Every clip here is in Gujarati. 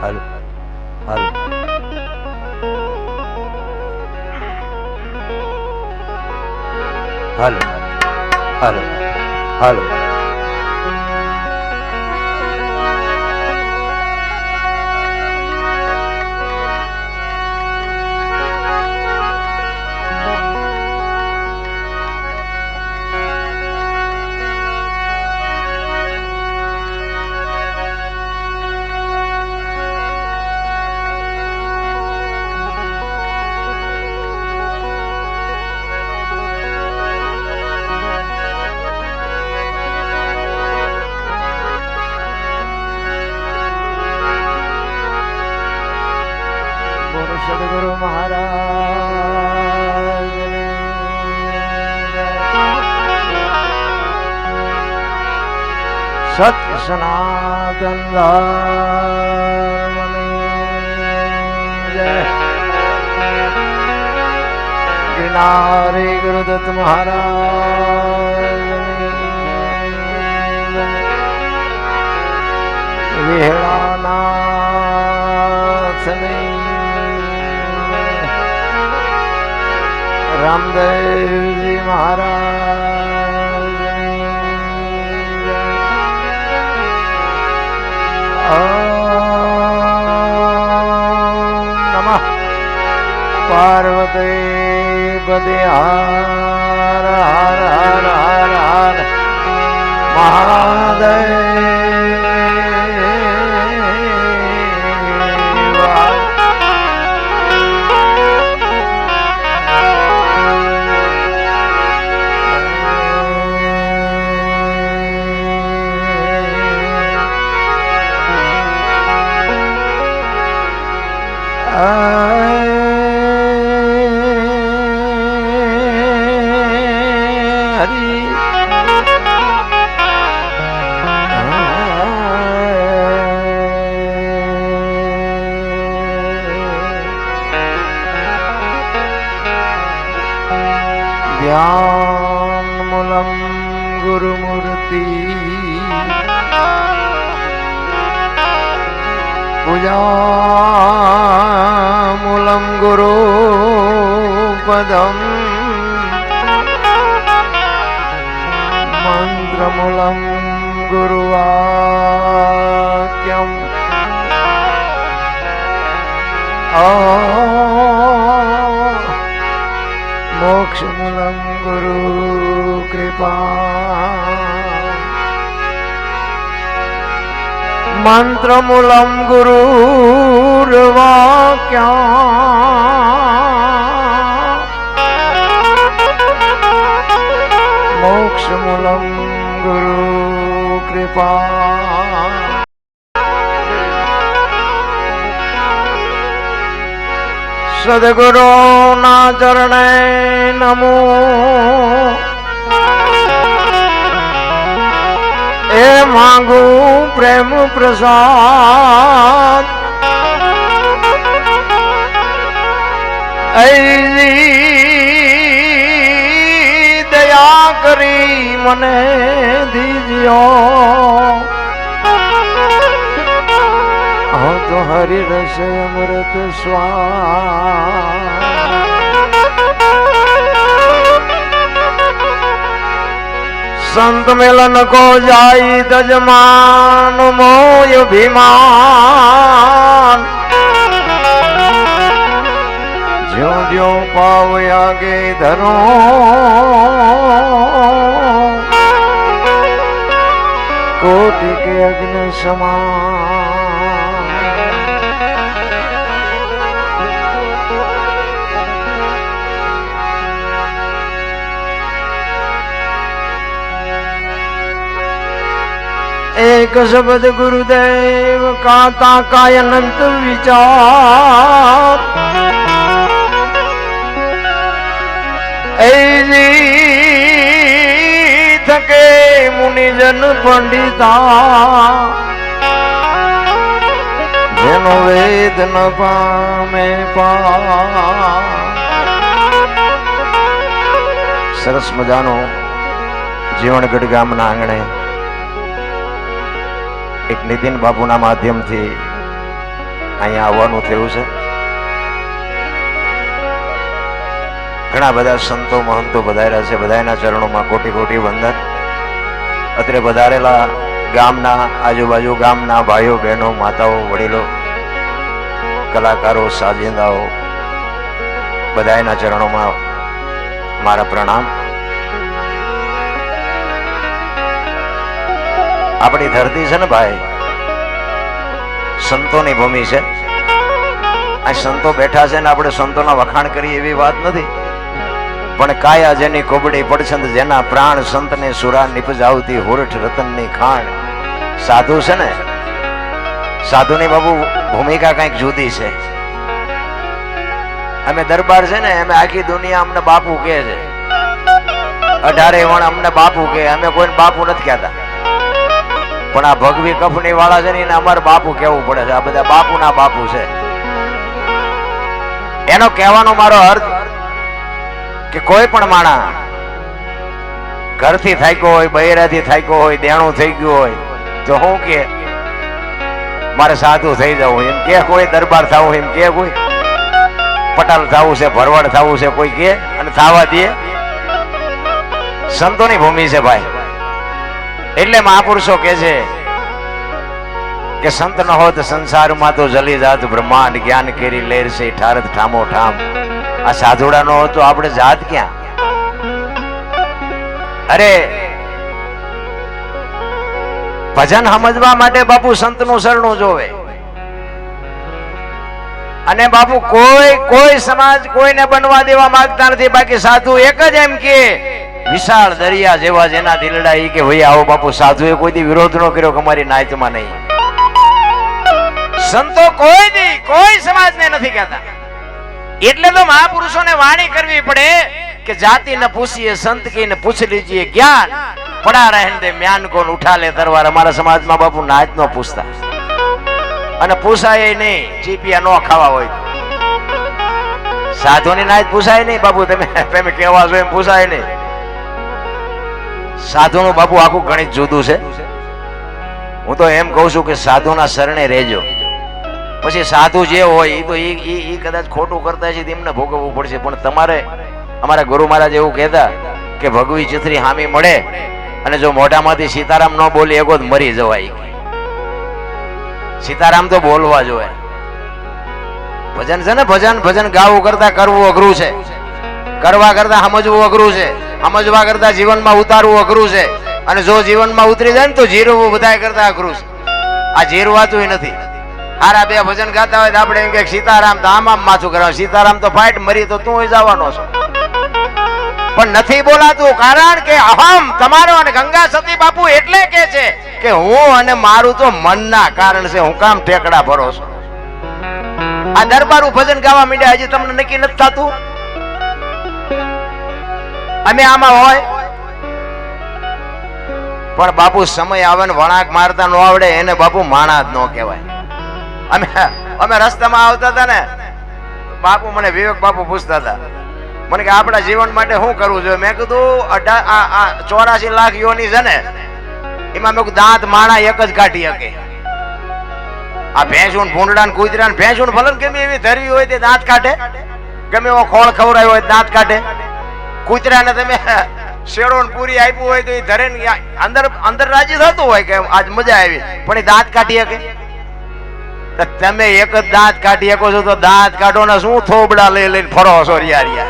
હાલ હાલ હાલ હાલ હાલ સદગુરુ મહારાજ સત્ય સનાતન ધર્મની જય. ગિરનારી ગુરુદત્ત મહારાજની જય. વિહળાનાથની રામદેવજી મહારાજની જય. ઓમ નમઃ પાર્વતી પદે હર હર હર હર હર મહાદેવ. ધ્યાન મૂલમ ગુરુમૂર્તિ પૂજા મૂલમ ગુરુ પદમ મંત્ર મૂલમ ગુરુવાક્યમ મોક્ષ મૂલમ ગુરુ કૃપા મંત્ર મૂલમ ગુરુર્વાક્યા મોક્ષ મૂલમ ગુરુ કૃપા. સદગુરુ ના ચરણે નમો. એ માંગુ પ્રેમ પ્રસાદ દયા કરી મને દીજો. હું તો હરિ રસ અમૃત સ્વાદ. સંત મિલન કો જાય તજમાન મોય ભીમાન. જ્યો જ્યો પાવ આગે ધરો કોટિ કે અગ્નિ સમાન. एक शब्द गुरुदेव का ताका अनंत विचार. ऐसी थके मुनिजन पंडिता જેનો વેદ ન પામે પા. સરસ મજાનો જીવણગઢ ગામના આંગણે એક નીતિન બાપુના માધ્યમથી અહીંયા આવવાનું થયું છે. ઘણા બધા સંતો મહંતો પધાર્યા છે. બધાના ચરણોમાં કોટી કોટી વંદન. અત્રે પધારેલા ગામના આજુબાજુ ગામના ભાઈઓ બહેનો માતાઓ વડીલો કલાકારો સાજિંદાઓ બધાના ચરણોમાં મારા પ્રણામ. આપણી ધરતી છે ને ભાઈ, સંતોની ભૂમિ છે. આ સંતો બેઠા છે ને આપણે સંતોના વખાણ કરીએ એવી વાત નથી, પણ કાયા જેની કોબડી પડછંદ જેના પ્રાણ સંતને સુરા નિપજાવતી હોરઠ રતનની ખાણ. સાધુ છે ને, સાધુની બાબુ ભૂમિકા કંઈક જુદી છે. અમે દરબાર છે ને, અમે આખી દુનિયા અમને બાપુ કહે છે, 18 વણ અમને બાપુ કહે. અમે કોઈને બાપુ નથી કહેતા, પણ આ ભગવી કફની વાળા છે ને એને અમારે બાપુ કહેવું પડે છે. આ બધા બાપુના બાપુ છે. એનો કહેવાનો મારો અર્થ કે કોઈ પણ માણા ઘરથી થાક્યો હોય, બૈરાથી થાક્યો હોય, દેણું થઈ ગયું હોય તો હું કે મારે સાધુ થઈ જવું એમ કે, કોઈ દરબાર થવું એમ કે, કોઈ પટાલ થવું છે, ભરવાડ થવું છે કોઈ કે, અને થવા દે. સંતોની ભૂમિ છે ભાઈ. એટલે મહાપુરુષો કે છે કે સંત ન હોત સંસારમાં તો જલી જાત બ્રહ્માંડ, જ્ઞાન કેરી લેર છે ઠારત ઠામો ઠામ. આ સાધુડા નો તો આપણે જાત ક્યાં? અરે ભજન સમજવા માટે બાપુ સંત નું શરણું જોવે. અને બાપુ કોઈ સમાજ કોઈને બનવા દેવા માંગતા નથી. બાકી સાધુ એક જ એમ કે વિશાળ દરિયા જેવા જેના દિલડા ઈ કે ભાઈ આવો બાપુ. સાધુએ કોઈ દી વિરોધ ન કર્યો કે અમારી નાયતમાં નહીં. સંતો કોઈ સમાજને નથી કહેતા. એટલે તો મહાપુરુષોને વાણી કરવી પડે કે જાતિ ન પૂછીએ સંત કી ને પૂછ લીજીએ જ્ઞાન, પડા રહેન દે म्यान કોન ઉઠા લે તરવાર. અમારા સમાજમાં બાપુ નાચ ન પૂછતા, અને પૂછાય નહીં. ચીપિયા ન ખાવા હોય સાધુની નાચ પૂછાય નહીં બાપુ. તમે કેવા છો એમ પૂછાય નહીં. સાધુનું બાપુ આખું ગણિત જુદું છે. હું તો એમ કહું છું કે સાધુના શરણે રહેજો. પછી સાધુ જે હોય એ તો ઈ કદાચ ખોટું કરતા છે તેમને ભોગવવું પડશે. પણ તમારે, અમારા ગુરુ મહારાજ એવું કહેતા કે ભગવી ચિત્રી હામી મળે અને જો મોઢામાંથી સીતારામ ન બોલી એકો મરી જવાય. સીતારામ તો બોલવા જોઈએ. ભજન છે ને, ભજન ગાવું કરતા કરવું અઘરું છે. કરવા કરતા સમજવું અઘરું છે. સમજવા કરતા જીવનમાં ઉતારવું અઘરું છે. અને જો જીવનમાં ઉતરી જાય ને તો જીરવું બધા કરતા અઘરું છે. આ જીરવાતું નથી. હારા બે ભજન ગાતા હોય તો આપણે એમ કે સીતારામ તો આમ માથું કરવા, સીતારામ તો ફાઈટ મરી તો તું જવાનો છો. પણ નથી બોલાતું, કારણ કે અહમ તમારો. અને ગંગા સતી બાપુ એટલે કે છે કે હું અને મારું તો મનના કારણ છે. હું કામ ટેકડા ભરો છું. આ દરબારું ભજન ગાવા માંડ્યા, હજી તમને નક્કી નથી થતું અમે આમાં હોય. પણ બાપુ સમય આવે ને વણાક મારતા ન આવડે એને બાપુ માણા જ ન કહેવાય. અમે રસ્તામાં આવતા હતા ને બાપુ, મને વિવેક બાપુ પૂછતા હતા મને કે આપણા જીવન માટે શું કરવું જોઈએ. મેં કીધું 84 લાખ યોની છે ને એમાં મેં દાંત માણા એક જ કાઢી શકે. આ ભેંસું ભૂંડડા ને કૂતરા ને ભેંસું ભલે ગમે એવી ધરવી હોય તે દાંત કાઢે, ગમે એવો ખોળ ખવડાવ્યો હોય દાંત કાઢે. કૂતરા ને તમે શેડો પૂરી આપ્યું હોય તો એ ધરે અંદર રાજી થતું હોય કે આજ મજા આવી, પણ એ દાંત કાઢી શકે. તમે એક જ દાંત કાઢી શકો છો તો દાંત કાઢો ને શું થોબડા લઈને ફરો છો રિયા.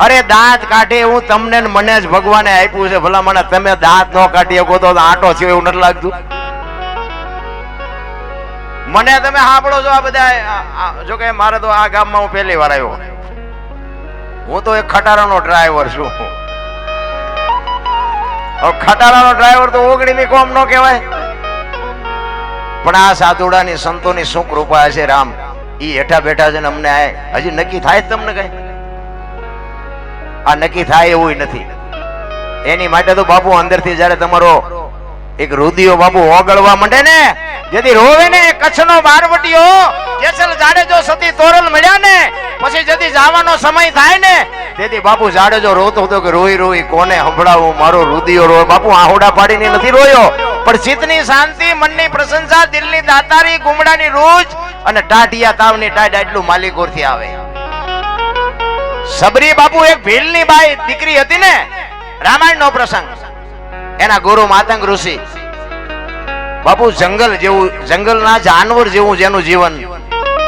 અરે દાંત કાઢે એવું તમને મને જ ભગવાને આપ્યું છે. ભલા મને તમે દાંત ન કાઢી શકો તો આંટો થયો એવું નથી લાગતું? મને તમે સાંભળો છો આ બધા. જો કે મારે તો આ ગામમાં હું પહેલી વાર આવ્યો. હું તો એક ખટારાનો ડ્રાઈવર છું. ખટારાનો ડ્રાઈવર તો ઓગણીની કોમ ન કહેવાય. પણ આ સાધુડાની સંતોની શું કૃપા છે રામ. ઈ હેઠા બેઠા છે ને અમને હજી નક્કી થાય તમને કઈ? આ નક્કી થાય એવું નથી. એની માટે તો બાપુ અંદરથી જયારે તમારો એક રુધિયો બાપુ ઓગળવા માંડે ને, જેથી રોવે ને કચ્છનો બારવટીયો જેસલ જાડેજો સતી તોરલ મળ્યા ને, પછી જેથી જવાનો સમય થાય ને તેથી બાપુ જાડેજો રોતો હતો કે રોઈ રોઈ કોને સંભળાવું, મારો રુધિયો રોય. બાપુ આહોડા પાડીને નથી રોયો, પણ ચિત્તની શાંતિ, મનની પ્રશંસા, દિલની દાતારી, ગુમડાની રૂજ અને ટાઢિયા તાવની ટાઢ એટલું માલિકોરથી આવે. સબરી બાપુ એક ભીલની બાઈ દીકરી હતી ને, રામાયણનો પ્રસંગ. એના ગુરુ માતંગ ઋષિ બાપુ જંગલ જેવું, જંગલના જાનવર જેવું જેનું જીવન,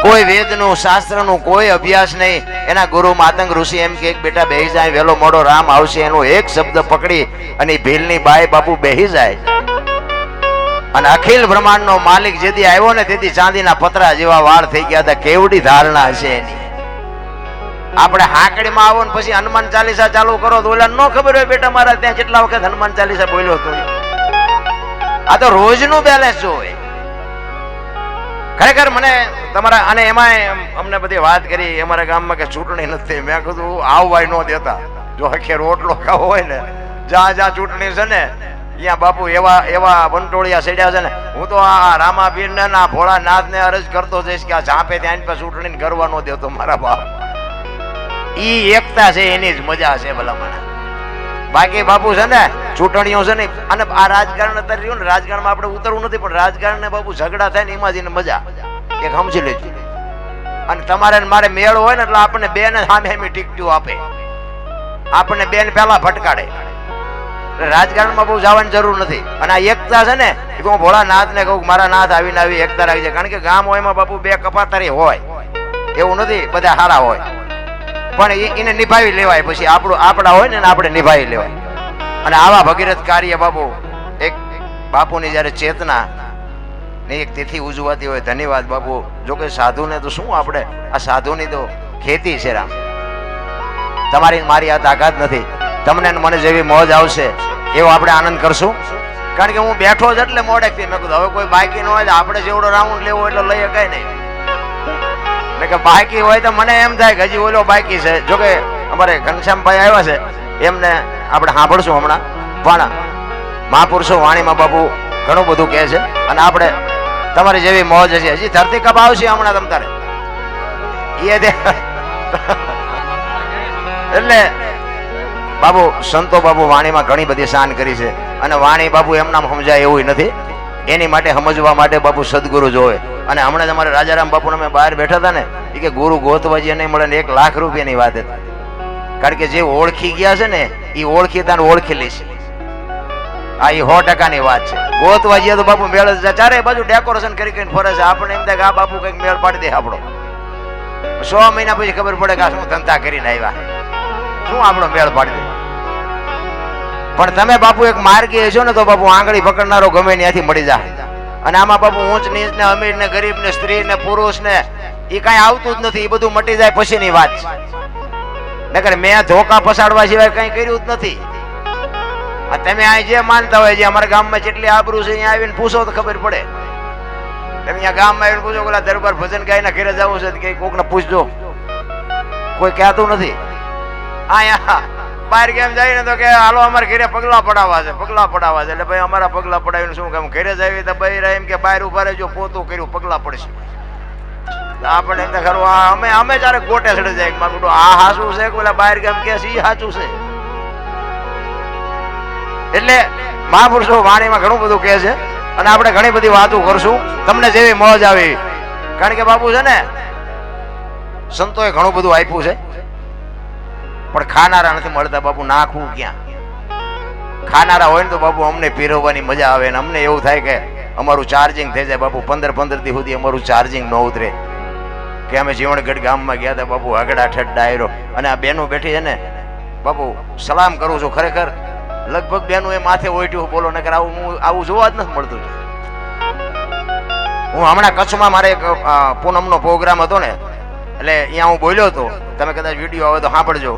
કોઈ વેદનું શાસ્ત્રનું કોઈ અભ્યાસ નહીં. એના ગુરુ માતંગ ઋષિ એમ કે બેટા બેહી જાય, વેલો મોડો રામ આવશે, એનો એક શબ્દ પકડી અને ભીલની બાઈ બાપુ બેહી જાય. અને અખિલ બ્રહ્માંડનો માલિક જેથી આવ્યો ને તેથી ચાંદીના પતરા જેવા વાળ થઈ ગયા હતા. કેવડી ધારણા હશે એની. આપણે હાકડીમાં આવો ને પછી હનુમાન ચાલીસા ચાલુ કરો તો ઓલા ન ખબર હોય બેટા મારા ત્યાં કેટલા વખત હનુમાન ચાલીસા બોલ્યો હતો. આ તો રોજનું બેલેન્સ હોય. ખરેખર મને તમારા, અને એમાં અમને બધી વાત કરી અમારા ગામમાં કે ચૂંટણી નથી. મેં કીધું આવવાય ન દેતા. જો આખે રોટલો ખાવો હોય ને, જ્યાં જ્યાં ચૂંટણી છે ને ત્યાં બાપુ એવા એવા વંટોળિયા સેડ્યા છે ને. હું તો આ રામાપીર ને ના ભોળાનાથ ને અરજ કરતો જઈશ કે આ ઝાંપે ત્યાં ચૂંટણી કરવા ન દેતો મારા બાપ. ઈ એકતા છે, એની જ મજા છે ભલામણા. બાકી બાપુ છે ને ચૂંટણીઓ છે ને, અને આ રાજકારણ અત્યારે રહ્યું ને, રાજકારણમાં આપણે ઉતરવું નથી, પણ રાજકારણ ને બાપુ ઝઘડા થાય ને એમાં જઈને મજા એક સમજી લેજો. અને તમારે મારે મેળ હોય ને એટલે આપણને બે ને સામે સામે ટીકટીઓ આપે, આપણને બેન પેલા ફટકાડે. રાજકારણમાં બહુ જવાની જરૂર નથી. અને આ એકતા છે ને, હું ભોળાનાથ ને કહું મારા નાથ આવીને આવી એકતા રાખી છે. કારણ કે ગામ હોય એમાં બાપુ બે કપાતારી હોય એવું નથી, બધા સારા હોય, પણ એને નિભાવી લેવાય. પછી આપણા હોય ને આપણે નિભાવી લેવાય. અને આવા ભગીરથ કાર્ય બાપુ, એક બાપુની જયારે ચેતના ની એક તિથિ ઉજવાતી હોય, ધન્યવાદ બાપુ. જો કે સાધુ ને તો શું, આપણે આ સાધુની તો ખેતી છે રામ. તમારી મારી આ તાકાત નથી. તમને મને જેવી મોજ આવશે એવો આપણે આનંદ કરશું. કારણ કે હું બેઠો જ એટલે મોડેકથી મેં કીધું હવે કોઈ બાકી ન હોય, આપણે જેવડો રાઉન્ડ લેવો એટલે લઈ શકાય નહીં. એટલે કે બાકી હોય તો મને એમ થાય કે હજી ઓલો બાકી છે. જો કે અમારે ઘનશ્યામભાઈ આવ્યા છે, એમને આપણે સાંભળશું હમણાં. પણ મહાપુરુષો વાણીમાં બાપુ ઘણું બધું કહે છે. અને આપણે તમારી જેવી મોજ હશે. હજી ધરતી કપ આવશે હમણાં તમ તારે એટલે બાબુ સંતો બાબુ વાણીમાં ઘણી બધી શાન કરી છે. અને વાણી બાબુ એમનામ સમજાય એવું નથી. એની માટે સમજવા માટે બાપુ સદગુરુ જોવે. અને હમણાં તમારે રાજારામ બાપુ અમે બહાર બેઠા હતા ને, એ કે ગુરુ ગોતવા જે નહીં મળે ને 1 લાખ રૂપિયાની વાત હતી. કારણ કે જે ઓળખી ગયા છે ને એ ઓળખીતા ઓળખી લઈશ. આ એ 100%ની વાત છે. ગોતવા જઈએ તો બાપુ મેળ જ ચારે બાજુ ડેકોરેશન કરી કરીને ફરે છે. આપણે એમ થાય કે આ બાપુ કઈક મેળ પાડી દે આપણો. 100 મહિના પછી ખબર પડે કે આ શું ધંધા કરીને આવ્યા, શું આપણો મેળ પાડી દે. પણ તમે બાપુ એક માર્ગી હશો ને તો બાપુ આંગળી પકડનારો ગમે ત્યાંથી મળી જાય. અને આમાં બાપુ ઊંચ નીચ ને અમીર ને ગરીબ ને સ્ત્રી ને પુરુષ ને એ કઈ આવતું જ નથી. એ બધું મટી જાય પછીની વાત છે. નકર મેં ધોકા પસાડવા સિવાય કઈ કર્યું જ નથી. તમે આ જે માનતા હોય, જે અમારા ગામમાં જેટલી આબરૂ છે અહીંયા આવીને પૂછો તો ખબર પડે. તમે અહીંયા ગામમાં આવીને પૂછો ઓલા દરબાર ભજન ગાયના ઘરે જવું છે કે કોકને પૂછજો, કોઈ કહેતું નથી. અહીંયા બહાર કેમ જાય ને તો કે હાલો અમારે ઘરે પગલા પડાવવા છે, પગલા પડાવવા છે. એટલે ભાઈ અમારા પગલા પડાવીને શું કામ, ઘરે જાય તો બહાર એમ કે બહાર ઉભા રહેજો, પોતું કર્યું પગલા પડશે. આપણે એમ ખરું અમે જયારે ગોટે ચડે જાય મારું આ હાચું છે કે ઓલા બહાર કેમ કે છે સાચું છે. એટલે મહાપુરુષો વાણીમાં ઘણું બધું કહે છે. અને આપણે ઘણી બધી વાતો કરશું, તમને જેવી મોજ આવી. કારણ કે બાપુ છે ને સંતોએ ઘણું બધું આપ્યું છે, પણ ખાનારા નથી મળતા બાપુ. નાખવું ક્યાં? ખાનારા હોય ને તો બાપુ અમને પીરવવાની મજા આવે ને અમને એવું થાય કે અમારું ચાર્જિંગ થઈ જાય બાપુ. 15 દી સુધી અમારું ચાર્જિંગ ન ઉતરે. કે અમે જીવણગઢ ગામમાં ગયા હતા બાપુ, આગળ ઠઠ ડાયરો. અને આ બેનો બેઠી છે ને બાપુ, સલામ કરું છું. ખરેખર લગભગ બેનું એ માથે ઓઈટ્યું બોલો, નકર આવું જોવા જ નથી મળતું. હું હમણાં કચ્છમાં મારે એક પૂનમનો પ્રોગ્રામ હતો ને, એટલે અહીંયા હું બોલ્યો હતો. તમે કદાચ વિડીયો આવે તો સાંભળજો.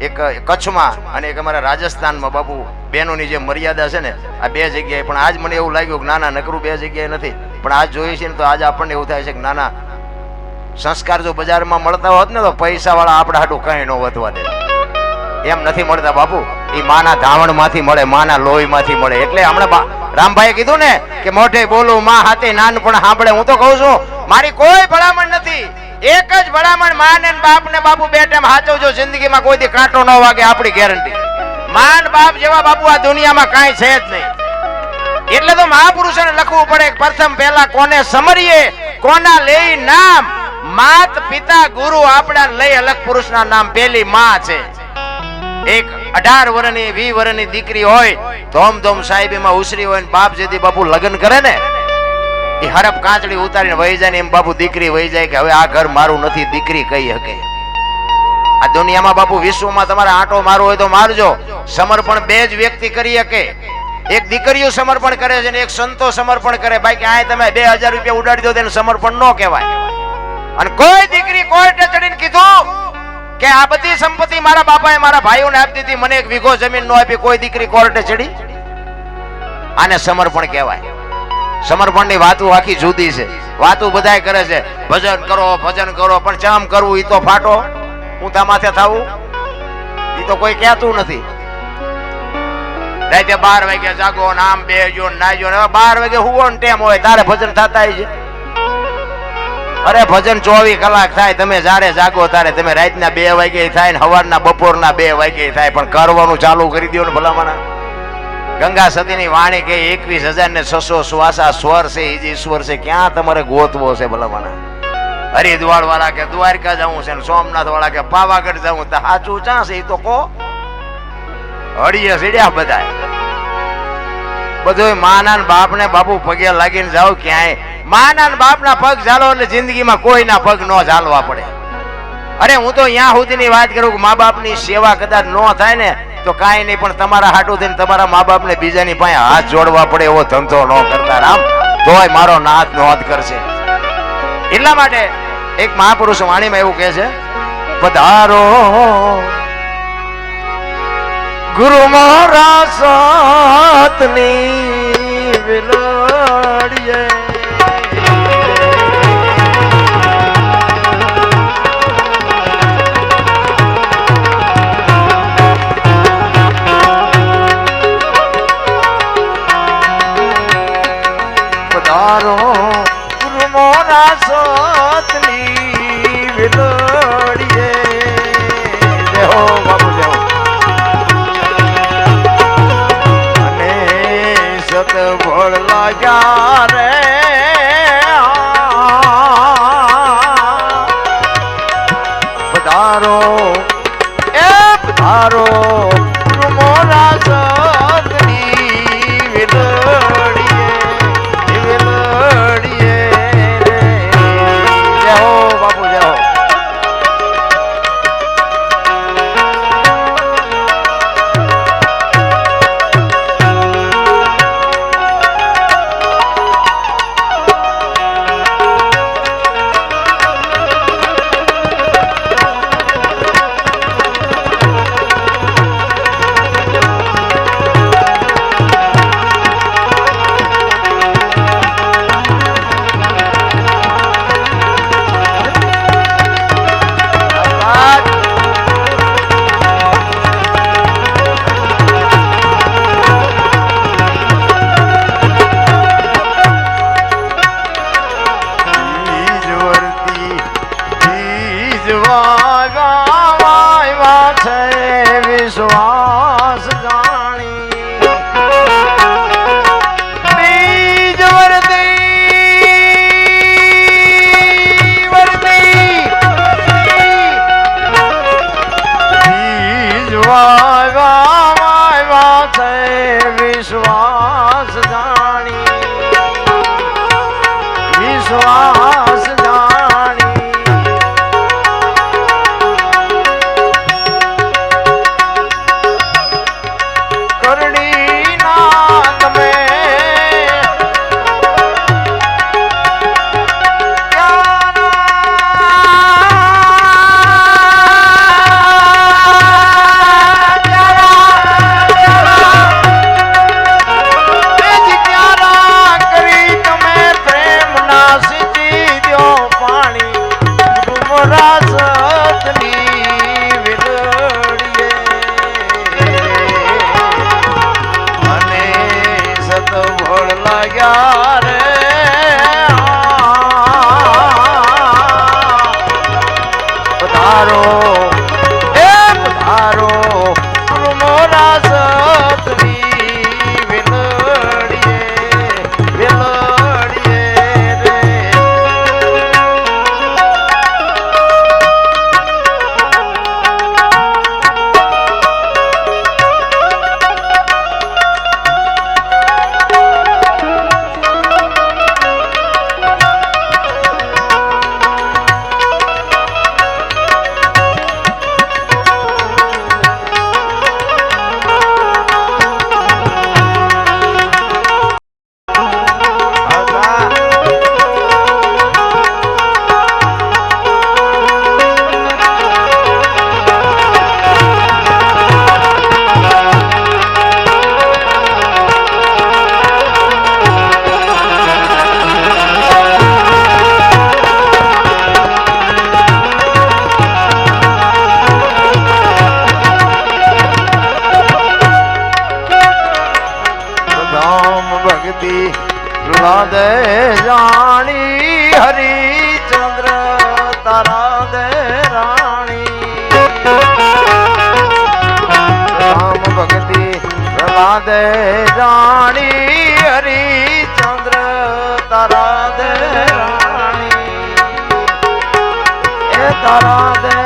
એક કચ્છમાં અને એક અમારા રાજસ્થાનમાં બાપુ બહેનોની જે મર્યાદા છે ને, આ 2 જગ્યાએ. પણ આજ મને એવું લાગ્યું કે નાના નકરું 2 જગ્યાએ નથી, પણ આજ જોઈએ છે ને તો આજ આપણને એવું થાય છે કે નાના સંસ્કાર જો બજારમાં મળતા હોત ને તો પૈસા વાળા આપણા હાટું કઈ ન વધવા દે. એમ નથી મળતા બાપુ. એ માના ધાવણ માંથી મળે, માના લોહી માંથી મળે. એટલે હમણાં રામભાઈએ કીધું ને કે મોઢે બોલું માં હાથે નાનપણ સાંભળે. હું તો કહું છું મારી કોઈ ભલામણ નથી. એક જ ભલામણ, માન ને બાપ ને બાપુ 2 ટાઈમ હાચવજો. જિંદગીમાં કોઈ દી કાંટો ન વાગે, આપણી ગેરંટી. માન બાપ જેવા બાપુ આ દુનિયામાં કાંઈ છે જ નહીં. એટલે તો મહાપુરુષોને લખવું પડે પ્રથમ પહેલા કોને સમરીએ, કોના લઈ નામ, માત પિતા ગુરુ આપણા લઈ અલગ પુરુષના નામ. પેલી માં છે. એક 18 વર્ષની 20 વર્ષની દીકરી હોય, ધોમ સાહેબીમાં ઉસરી હોય ને બાપ જેથી બાપુ લગ્ન કરે ને, એ હરપ કાચડી ઉતારીને વહી જાય ને એમ બાપુ દીકરી વહી જાય કે હવે આ ઘર મારું નથી, દીકરી કહી શકે. આ દુનિયામાં બાપુ વિશ્વમાં તમારે આંટો મારવો હોય તો મારજો. સમર્પણ બે જ વ્યક્તિ કરી શકે. એક દીકરીઓ સમર્પણ કરે છે ને એક સંતો સમર્પણ કરે. બાકી આ તમે 2000 રૂપિયા ઉડાડી દો તેને સમર્પણ ન કહેવાય. અને કોઈ દીકરી કોર્ટે ચડીને કીધું કે આ બધી સંપત્તિ મારા બાપાએ મારા ભાઈઓને આપી દીધી, મને એક વીઘો જમીન ન આપી, કોઈ દીકરી કોર્ટે ચડી? આને સમર્પણ કહેવાય. સમર્પણની વાતો આખી જુદી છે. વાતો બધાય કરે છે, ભજન કરો પણ ચામ કરવું ઈ તો ફાટો ઊંધા માથે થાવું ઈ તો કોઈ કહેતું નથી. રાતે 12 વાગે જાગો, નામ બેજો નાજો, 12 વાગે હુવો ને ટેમ હોય તારે ભજન થતા છે. અરે ભજન 24 કલાક થાય, તમે જ્યારે જાગો તારે. તમે રાતના 2 વાગે થાય ને સવારના બપોરના 2 વાગે થાય, પણ કરવાનું ચાલુ કરી દો ને ભલામણા. ગંગા સતીની વાણી કે 21,600 શ્વાસા સ્વર છે, એ જ ઈશ્વર છે. ક્યાં તમારે ગોતવો છે ભલામણા? હરિદ્વાર વાળા કે દ્વારકા જવું છે, સોમનાથ વાળા કે પાવાગઢ જવું, તો સાચું ચા છે એ તો કહો. હળીએ સીડ્યા બધા. બધું માના બાપ ને બાપુ પગે લાગીને જાઓ. ક્યાંય માના બાપના પગ ઝાલો એટલે જિંદગીમાં કોઈના પગ ન ઝાલવા પડે. અરે હું તો અહીંયા સુધીની વાત કરું કે મા બાપની સેવા કદાચ ન થાય ને તો કાંઈ નહીં, પણ તમારા હાટું થઈને તમારા મા બાપને બીજાની પાસે હાથ જોડવા પડે એવો ધંધો ન કરતા રામ, તોય મારો નાથ નોંધ કરશે. એટલા માટે એક મહાપુરુષ વાણીમાં એવું કહે છે, પધારો ગુરુ મારા સાતની વિલડીએ, પધારો ગુરુ મારા સાતની વિલડીએ. જય હો બાપુ, જય હો. ભોળ લાગ્યા રે પધારો એ પધારો મોરા સદની વિલડીએ. જય હો બાપુ, જય હો. વિશ્વાસ જાણી બીજ બીજ વાવ્યા છે વિશ્વાસ જાણી, વિશ્વાસ જાણી. પધારો મોરા સતની વિલડીએ. ભક્તિ પ્રહલાદ જાણી હરિચંદ્ર તારા દે રાણી રામ ભક્તિ પ્રહલાદ જાણી હરિચંદ્ર તારા દે રાણી એ તારા દે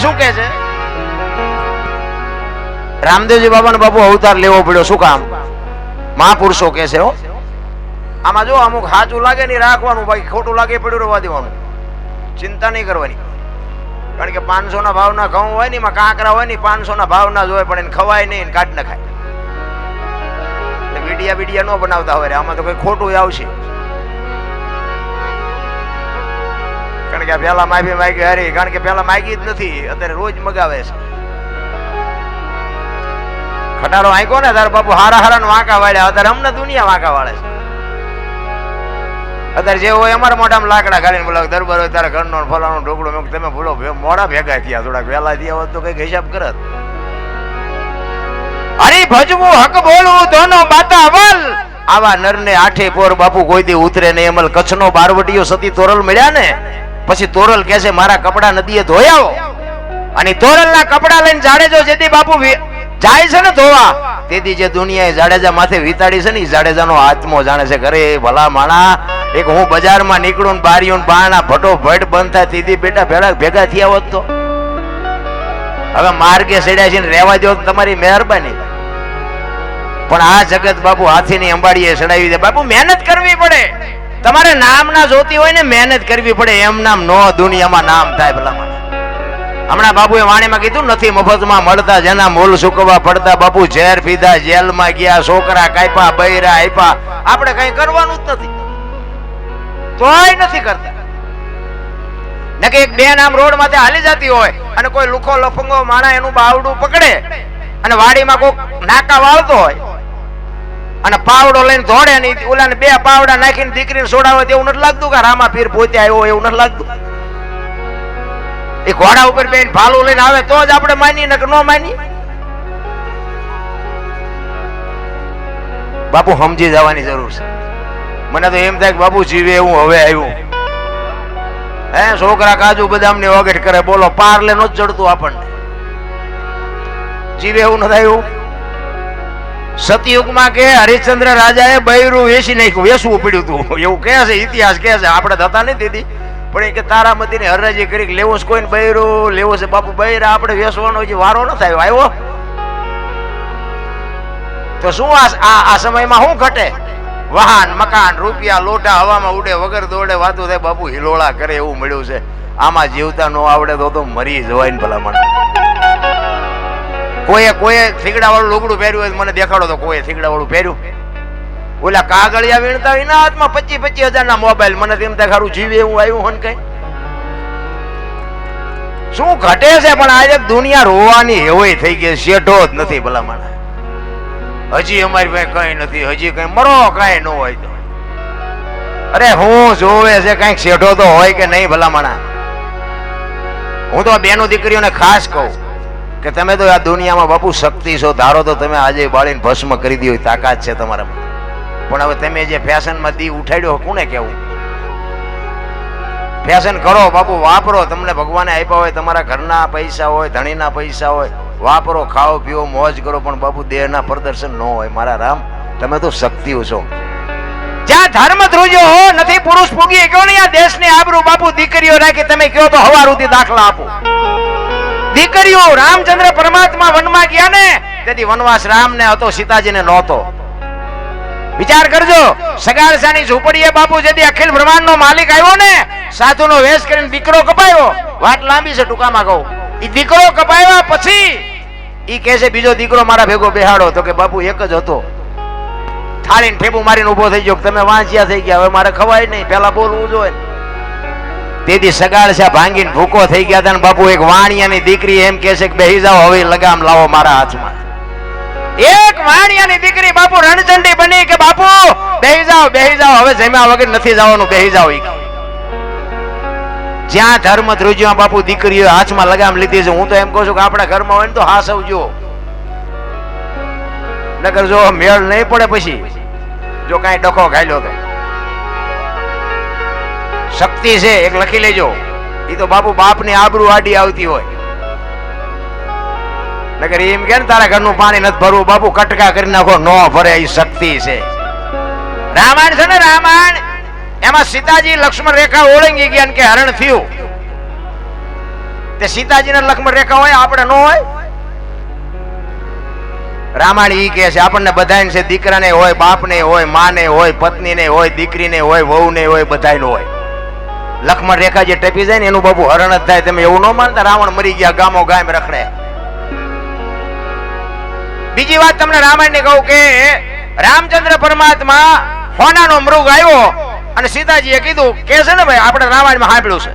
શું કે છે રામદેવજી બાબાને બાપુ અવતાર લેવો પડ્યો શું કામ મહાપુરુષો કે છે આમાં જો અમુક સાચું લાગે નહીં રાખવાનું બાકી ખોટું લાગે પડ્યું રહેવા દેવાનું ચિંતા નહીં કરવાની કારણ કે 500 ના ભાવના ઘઉં હોય ને એમાં કાંકરા હોય ને 500 ના ભાવના જ હોય પણ એને ખવાય નહીં કાઢ ન ખાય વિડિયા ન બનાવતા હોય આમાં તો કઈ ખોટું આવશે કારણ કે પેલા માફી માંગી હારી કારણ કે પેલા માંગી જ નથી અત્યારે રોજ મગાવે છે ખટારો આંકો ને તાર બાપુ હારા હારા વાંકા વાળ્યા અત્યારે અમને દુનિયા વાંકા વાળે છે અત્યારે જે હોય અમારા મોઢામાં લાકડા ગાલીને બોલાવે દરબાર હોય તારા ઘરનો ફલાનો ઢોકળો મેં તમે ભૂલો મોડા ભેગા થયા થોડાક વહેલા થયા હોત તો કઈક હિસાબ કરત હરી ભજવું હક બોલવું દોનો બાતા અવલ આવા નરને આઠે પોર બાપુ કોઈ દી ઉતરે નહીં અમલ કચ્છનો બારવટીયો સતી તોરલ મળ્યા ને પછી તોરલ કહે છે મારા કપડા નદીએ ધોઈ આવો અને તોરલના કપડા લઈને જાડેજો જેથી બાપુ જાય છે ને ધોવા તેથી જે દુનિયાએ જાડેજા માથે વિતાડી છે ને જાડેજાનો આત્મો જાણે છે ઘરે ભલા માણા એક હું બજારમાં નીકળું ને બારીઓ ને બારણા ફટોફટ બંધ થાય તેથી બેટા ભેગા થયા હોત તો હવે માર્ગે સડ્યા છે ને રહેવા દો તમારી મહેરબાની પણ આ જગત બાપુ હાથીની અંબાડીએ ચડાવી દે બાપુ મહેનત કરવી પડે તમારે નામ ના જોતી હોય ને મહેનત કરવી પડે એમ નામ નો દુનિયામાં નામ થાય ભલામાં હમણાં બાપુએ વાણીમાં કીધું નથી મફતમાં મળતા જેના મૂલ સુકવવા પડતા બાપુ ઝેર પીધા જેલમાં ગયા છોકરા કાપ્યા બૈરા આપ્યા આપણે કઈ કરવાનું જ નથી તોય નથી કરતા નકે એક બેન આમ રોડ માંથી હાલી જતી હોય અને કોઈ લુખો લફંગો માણા એનું બાવડું પકડે અને વાડીમાં કોક નાકા વાળતો હોય અને પાવડો લઈને દોડે ને ઓલાને 2 પાવડા નાખીને દીકરીને છોડાવે તેવું નથી લાગતું કે રામા પીર પોતે આવ્યો એવું નથી લાગતું એ ઘોડા ઉપર બેન ભાલું લઈને આવે તો જ આપણે માની ને કે ન માની બાપુ સમજી જવાની જરૂર છે મને તો એમ થાય કે બાપુ જીવે એવું હવે આવ્યું હે છોકરા કાજુ બદામ ને વગેરે કરે બોલો પારલે નો ચડતું આપણને જીવે એવું નથી આવ્યું સતયુગમાં કે હરિશ્ચંદ્ર રાજાએ બૈરું વેચી નાખ્યું વેચવું પડ્યું હતું એવું કહે છે ઇતિહાસ કહે છે આપણે થતા નથી દીદી પણ એ કે તારામતી ની હરાજી કરી લેવું છે કોઈને બૈરું લેવું છે બાપુ બૈરા આપણે વેચવાનો જે વારો ન થાય આવ્યો તો શું આ સમયમાં શું ઘટે વાહન મકાન રૂપિયા લોટા હવામાં ઉડે વગર દોડે વાતું થાય બાપુ હિલોળા કરે એવું મળ્યું છે આમાં જીવતા ન આવડે તો મરી જવાય ને ભલામણ કોઈ થીગડા વાળું લુગડું પહેર્યું હોય મને દેખાડો તો કોઈ થીગડા વાળું પહેર્યું ઓલા કાગળિયા વીણતા એના હાથમાં 25,000 ના મોબાઈલ મને તેમ દેખાડું જીવે એવું આવ્યું હન કઈ શું ઘટે છે પણ આજે દુનિયા રોવાની એવી થઈ ગઈ શેઠો જ નથી ભલામણ હજી અમારી પાસે કઈ નથી હજી કઈ મરો કઈ ન હોય તો અરે હું જોવે છે કઈક શેઠો તો હોય કે નહીં ભલામણા હું તો બેનો દીકરીઓને ખાસ કહું કે તમે તો આ દુનિયામાં બાપુ શક્તિ છો ધારો તો તમે આજે બાળીને ભસ્મ કરી દી હોય તાકાત છે તમારામાં પણ હવે તમે જે ફેશનમાં દી ઉઠાડ્યો કોને કેવું ફેશન કરો બાપુ વાપરો તમને ભગવાને આપ્યા હોય તમારા ઘરના પૈસા હોય ધણીના પૈસા હોય વાપરો ખાઓ પીઓ મોજ કરો પણ બાપુ દેહના પ્રદર્શન ન હોય મારા રામ તમે તો શક્તિઓ છો જ્યાં ધર્મ ધ્રુજો નથી પુરુષ પૂગી ગયો ને આ દેશની આબરૂ બાપુ દીકરીઓ રાખી તમે કહો તો હવારુથી દાખલા આપો દીકરીઓ રામચંદ્ર પરમાત્મા વનમાં ગયા ને તેથી વનવાસ રામને હતો સીતાજીને નહોતો વિચાર કરજો, સગાળસાની ઝૂંપડીએ બાપુ જેથી અખિલ બ્રહ્માંડનો માલિક આવ્યો ને, સાધુનો વેશ કરીને દીકરો કપાયો. વાત લાંબી છે, ટૂંકામાં કહું. ઈ દીકરો કપાયા પછી ઈ કહે છે બીજો દીકરો મારા ભેગો બેહાડો. તો કે બાપુ એક જ હતો. થાળીને ઠેબુ મારીને ઉભો થઈ ગયો, તમે વાંચ્યા થઈ ગયા, હવે મારે ખવાય નહીં, પેલા બોલવું જોઈએ. તેથી સગાળસા ભાંગીને ભૂકો થઈ ગયા હતા. બાપુ એક વાણિયાની દીકરી એમ કહે છે કે બેહી જાઓ, હવે લગામ લાવો મારા હાથમાં. એક વાણિયાની દીકરી બાપુ રણચંડી બની કે બાપુ બેહી જાઓ, હવે જમ્યા વગર નથી જવાનું, બેહી જાઓ. જ્યાં ધર્મ ધ્રુજ્યો બાપુ દીકરીઓ હાથમાં લગામ લીધી છે. હું તો એમ કહું છું કે આપણા ઘરમાં હોય ને તો હાસવજો, નકર જો મેળ નહીં પડે પછી જો કાંઈ ડખો ખાયલો તો. શક્તિ છે એક, લખી લેજો. એ તો બાપુ બાપની આબરૂ આડી આવતી હોય, નકર એમ કે ને તારા ઘરનું પાણી નથી ભરવું, બાપુ કટકા કરી નાખો, નો ભરે. એ શક્તિ છે. રામાયણ છે ને, રામાયણ એમાં સીતાજી લક્ષ્મણ રેખા ઓળંગી ગયા કે હરણ થયું. તે સીતાજી ને લક્ષ્મણ રેખા હોય, આપણે નો હોય. રામાયણ ઈ કહે છે આપણને બધાને છે, દીકરાને હોય, બાપને હોય, માને હોય, પત્નીને હોય, દીકરીને હોય, વહુને હોય, બધાને હોય. લક્ષ્મણ રેખા જે ટપી જાય ને એનું બાપુ હરણ જ થાય. તમે એવું ન માનતા રાવણ મરી ગયા ગામો ગામ રખડે. બીજી વાત તમને રામાયણ ની કહું કે રામચંદ્ર પરમાત્મા હોનાનો મૃગ આવ્યો અને સીતાજીએ કીધું કે છે ને ભાઈ, આપણે રામાયણમાં સાંભળ્યું છે,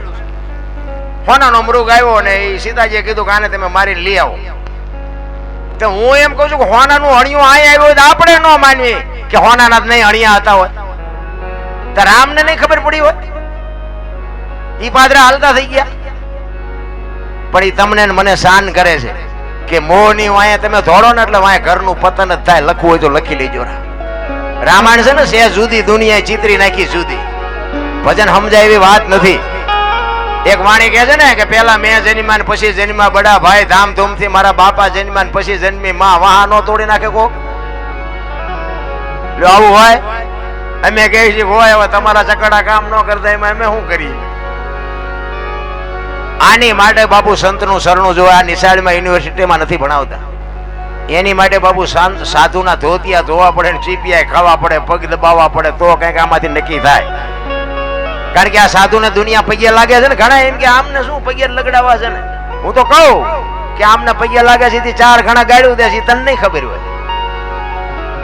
હોનાનો મૃગ આવ્યો અને સીતાજીએ કીધું કે આને તમે મારીને લઈ આવો. તો હું એમ કહું છું કે હોનાનું હણિયું અહીં આવ્યું તો આપણે ન માનવી કે હોનાના જ નહીં હણિયા હતા હોય. તો રામને નહીં ખબર પડી હોય, ઈ પાદરા હાલતા થઈ ગયા. પણ ઈ તમને મને શાન કરે છે કે મોહની વાયા તમે ધોડો ને એટલે વાયા ઘરનું પતન જ થાય. લખવું હોય તો લખી લેજો. રામાયણ છે ને સે જુદી દુનિયા ચિત્રી નાખી જુદી. ભજન સમજાય એવી વાત નથી. એક વાણી કહે છે ને કે પેલા મેં જન્મ્યા પછી જન્મ્યા બડા ભાઈ, ધામધૂમથી મારા બાપા જન્મ્યા પછી જન્મી માં, વાહનો તોડી નાખે કોક. આવું હોય? અમે કહી છીએ હોય હવે તમારા ચકડા કામ ન કરતા એમાં અમે શું કરીએ? આની માટે બાપુ સંતનું શરણું જો. આ નિશાળમાં યુનિવર્સિટીમાં નથી ભણાવતા. એની માટે બાપુ સાધુના ધોતિયા ધોવા પડે ને ચીપિયા ખાવા પડે, પગ દબાવવા પડે તો કંઈક આમાંથી નક્કી થાય. કારણ કે આ સાધુને દુનિયા પગે લાગે છે ને. ઘણા એમ કે આમને શું પગે લગડાવા છે ને. હું તો કહું કે આમને પગે લાગે છે ચાર ઘણા ગાડ્યું દે છે, તને નહીં ખબર હોય.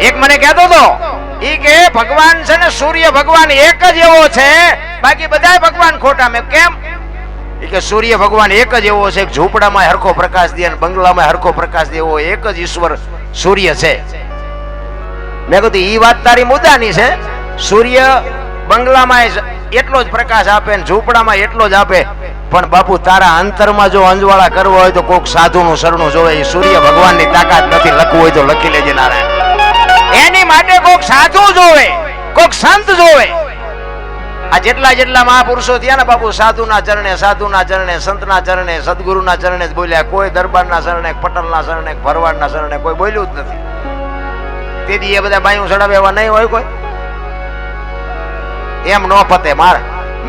એક મને કહેતો હતો ઈ કે ભગવાન છે ને સૂર્ય ભગવાન એક જ એવો છે, બાકી બધા ભગવાન ખોટા. મેં કેમ? કે સૂર્ય ભગવાન એક જ એવો છે, ઝૂંપડામાં હરખો પ્રકાશ દે અને બંગલામાં હરખો પ્રકાશ દે, એવો એક જ ઈશ્વર સૂર્ય છે. મેં કીધું ઈ વાત તારી મુદ્દાની છે. સૂર્ય બંગલામાં એટલો જ પ્રકાશ આપે ને ઝૂંપડામાં એટલો જ આપે, પણ બાપુ તારા અંતરમાં જો અંજવાળા કરવો હોય તો કોઈક સાધુનું શરણું જોવે. એ સૂર્ય ભગવાનની તાકાત નથી. લખવું હોય તો લખી લેજે નારાયણ. એની માટે કોઈક સાધુ જોવે, કોઈક સંત જોવે. આ જેટલા મહાપુરુષો થયા ને બાપુ, સાધુના ચરણે, સાધુના ચરણે, સંતના ચરણે, સદગુરુના ચરણે જ બોલ્યા. કોઈ દરબારના શરણે, પટલના શરણે, ભરવાડના શરણે કોઈ બોલ્યું જ નથી. તેથી એ બધા બાયું ચડાવે એવા નહીં હોય કોઈ. એમ ન પતે, મારે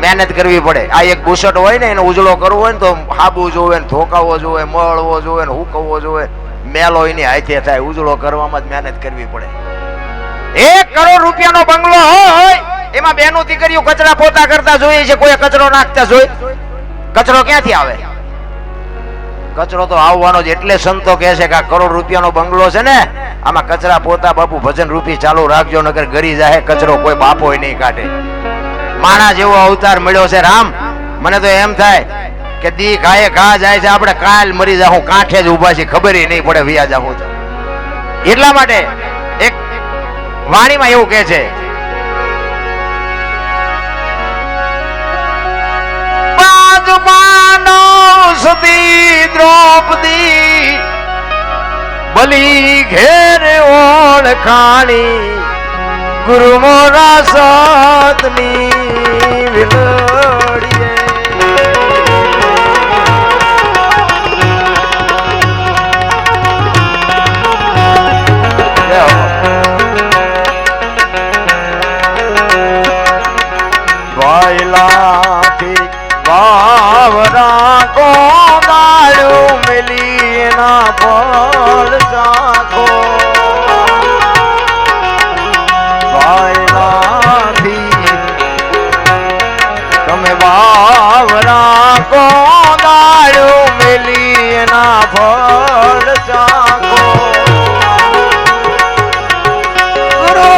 મહેનત કરવી પડે. આ એક બુસટ હોય ને, એને ઉજળો કરવો હોય ને તો હાબુ જોવે ને ધોકાવો જોવે, મળવો જોવે ને હુકવવો જોવે. મેલો એની હાથે થાય. ઉજળો કરવામાં જ મહેનત કરવી પડે. 1 કરોડ રૂપિયાનો બંગલો હોય, એમાં બેનો દીકરીઓ કચરા પોતા કરતા જોઈએ છે, કોઈ કચરો નાખતા જોઈ? કચરો ક્યાંથી આવે? કચરો તો આવવાનો જ. એટલે સંતો કહે છે કે આ કરોડ રૂપિયાનો બંગલો છે ને, આમાં કચરા પોતા બાપુ ભજન રૂપી ચાલુ રાખજો, નકર ગરી જાય કચરો કોઈ બાપો નહીં કાઢે. માણા જેવો અવતાર મળ્યો છે રામ. મને તો એમ થાય કે દી ખાએ ઘા જાય છે, આપણે કાલ મરી જાઉં, કાંઠે જ ઉભા છે, ખબર નહીં પડે વિયા જાઉં તો. એટલા માટે એક વાણીમાં એવું કહે છે, સતી દ્રૌપદી બલી ઘેર ઓળખાણી, ગુરુ મોરા સતની વિલડીએ. વાયલાથી વાવરા કો ગાળું મિલી ના ફળ ચાખો. તમે બાવરા કો દાડું મેલી એના ફળ ચાખો ગુરુ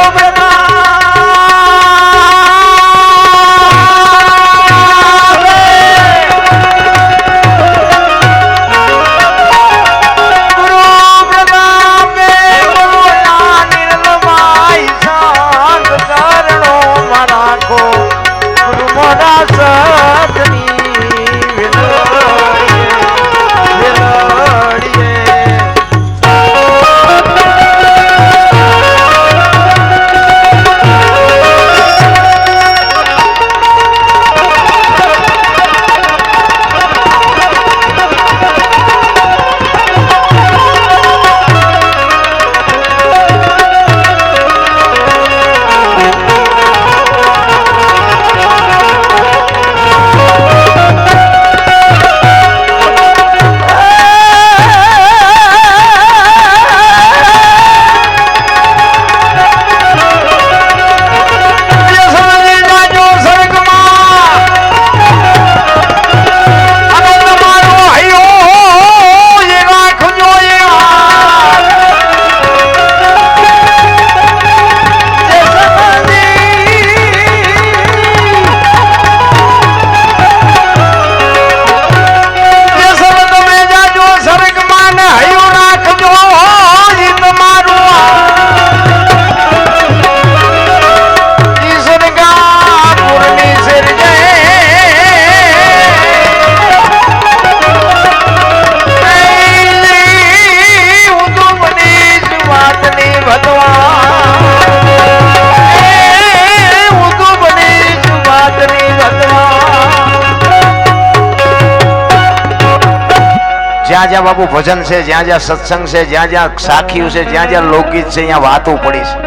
જ્યાં જ્યાં બાપુ ભજન છે, જ્યાં જ્યાં સત્સંગ છે, જ્યાં જ્યાં સાખીયું છે, જ્યાં જ્યાં લોકગીત છે, ત્યાં વાતો પડી છે.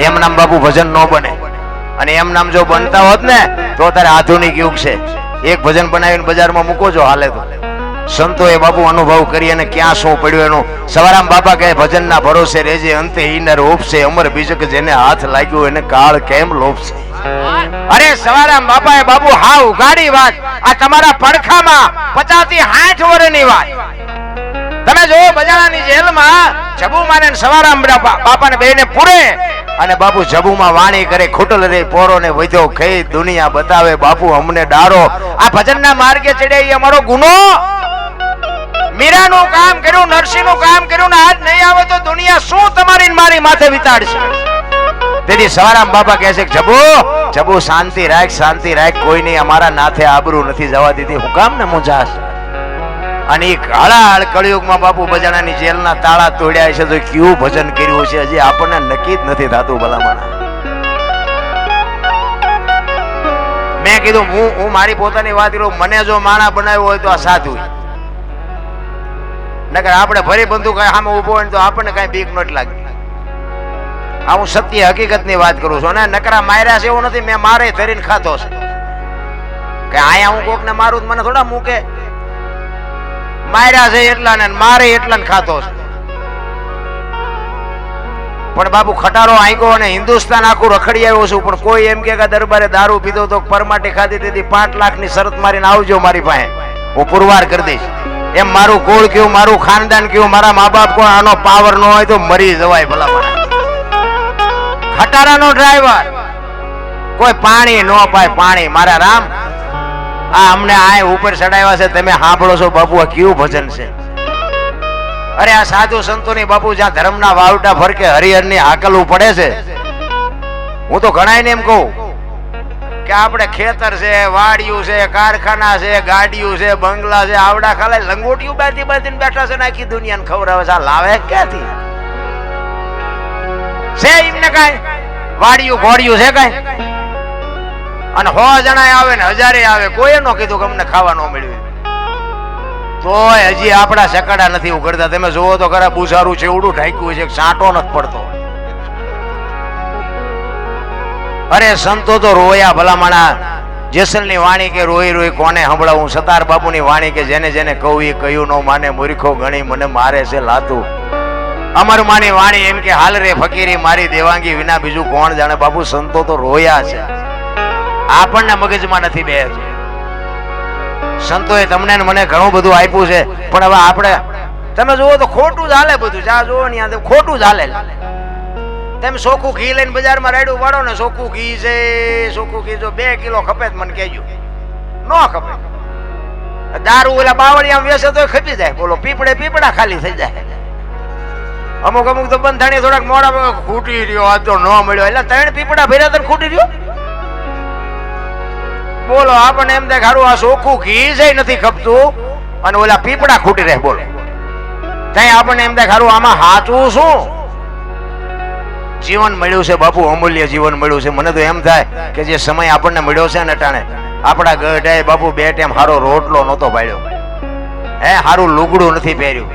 એમ નામ બાપુ ભજન ન બને. અને એમ નામ જો બનતા હોત ને તો અત્યારે આધુનિક યુગ છે. એક ભજન બનાવીને બજારમાં મૂકો છો હાલે તો. સંતોએ બાપુ અનુભવ કરી અને ક્યાં શું પડ્યું એનું. સવારામ બાપા કહે ભજનના ભરોસે રહેજે, અંતે ઈનર ઓપશે, અમર બીજક જેને હાથ લાગ્યો એને કાળ કેમ લોપશે. અરે સવારામ બાપાએ બાપુ હાવ ગાડી વાત આ તમારા પડખામાં 50 થી 60 વર્ષની વાત. તમે જો બજારાની જેલમાં જબુમાને સવારામ બાપાને બેને પૂરે અને બાપુ જબુમાં વાણી કરે, ખોટલ રે પોરો ને વધ્યો ખઈ દુનિયા બતાવે બાપુ અમને ડારો. આ ભજનના માર્ગે ચડ્યા એ અમારો ગુનો. મીરાનું કામ કર્યું, નરસિંહનું કામ કર્યું ને આજ નહીં આવે તો દુનિયા શું તમારી મારી માથે વિતાડશે. તેથી સવારામ બાપા કહે છે જબુ જબુ શાંતિ રાખ, શાંતિ રાખ, કોઈ નહીં અમારા નાથે આબરૂ નથી જવા દીધી. હું કામ ને મુજાસ. અને એ કાળાળ કળિયુગમાં બાપુ બજાણાની જેલના તાળા તોડ્યા છે તો કેવું ભજન કર્યું છે હજી આપણને નક્કી જ નથી થતું. ભલામણા મેં કીધું હું મારી પોતાની વાત કરું, મને જો માણા બનાવ્યો હોય તો આ સાધુ. નકર આપણે ભરી બંદૂક સામે ઉભો હોય તો આપણને કઈ બીક નથી લાગતી. આ હું સત્ય હકીકતની વાત કરું છું. અને નકરા માર્યા છે એવું નથી, મેં મારે ધરીને ખાતો છે. કે આયા હું કોકને મારું મને થોડા મૂકે. માર્યા છે એટલા ને મારે એટલા ને ખાતો છે. પણ બાપુ ખટારો આંક્યો અને હિન્દુસ્તાન આખું રખડી આવ્યો છું. પણ કોઈ એમ કે દરબારે દારૂ પીધો તો પરમાટી ખાધી તેથી 5 લાખની શરત મારીને આવજો મારી પાસે, હું પુરવાર કરી દઈશ. એમ મારું કુળ કયું, મારું ખાનદાન કયું, મારા મા બાપ કોણ, આનો પાવર ન હોય તો મરી જવાય. ભલા ખટારાનો ડ્રાઈવર કોઈ પાણી ન પાય, પાણી મારા રામ. આ અમને આ ઉપર ચડાવ્યા છે, તમે સાંભળો છો બાપુ આ કેવું ભજન છે. અરે આ સાધુ સંતોની બાપુ જ્યાં ધર્મના વાવટા ફરકે હરિહરની હાકલવું પડે છે. હું તો ઘણાને એમ કહું કે આપણે ખેતર છે, વાડિયું છે, કારખાના છે, ગાડીઓ છે, બંગલા છે, આવડા ખાલે લંગોટિયું બાંધી બાંધીને બેઠા છે ને આખી દુનિયાને ખવડાવે છે. આ લાવે ક્યાંથી છે એમને કઈ વાડિયું ઘોડિયું છે કઈ? અને 100 જણા આવે ને 1000 આવે, કોઈ ન કીધું કે અમને ખાવા ન મળ્યું. તોય હજી આપણા સકડા નથી ઉઘડતા. તમે જોવો તો ખરા બુઝારું ચેવડું ઢાંક્યું છે, સાંટો નથી પડતો. અરે સંતો તો રોયા ભલામણા. જેસલની વાણી કે રોઈ રોઈ કોને સંભળાવું. સતાર બાપુની વાણી કે જેને જેને કહું એ કહ્યું ન માને, મૂર્ખો ગણી મને મારે છે લાતું. અમર માની વાણી એમ કે હાલ રે ફકીરી મારી દેવાંગી વિના બીજું કોણ જાણે. બાપુ સંતો તો રોયા છે. આપણને મગજમાં નથી બેસતું. સંતોએ તમને ને મને ઘણું બધું આપ્યું છે, પણ હવે આપણે તમે જુઓ તો ખોટું જ હાલે બધું. જ્યાં જુઓ ને ત્યાં ખોટું જ હાલે. તમે ચોખ્ખું ઘી લઈને બજારમાં રાયડું પાડો ને, ચોખ્ખું ઘી છે, ચોખ્ખું ઘી જો 2 કિલો ખપે જ મને કહેજો, ન ખપે. દારૂ ઓલા બાવળિયા વેસે તો ખપી જાય, બોલો પીપળા ખાલી થઈ જાય. અમુક તો બંધાણી થોડાક મોડા ખૂટી રહ્યો, આ તો ન મળ્યો એટલે 3 પીપળા ભર્યા તો ખૂટી રહ્યો. બોલો આપણને એમ થાય ખારું આ ચોખ્ખું ઘી છે નથી ખપતું અને ઓલા પીપળા ખૂટી રહે. બોલો ત્યાં આપણને એમ થાય ખારું આમાં સાચું શું? જીવન મળ્યું છે બાપુ, અમૂલ્ય જીવન મળ્યું છે. મને તો એમ થાય કે જે સમય આપણને મળ્યો છે ને ટાણે આપણા ગઢાએ બાપુ 2 ટાઈમ સારો રોટલો નહોતો પાડ્યો, સારું લુગડું નથી પહેર્યું,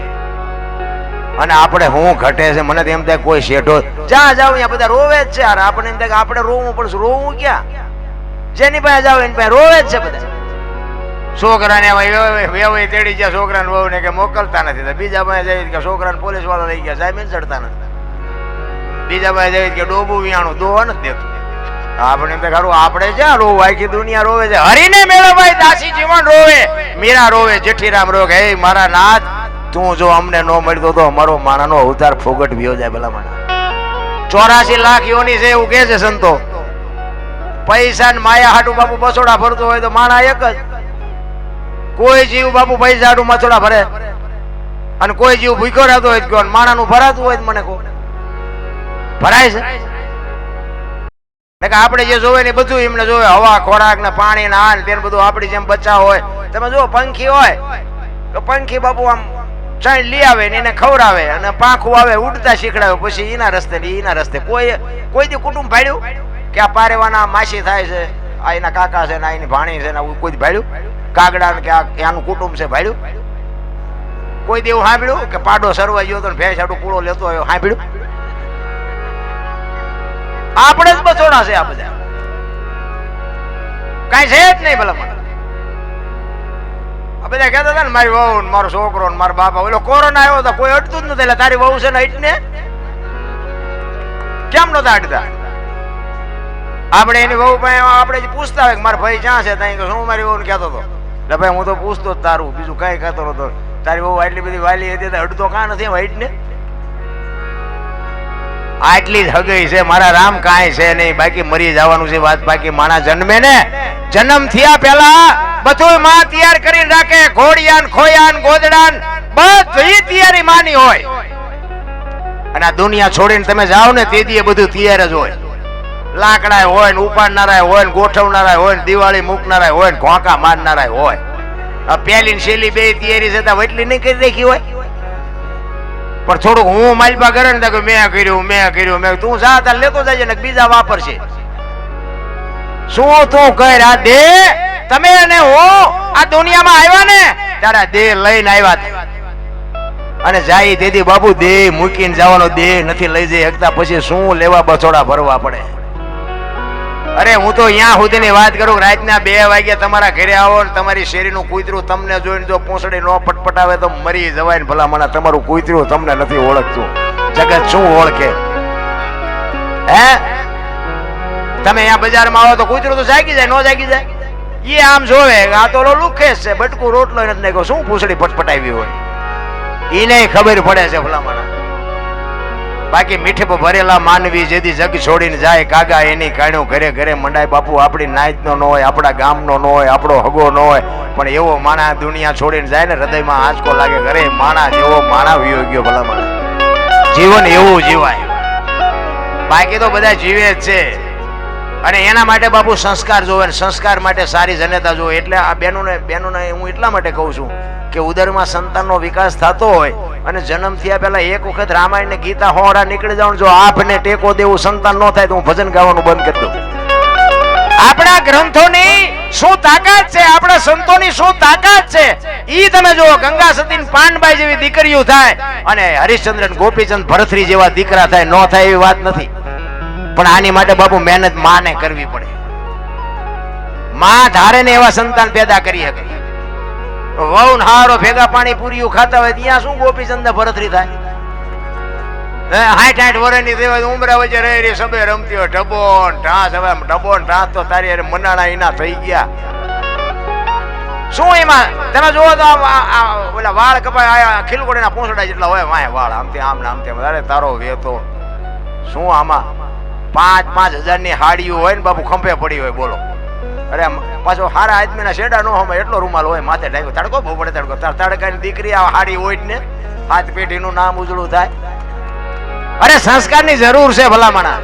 અને આપણે હું ઘટે છે. મને તો એમ થાય કોઈ શેઠો જ્યાં જાવ ત્યાં બધા રોવે જ છે. યાર આપણને એમ થાય કે આપણે રોવું પડશે. રોવું ક્યાં? જેની પાસે જાવ એની પાસે રોવે જ છે બધા. છોકરાને વેવાઈ તેડી ગયા, છોકરાને વહુ ને કે મોકલતા નથી. બીજા પાસે જાય કે છોકરાને પોલીસ વાળા લઈ ગયા, જામીન ચડતા નથી. બીજા પાસે જાય કે ડોબું વિયાણું દોવા નથી દેતું. આપણે એમ ખરું આપણે જ્યાં રોવું, આખી દુનિયા રોવે છે. હરીને મેળવાય દાસી જીવન રોવે, મીરા રોવે, જેઠીરામ રોવે. હે મારા નાથ, તું જો અમને ન મળતો તો અમારો માણાનો અવતાર ફોગટ વ્યો જાય. ભલા માણા 84 લાખ યોની છે એવું કે છે સંતો. પૈસા ને માયા હાટું બાપુ બસોડા ભરતો હોય તો માણા એક જ. કોઈ જીવ બાપુ પૈસા હાટું મસોડા ભરે અને કોઈ જીવ ભૂખ્યો રહેતો હોય તો માણાનું ભરાતું હોય મને કહો ભરાય છે? આપણે જે જોવે ને બધું એમને જોવે, હવા ખોરાક ને પાણી ને આ ને બધું આપણી જેમ બચાવ હોય. તમે જો પંખી હોય તો પંખી બાપુ આમ ચાઈ લઈ આવે ને એને ખવડાવે અને પાંખું આવે ઉડતા શીખડાવે, પછી એના રસ્તે કોઈ દી કુટુંબ ભાડ્યું કે આ પારેવાના માસી થાય છે, આ એના કાકા છે ને એની ભાણી છે ને કોઈ ભાડ્યું? કાગડા ને કે આનું કુટુંબ છે ભાડ્યું? કોઈ દી એવું સાંભળ્યું કે પાડો સરવા ગયો તો ભેંસ હાટું પૂળો લેતો હોય સાંભળ્યું? આપણે જ બચોડા છે આ બધા, કઈ છે જ નહીં. ભલા મને આ બધા કહેતા હતા ને મારી વહુ ને મારો છોકરો ને મારા બાપા, ઓલો કોરોના આવ્યો તો કોઈ અડતું જ નથી. એટલે તારી વહુ છે ને અટને કેમ નતા અડતા? આપણે એની વહુ પાસે આપણે પૂછતા હોય કે મારા ભાઈ ક્યાં છે, ત્યાં હું મારી વહુ ને કહેતો હતો. એટલે ભાઈ હું તો પૂછતો જ તારું, બીજું કઈ કહેતો નતો. તારી વહુ આટલી બધી વાલી હતી અડતો કાં નથી અટને? આટલી જ હગઈ છે મારા રામ, કાંઈ છે નહીં. બાકી મરી જવાનું છે વાત. બાકી માણા જન્મે ને જન્મ થયા પહેલા બધું માં તૈયાર કરીને રાખે. ઘોડિયાન ખોયાન ગોદડાન બધી તૈયારી માની હોય. અને આ દુનિયા છોડીને તમે જાઓ ને તે દી બધું તૈયાર જ હોય. લાકડા હોય ને ઉપાડનારા હોય ને ગોઠવનારા હોય ને દિવાળી મૂકનારા હોય ને ઘોંકા મારનારા હોય. આ પેલી શેલી બે તૈયારી છે ત્યાં એટલી નહીં કરી રાખી હોય. પણ થોડુંક હું માલપા કરે ને તો મેં કર્યું મેં તું જા તાર લેતો જાય ને બીજા વાપરશે. શું તું કર આ દે તમે અને હું આ દુનિયામાં આવ્યા ને તારા દેહ લઈને આવ્યા અને જાય તેથી બાબુ દેહ મૂકીને જવાનો, દેહ નથી લઈ જઈ શકતા. પછી શું લેવા બસોડા ભરવા પડે? અરે હું તો અહીંયા સુધીની વાત કરું, રાતના 2 વાગ્યા તમારા ઘરે આવો ને તમારી શેરીનું કૂતરું તમને જોઈને જો પૂંછડી ન પટપટાવે તો મરી જવાય ને. ભલા મને તમારું કૂતરું તમને નથી ઓળખતું, જગત શું ઓળખે? હે તમે અહીંયા બજારમાં આવો તો કૂતરું તો જાગી જાય, ન જાગી જાય? એ આમ જોવે આ તો લુખેશ છે, બટકું રોટલો નથી નાખ્યો, શું પૂંછડી પટપટાવી હોય એને ખબર પડે છે. ભલા મને બાકી મીઠે ભરેલા માનવી જેથી જગ છોડીને જાય કાગા એની કાણ્યું ઘરે ઘરે મંડાય. બાપુ આપણી નાયતનો ન હોય, આપણા ગામનો ન હોય, આપણો હગો ન હોય, પણ એવો માણા દુનિયા છોડીને જાય ને હૃદયમાં આંચકો લાગે. ઘરે માણા જેવો માણા વિયો ગયો. ભલા માણા જીવન એવું જીવાય, બાકી તો બધા જીવે જ છે. અને એના માટે બાપુ સંસ્કાર જોવે, સંસ્કાર માટે સારી જનતા જોવે. એટલે આ બહેનોને હું એટલા માટે કહું છું કે ઉદરમાં સંતાનનો વિકાસ થતો હોય અને જન્મ થયા પહેલા એક વખત રામાયણ ને ગીતા હોડા નીકળી જાવ. જો આપને ટેકો દેવું સંતાન ન થાય તો હું ભજન ગાવાનું બંધ કરી દઉં. આપણા ગ્રંથોની શું તાકાત છે, આપણા સંતોની શું તાકાત છે ઈ તમે જુઓ. ગંગા સતી પાનબાઈ જેવી દીકરીઓ થાય અને હરિશ્ચંદ્ર ગોપીચંદ ભરથરી જેવા દીકરા થાય, ન થાય એવી વાત નથી. પણ આની માટે બાપુ મહેનત માને કરવી પડે. માં ધારે ને એવા સંતાન પેદા કરી શકે. વહુ હારો ભેગા પાણી પૂરીઓ ખાતા હોય ત્યાં શું ગોપીચંદ ભરથરી થાય? 60 વર્ષની દેવા ઉમરા વચ્ચે રહી રહી સબે રમતી હોય ઢબો ને ઢાંસ. હવે ઢબો ને ઢાંસ તો તારી અરે મનાણા એના થઈ ગયા. શું એમાં તમે જોવો તો ઓલા વાળ કપાય ખીલકોડીના પૂંછડા જેટલા હોય વાય વાળ આમથી આમ ને આમથી. અરે તારો વેતો શું આમાં 5,000 ની હાડીઓ હોય ને બાપુ ખંભે પડી હોય બોલો. અરે પાછો હારા આદમીના શેડા નો હોય એટલો રૂમાલ હોય માથે ડાયકો તડકો બહુ પડે તડકો. તડકાની દીકરી આ હાડી હોય ને હાથ પેઢીનું નામ ઉજળું થાય. અરે સંસ્કારની જરૂર છે ભલામણા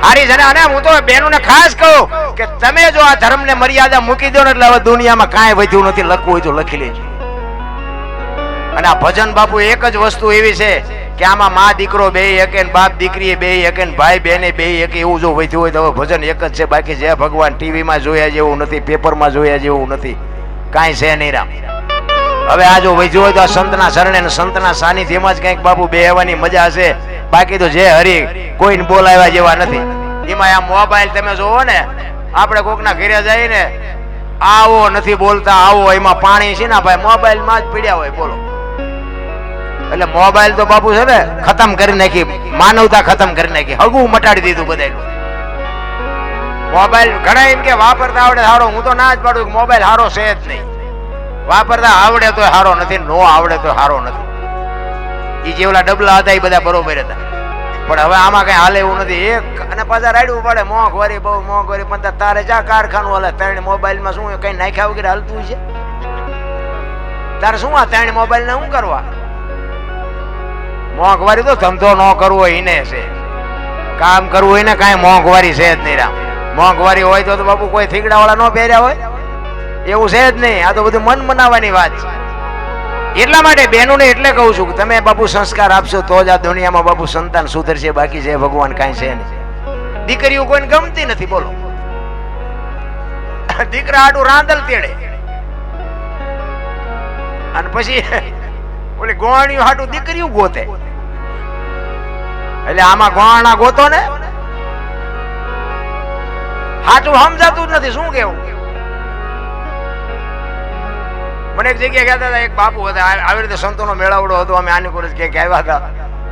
હારી છે. અને હું તો બહેનોને ખાસ કહું કે તમે જો આ ધર્મને મર્યાદા મૂકી દો ને એટલે હવે દુનિયામાં કાંઈ વધ્યું નથી. લખવું હોય તો લખી લેજો. અને આ ભજન બાપુ એક જ વસ્તુ એવી છે કે આમાં મા દીકરો બે એકે ને બાપ દીકરી બે એકે ને ભાઈ બેને બે એકે એવું જો વધ્યું હોય તો હવે ભજન એક જ છે. બાકી જય ભગવાન ટીવીમાં જોયા જેવું નથી, પેપરમાં જોયા જેવું નથી, કાંઈ છે નહીં રામ. હવે આ જો વધ્યું હોય તો આ સંતના શરણે ને સંતના સાનિધ્યમાં જ કંઈક બાપુ બેહવાની મજા છે. બાકી તો જે હરી કોઈને બોલાવ્યા જેવા નથી. એમાં આ મોબાઈલ તમે જોવો ને આપણે કોકના ઘરે જઈને આવો નથી બોલતા આવો એમાં પાણી છે ને ભાઈ મોબાઈલમાં જ પીડ્યા હોય બોલો. એટલે મોબાઈલ તો બાપુ છે ને ખતમ કરી નાખી, માનવતા ખતમ કરી નાખી, હગું મટાડી દીધું બધાનું. મોબાઈલ ઘણા એમ કે વાપરતા આવડે સારો. હું તો ના જ પાડું મોબાઈલ સારો છે જ નહીં. વાપરતા આવડે તો સારો નથી, નો આવડે તો સારો નથી. એ જે ઓલા ડબલા હતા એ બધા બરોબર હતા, પણ હવે આમાં કઈ હાલે એવું નથી. એક અને પાછા રાડવું પડે મોંઘવારી બહુ મોંઘવારી. પણ તારે જા કારખાનું હાલે 3 મોબાઈલમાં શું કઈ નાખ્યા વગેરે હાલતું છે? તારે શું આ 3 મોબાઈલ ને શું કરવા? મોંઘવારી તો ધંધો ન કરવો હોય એને છે, કામ કરવું હોય ને કાંઈ મોંઘવારી છે જ નહીં રામ. મોંઘવારી હોય તો બાપુ કોઈ થીગડા વાળા ન પહેર્યા હોય એવું છે જ નહીં. આ તો બધું મન મનાવવાની વાત છે. એટલા માટે બહેનોને એટલે કહું છું કે તમે બાપુ સંસ્કાર આપશો તો જ આ દુનિયામાં બાપુ સંતાન સુધરશે. બાકી છે ભગવાન કાંઈ છે નહીં. દીકરીઓ કોઈને ગમતી નથી બોલો. દીકરા આડું રાંદલ તેડે અને પછી ઓલી ગોવાણીઓ હાટું દીકરીઓ ગોતે. એટલે આમાં ગોવાણા ગોતો ને હાચું સમજાતું જ નથી. શું કેવું? મને એક જગ્યાએ કહેતા હતા, એક બાપુ હતા આવી રીતે સંતોનો મેળાવડો હતો, અમે આની કોલેજ ક્યાંક આવ્યા હતા.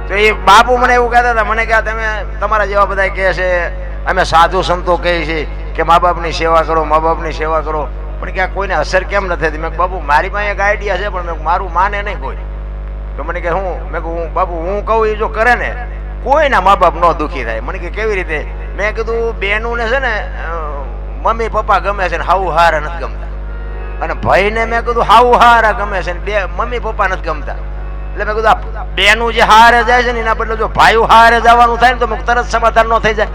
તો એ બાપુ મને એવું કહેતા હતા, મને કહે તમે તમારા જેવા બધા કહે છે અમે સાધુ સંતો કહે છે કે મા બાપની સેવા કરો, મા બાપની સેવા કરો, પણ ક્યાં કોઈને અસર કેમ નથી થતી? મેં બાપુ મારી પાસે એક આઈડિયા છે પણ મેં મારું માને નહીં કોઈ. તો મને કે હું મેં કહું બાપુ હું કહું એ જો કરે ને કોઈના મા બાપ ન દુઃખી થાય. મને કે કેવી રીતે? મેં કીધું બેનું ને છે ને મમ્મી પપ્પા ગમે છે ને હાઉ હારા નથી ગમતા, અને ભાઈને મેં કીધું હાઉ હારા ગમે છે ને બે મમ્મી પપ્પા નથી ગમતા. એટલે મેં કીધું બેનું જે હારે જાય છે ને એના બદલે જો ભાઈઓ હારે જવાનું થાય ને તો તરત સમાધાન ન થઈ જાય.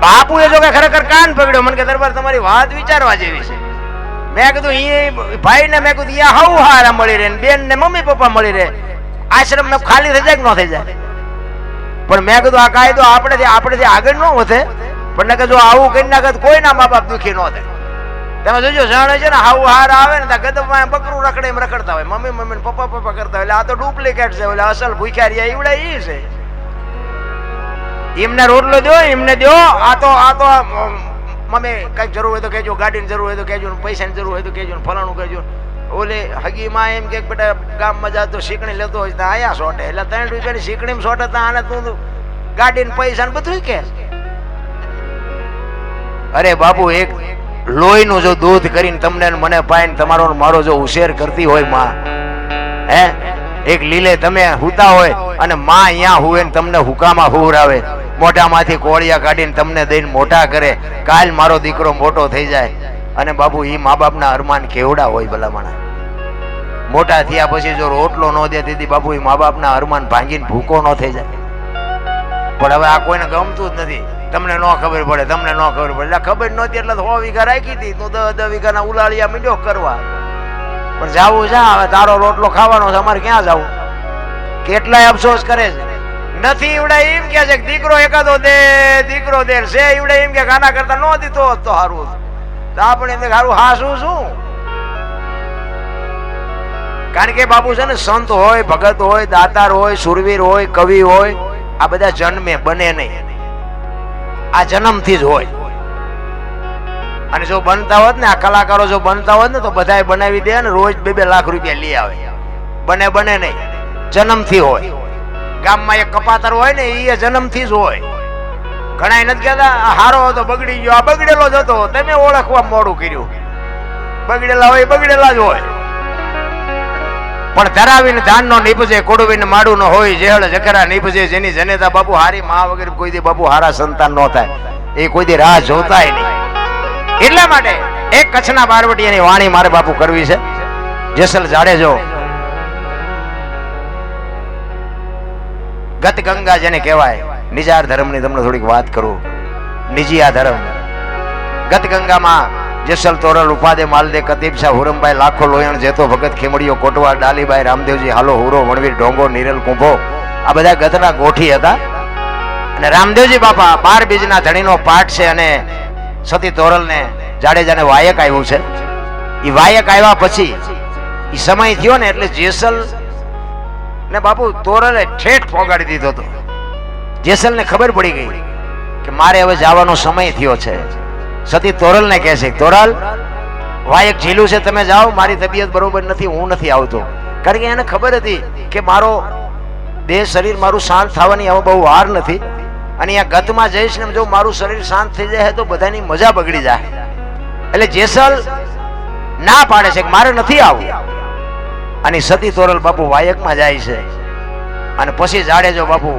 બાપુ એ જો કે ખરેખર કાન પકડ્યો. મને કે દરબાર તમારી વાત વિચારવા જેવી છે. મેં કીધું એ ભાઈ ને મેં કીધું હાઉ હારા મળી રહે, બેન ને મમ્મી પપ્પા મળી રહે, આશ્રમ ને ખાલી થઈ જાય કે ન થઈ જાય? પણ મેં કીધું આ કાયદો આપણેથી આગળ ન વધે, પણ કે જો આવું કરી નાખે કોઈના મા બાપ દુઃખી ન થાય. તમે જોજો જાણે છે ને હાઉ હારા આવે ને ત્યાં ગદબમાં બકરું રખડે એમ રખડતા હોય, મમ્મી મમ્મી પપ્પા પપ્પા કરતા હોય. એટલે આ તો ડુપ્લિકેટ છે, એટલે અસલ ભૂખ્યા રહ્યા એવડા એ છે. એમને રોટલો દો, એમને દો. આ તો મમ્મી કઈક જરૂર હોય તો કહેજો, ગાડીની જરૂર હોય તો કહેજો, પૈસાની જરૂર હોય તો કહેજો, ફલાણું કહેજો. ઓલે હગી માં એમ કે બેટા ગામમાં જા તો શીકણી લેતો હોય તો આયા સોટે, એટલે 3 રૂપિયાની શીકણી સોટે તો આને તું ગાડી ને પૈસા ને બધું કે. અરે બાપુ એક લોહીનું જો દૂધ કરીને તમને મને પાઈને તમારો મારો જો ઉછેર કરતી હોય માં, હે એક લીલે તમે હુતા હોય અને માં અહીંયા હુએ ને તમને હુકામાં હુવરાવે, મોઢામાંથી કોળિયા કાઢીને તમને દઈને મોટા કરે, કાલ મારો દીકરો મોટો થઈ જાય. અને બાપુ એ મા બાપના અરમાન કેવડા હોય ભલામણા. મોટા થયા પછી જો રોટલો ન દે દીદી બાપુ એ મા બાપના અરમાન ભાંગીને ભૂકો ન થઈ જાય. પણ હવે આ કોઈને ગમતું જ નથી. તમને ન ખબર પડે, તમને ન ખબર પડે. એટલે ખબર નહોતી એટલે 100 વીઘા રાખી હતી, તું 10 વીઘાના ઉલાળિયા મીંડો કરવા. પણ જાવું છે હવે, તારો રોટલો ખાવાનો છે, અમારે ક્યાં જવું? કેટલાય અફસોસ કરે છે. નથી એવડા એમ કે છે દીકરો એકાદો દે, દીકરો દે છે એવડા એમ કે આના કરતા ન દીધો હોત તો સારું. તો આપણે એમ સારું હાસું શું? કારણ કે બાપુ છે ને સંત હોય, ભગત હોય, દાતાર હોય, સુરવીર હોય, કવિ હોય, આ બધા જન્મે બને નહીં, આ જન્મથી જ હોય. અને જો બનતા હોત ને આ કલાકારો જો બનતા હોત ને તો બધાએ બનાવી દે ને રોજ 2-2 લાખ રૂપિયા લઈ આવે. બને નહીં, જન્મથી હોય. ગામમાં એક કપાતર હોય ને એ જન્મથી જ હોય. ઘણા નથી કહેતા હારો હતો બગડી ગયો, આ બગડેલો જ હતો, તમે ઓળખવા મોડું કર્યું. બગડેલા હોય બગડેલા જ હોય. પણ ધરાવીને ધાન નો નીપજે, કોડવીને માડું નો હોય, જેહળ જકરા નીપજે, જેની જનેતા બાપુ હારી માં વગર કોઈ દી બાપુ હારા સંતાન નો થાય, એ કોઈ દી રાહ જોતાય નહીં. એટલા માટે એક કચ્છના બારવટીયાની વાણી મારે બાપુ કરવી છે. જેસલ જાડેજો ગત ગંગા જેને કહેવાય, નિજાર ધર્મની તમને થોડીક વાત કરું. નિજીયા ધર્મ ગત ગંગામાં જેસલ તોરલ ઉપાદે માલદે કતીબ શાહ હુરમભાઈ લાખો લોયણ જેતો ભગત ખેમડીઓ કોટવા ડાલીભાઈ રામદેવજી હાલો હુરો વણવીર ઢોંગો નીરલ કુંભો આ બધા ગતના ગોઠી હતા. અને રામદેવજી બાપા 12 બીજના ધણીનો પાઠ છે. અને સતી તોરલ ને જાડેજાને વાયક આવ્યું છે. એ વાયક આવ્યા પછી એ સમય થયો ને એટલે જેસલ ને બાપુ તોરલે ઠેઠ પોગાડી દીધો હતો. જેસલ ને ખબર પડી ગઈ કે મારે હવે જવાનો સમય થયો છે. સતી તોરલ ને કહે છે, તોરલ વાયક ઝીલું છે, તમે જાઓ, મારી તબિયત બરોબર નથી, હું નથી આવતો. કારણ કે એને ખબર હતી કે મારો દેહ શરીર મારું શાંત થવાની હવે બહુ વાર નથી. અને આ ગતમાં જઈશ ને જો મારું શરીર શાંત થઈ જાય તો બધાની મજા બગડી જાય. એટલે જેસલ ના પાડે છે કે મારે નથી આવવું. અને સતી તોરલ બાપુ વાયકમાં જાય છે. અને પછી જાડેજો બાપુ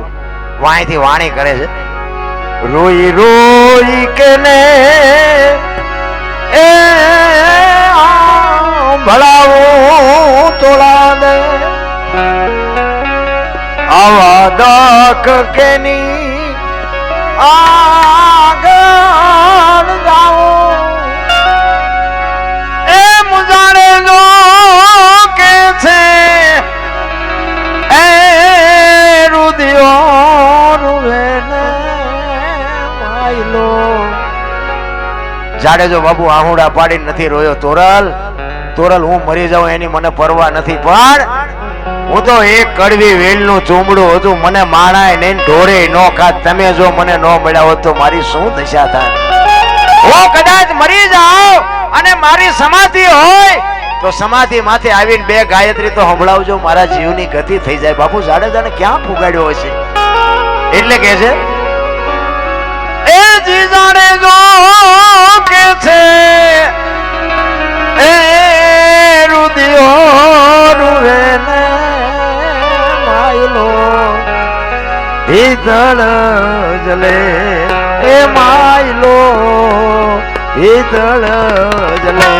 વાણીથી વાણી કરે છે, રોઈ રોઈ કે ને એ ભળાવો તોળા દે આવા દક કેની આગળ જાઓ એ મુજાડે જો કે છે એ રુદિયો રૂવે ને માયલો. જાડેજો બાપુ આહુડા પાડીને નથી રોયો. તોરલ તોરલ હું મરી જાઉં એની મને પરવા નથી, પણ હું તો એક કડવી વેલનું ચૂમડું હતું, મને માણાય નહીં ઢોરે નો ખાત. તમે જો મને ન મળ્યા હોત તો મારી શું દશા થાય. હું કદાચ મરી જાઉં અને મારી સમાધિ હોય તો સમાધિ માથે આવીને 2 ગાયત્રી તો સંભળાવજો, મારા જીવની ગતિ થઈ જાય. બાપુ જાડેજાને ક્યાં પુગાડ્યો હશે. એટલે કે છે એ જી જાડેજો કે છે એ રુદિયો રૂવે ને માયલો ભીતળ જલે એ માયલો ભીતળ જલે.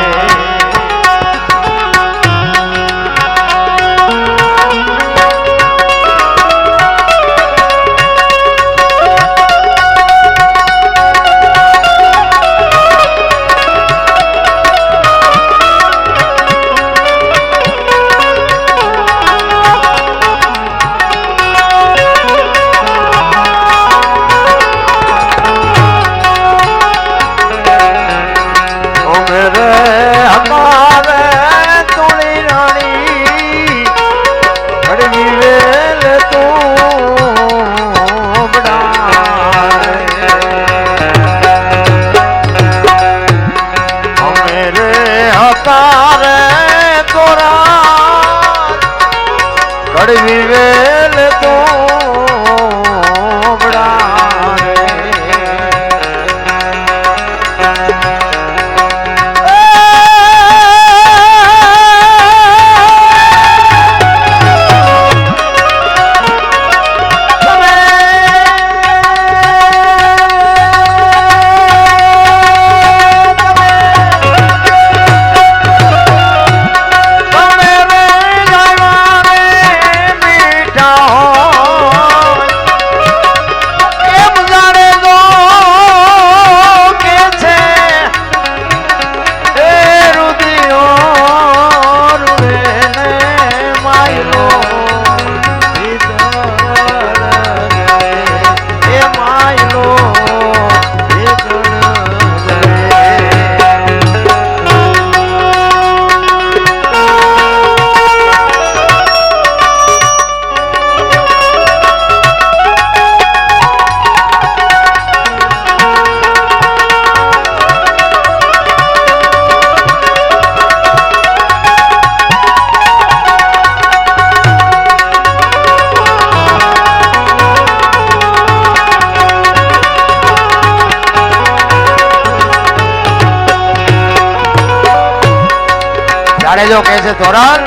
જાડેજો કહે છે ધોરણ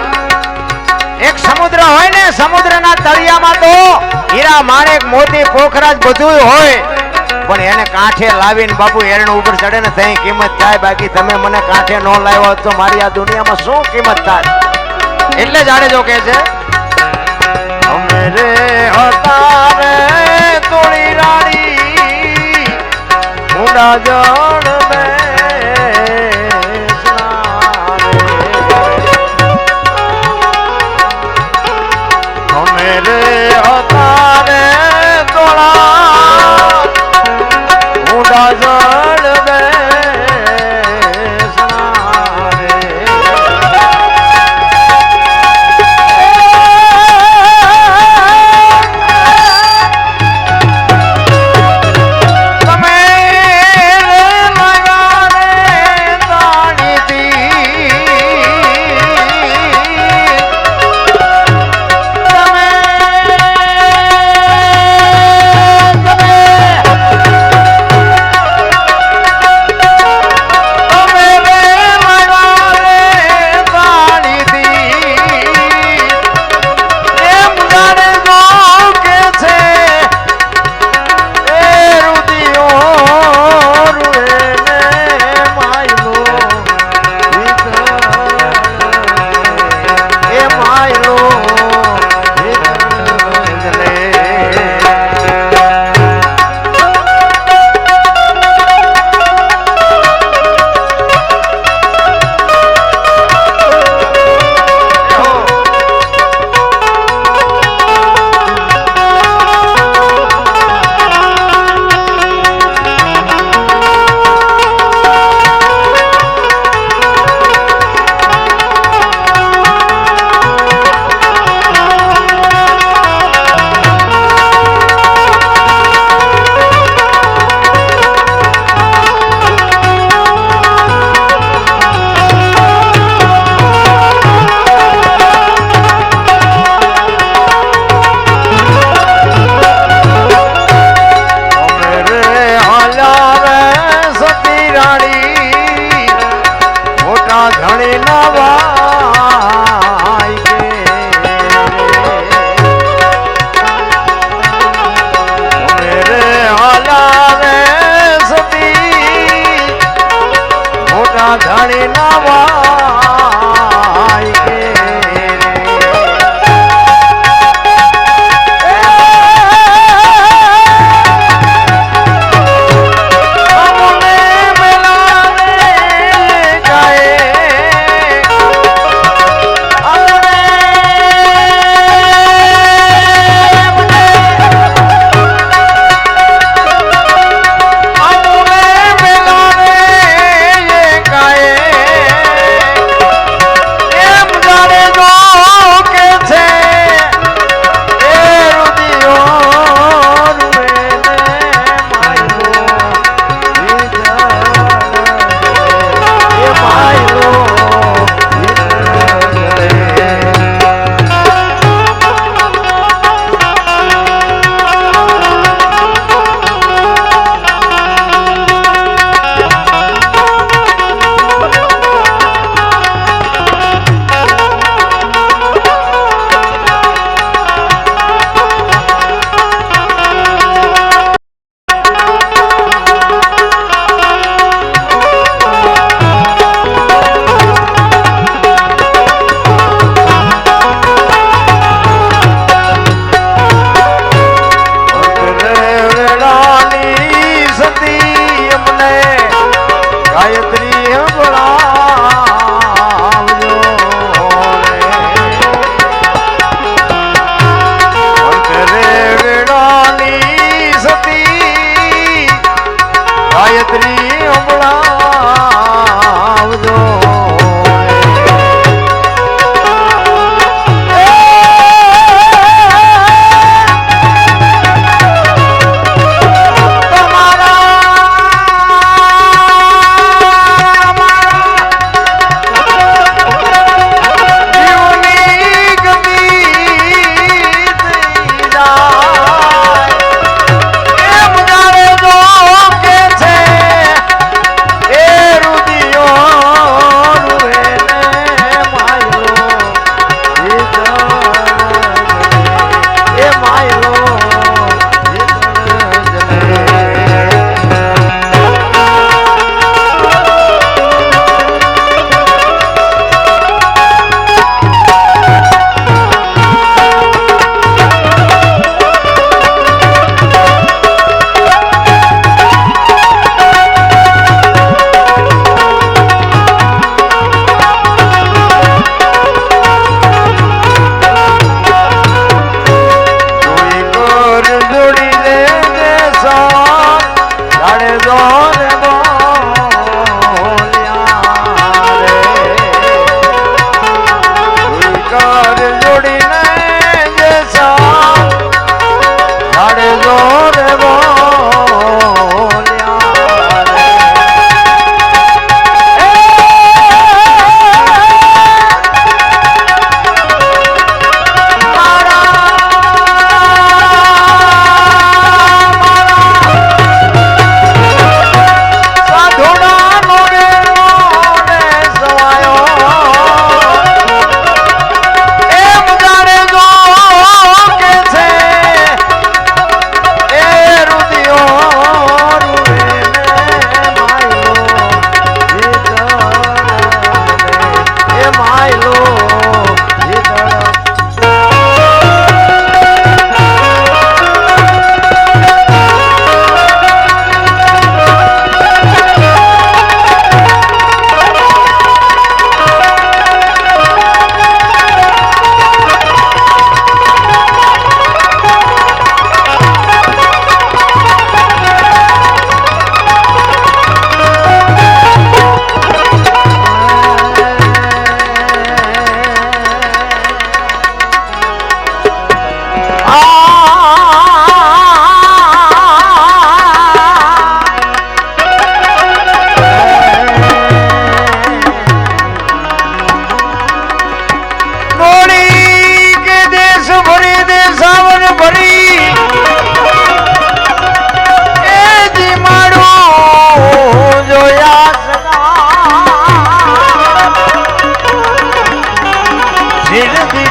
એક સમુદ્ર હોય ને સમુદ્રના તળિયામાં તો હીરા માણેક મોતી પોખરાજ બધું હોય પણ એને કાંઠે લાવીને બાપુ એરણ ઉપર ચડે ને તઈ કિંમત થાય બાકી તમે મને કાંઠે ન લાવ્યો તો મારી આ દુનિયામાં શું કિંમત થાય એટલે જાડેજો કહે છે અમે રે અતારે તોડી રાણી ઊંડા જળ મે ધણી નવાઈ કે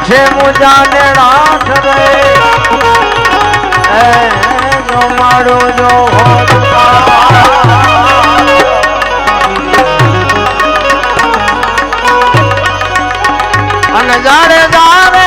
છે મુજાને રાખ રે જો મારું જો અને જારે જારે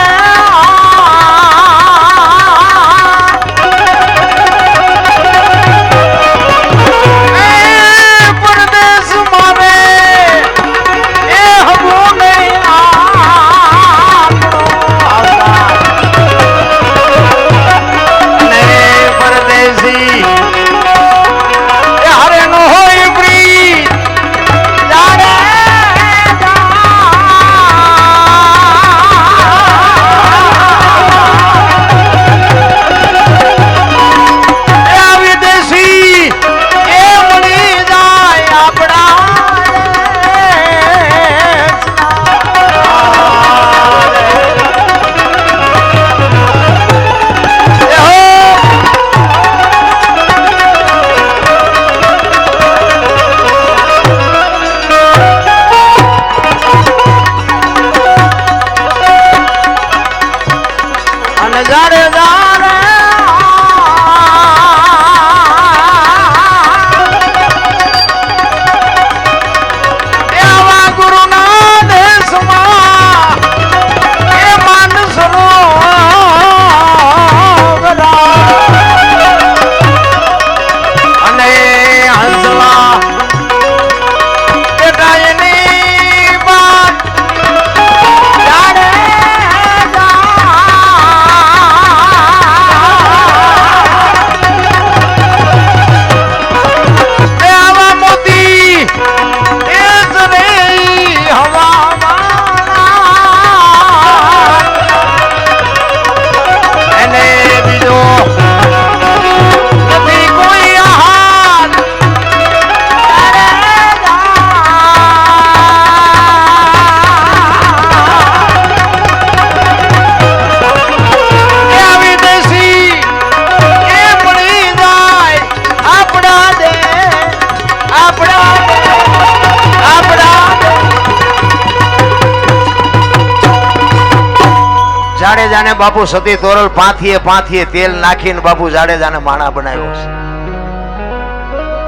જાડેજાને બાપુ સતી તોરલ પાંથીએ તેલ નાખીને બાપુ જાડેજાને માણા બનાવ્યો છે.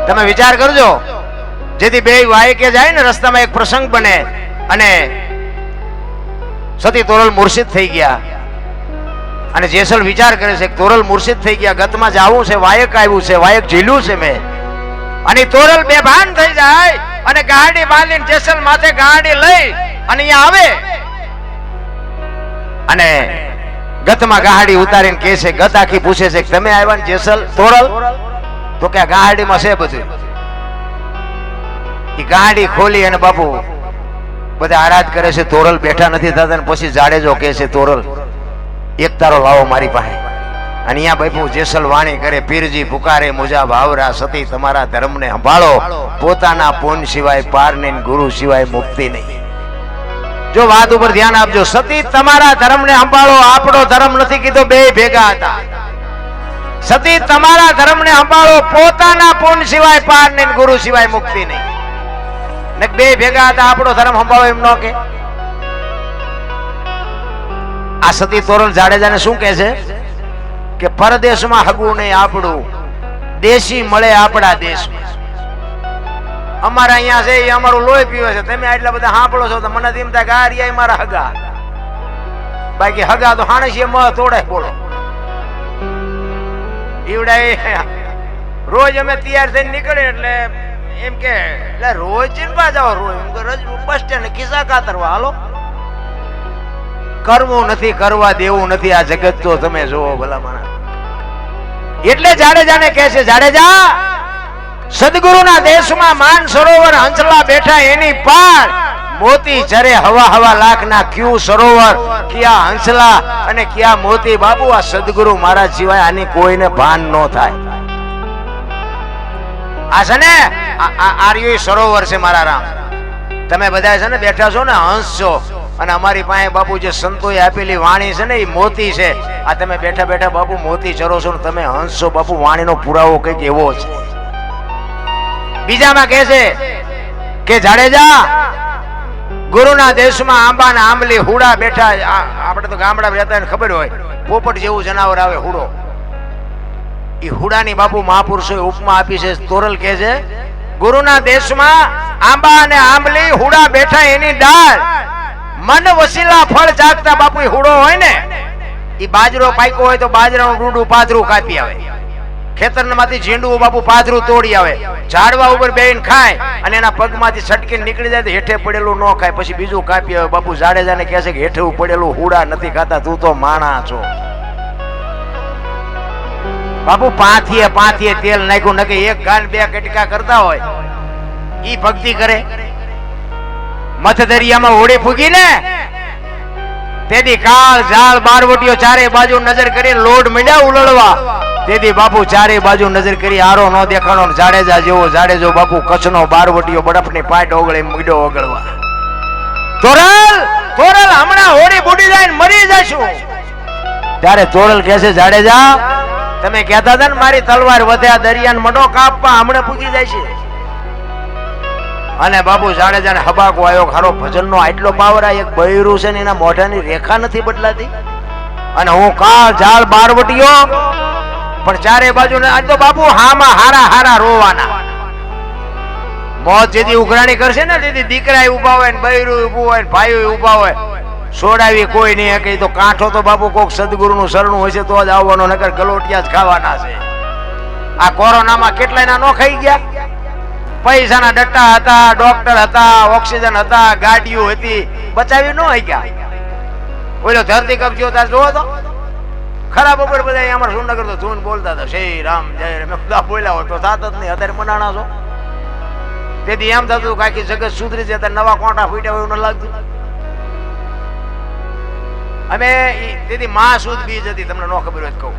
તમે વિચાર કરજો, જેથી બે વાયકે જાય ને રસ્તામાં એક પ્રસંગ બને અને સતી તોરલ મુર્શિદ થઈ ગયા અને જેસલ વિચાર કરે છે તોરલ મુર્શિદ થઈ ગયા, ગતમાં જાવું છે, વાયક આવ્યું છે, વાયક ઝીલ્યું છે મેં, અને તોરલ બેભાન થઈ જાય અને ગાડી બાંધીને જેસલ માથે ગાડી લઈ અને અહીંયા આવે અને ગતમાં ગાડી ઉતારીને કહે છે, ગત આખી પૂછે છે તમે આવ્યા ને જેસલ તોરલ? તો કે ગાડીમાં છે બધું. એ ગાડી ખોલી અને બાપુ બધા આરાધ કરે છે, તોરલ બેઠા નથી થતા ને પછી જાડેજો કહે છે તોરલ એક તારો લાવો મારી પાસે. અને અહીંયા બાપુ જેસલ વાણી કરે, પીરજી પુકારે મુજા ભાવરા સતી તમારા ધર્મને સંભાળો, પોતાના પૂન સિવાય પાર નહીં, ગુરુ સિવાય મુક્તિ નહીં. જો વાત ઉપર ધ્યાન આપજો, સતી તમારા ધર્મને સંભાળો, આપણો ધર્મ નથી કીધો, બે ભેગા હતા. સતી તમારા ધર્મને સંભાળો, પોતાના પૂન સિવાય પાર નહીં, ગુરુ સિવાય મુક્તિ નહીં. ને બે ભેગા હતા, આપણો ધર્મ સંભાળો એમ ન કે. આ સતી તોરલ જાડેજાને શું કહે છે કે પરદેશમાં હગું નહીં આપણું, દેશી મળે આપણા દેશમાં. અમારા અહીંયા છે એ અમારું લોહી પીવે છે, તમે આટલા બધા સાંભળો છો તો મને એમ થાય કે આ રહ્યા મારા હગા, બાકી હગા તો હાણસી મ તોડે. બોલો ઈવડા રોજ અમે તૈયાર થઈને નીકળે એટલે એમ કે રોજ ચિંપા જાઓ, રોજ બસ સ્ટેન્ડ ખિસ્સા કાતરવા હાલો. કરવું નથી, કરવા દેવું નથી, આ જગત તો તમે જોવો ભલા માણા. એટલે જાડેજાને કહે છે, જાડેજા સદગુરુના દેશમાં માન સરોવર હંસલા બેઠા એની પાર, મોતી ચરે હવા હવા લાખના ક્યુ સરોવર, ક્યાં હંસલા અને ક્યાં મોતી. બાપુ આ સદગુરુ મહારાજ સિવાય આની કોઈને ભાન ન થાય. આ છે ને આર્ય સરોવર છે મારા રામ. તમે બધા છે ને બેઠા છો ને હંસ છો, અને અમારી પાસે બાપુ જે સંતોએ આપેલી વાણી છે ને એ મોતી છે. આ તમે બેઠા બેઠા બાપુ મોતી ચરો છો ને તમે હંસ છો. બાપુ વાણીનો પુરાવો કઈક એવો છે. બીજામાં કહે છે કે જાડેજા ગુરુના દેશમાં આંબા ને આંબલી હુડા બેઠા. આપણે તો ગામડા રહેતા હોય ખબર હોય, પોપટ જેવું જનાવર આવે હુડો. એ હુડાની બાપુ મહાપુરુષોએ ઉપમા આપી છે. તોરલ કહે છે ગુરુના દેશમાં આંબા અને આંબલી હુડા બેઠા એની ડાળ, મન વસીલા ફળ ચાખતા બાપુ હુડો હોય ને, એ બાજરો પાક્યો હોય તો બાજરાનું ડૂંડું પાથરું કાપી આવે. ખેતરમાંથી ઝીંડું બાપુ પાથરું તોડી આવે, ઝાડવા ઉપર બેહીને ખાય અને એના પગમાંથી છટકીને નીકળી જાય તો હેઠે પડેલું ન ખાય, પછી બીજું કાપી આવે. બાપુ જાડેજાને કહે છે કે હેઠે પડેલું હુડા નથી ખાતા, તું તો માણા છો. બાપુ પાંથીએ તેલ નાખ્યું નકે એક ગાન બે કટકા કરતા હોય ઈ ભક્તિ કરે. મથ દરિયામાં હોડી ફૂગી ને તેથી કાળ ઝાડ બારવટીઓ ચારે બાજુ નજર કરી લોડ મીંડ્યા ઉલળવા. તેથી બાપુ ચારે બાજુ નજર કરી હારો ન દેખાણો. જાડેજા જેવો જાડેજો બાપુ કચ્છનો બારવટીઓ બરફની પાટ ઓગળે મીંડો ઓગળવા. તોરલ હમણાં હોડી બુડી જાય મરી જશું. ત્યારે તોરલ કહે છે જાડેજા તમે કહેતા હતા ને મારી તલવાર વધ્યા દરિયાને મડો કાપવા, હમણાં પૂગી જાય છે. અને બાપુ જાડેજાને હબાકો આવ્યો. ખારો ભજનનો આટલો પાવર. આ એક બૈરું છે ને એના મોઢાની રેખા નથી બદલાતી, અને હું કાળ ઝાડ બારવટીયો પણ ચારે બાજુ આજ તો બાપુ હામાં હારા હારા રોવાના. મોત જેથી ઉઘરાણી કરશે ને તેથી દીકરા ઉભા હોય ને બૈરું ઉભું હોય ને ભાઈઓ ઉભા હોય, છોડાવી કોઈ નહીં કે. તો કાંઠો તો બાપુ કોક સદગુરુનું શરણું હોય છે તો જ આવવાનો, નકર ગલોટિયા જ ખાવાના છે. આ કોરોનામાં કેટલાયના નો ખાઈ ગયા. પૈસાના ડટ્ટા હતા, ડોક્ટર હતા, ઓક્સિજન હતા, ગાડીઓ હતી, બચાવી ન ગયા. ઓલો ધરતી કપ થયો તાર જોવો તો ખરાબ ઉપર બધા અમારા સુરનગર તો ધૂન બોલતા હતા, શ્રી રામ જય રામ. ખુદા બોલ્યા હોય તો થાત જ નહીં. અત્યારે મનાણા છો તેથી એમ થતું કાંઈક જગત સુધરી છે. અત્યારે નવા કોંટા ફૂટ્યા હોય એવું ન લાગતું. અમે તેથી મા સુદ બીજ હતી, તમને ન ખબર હોય કહું.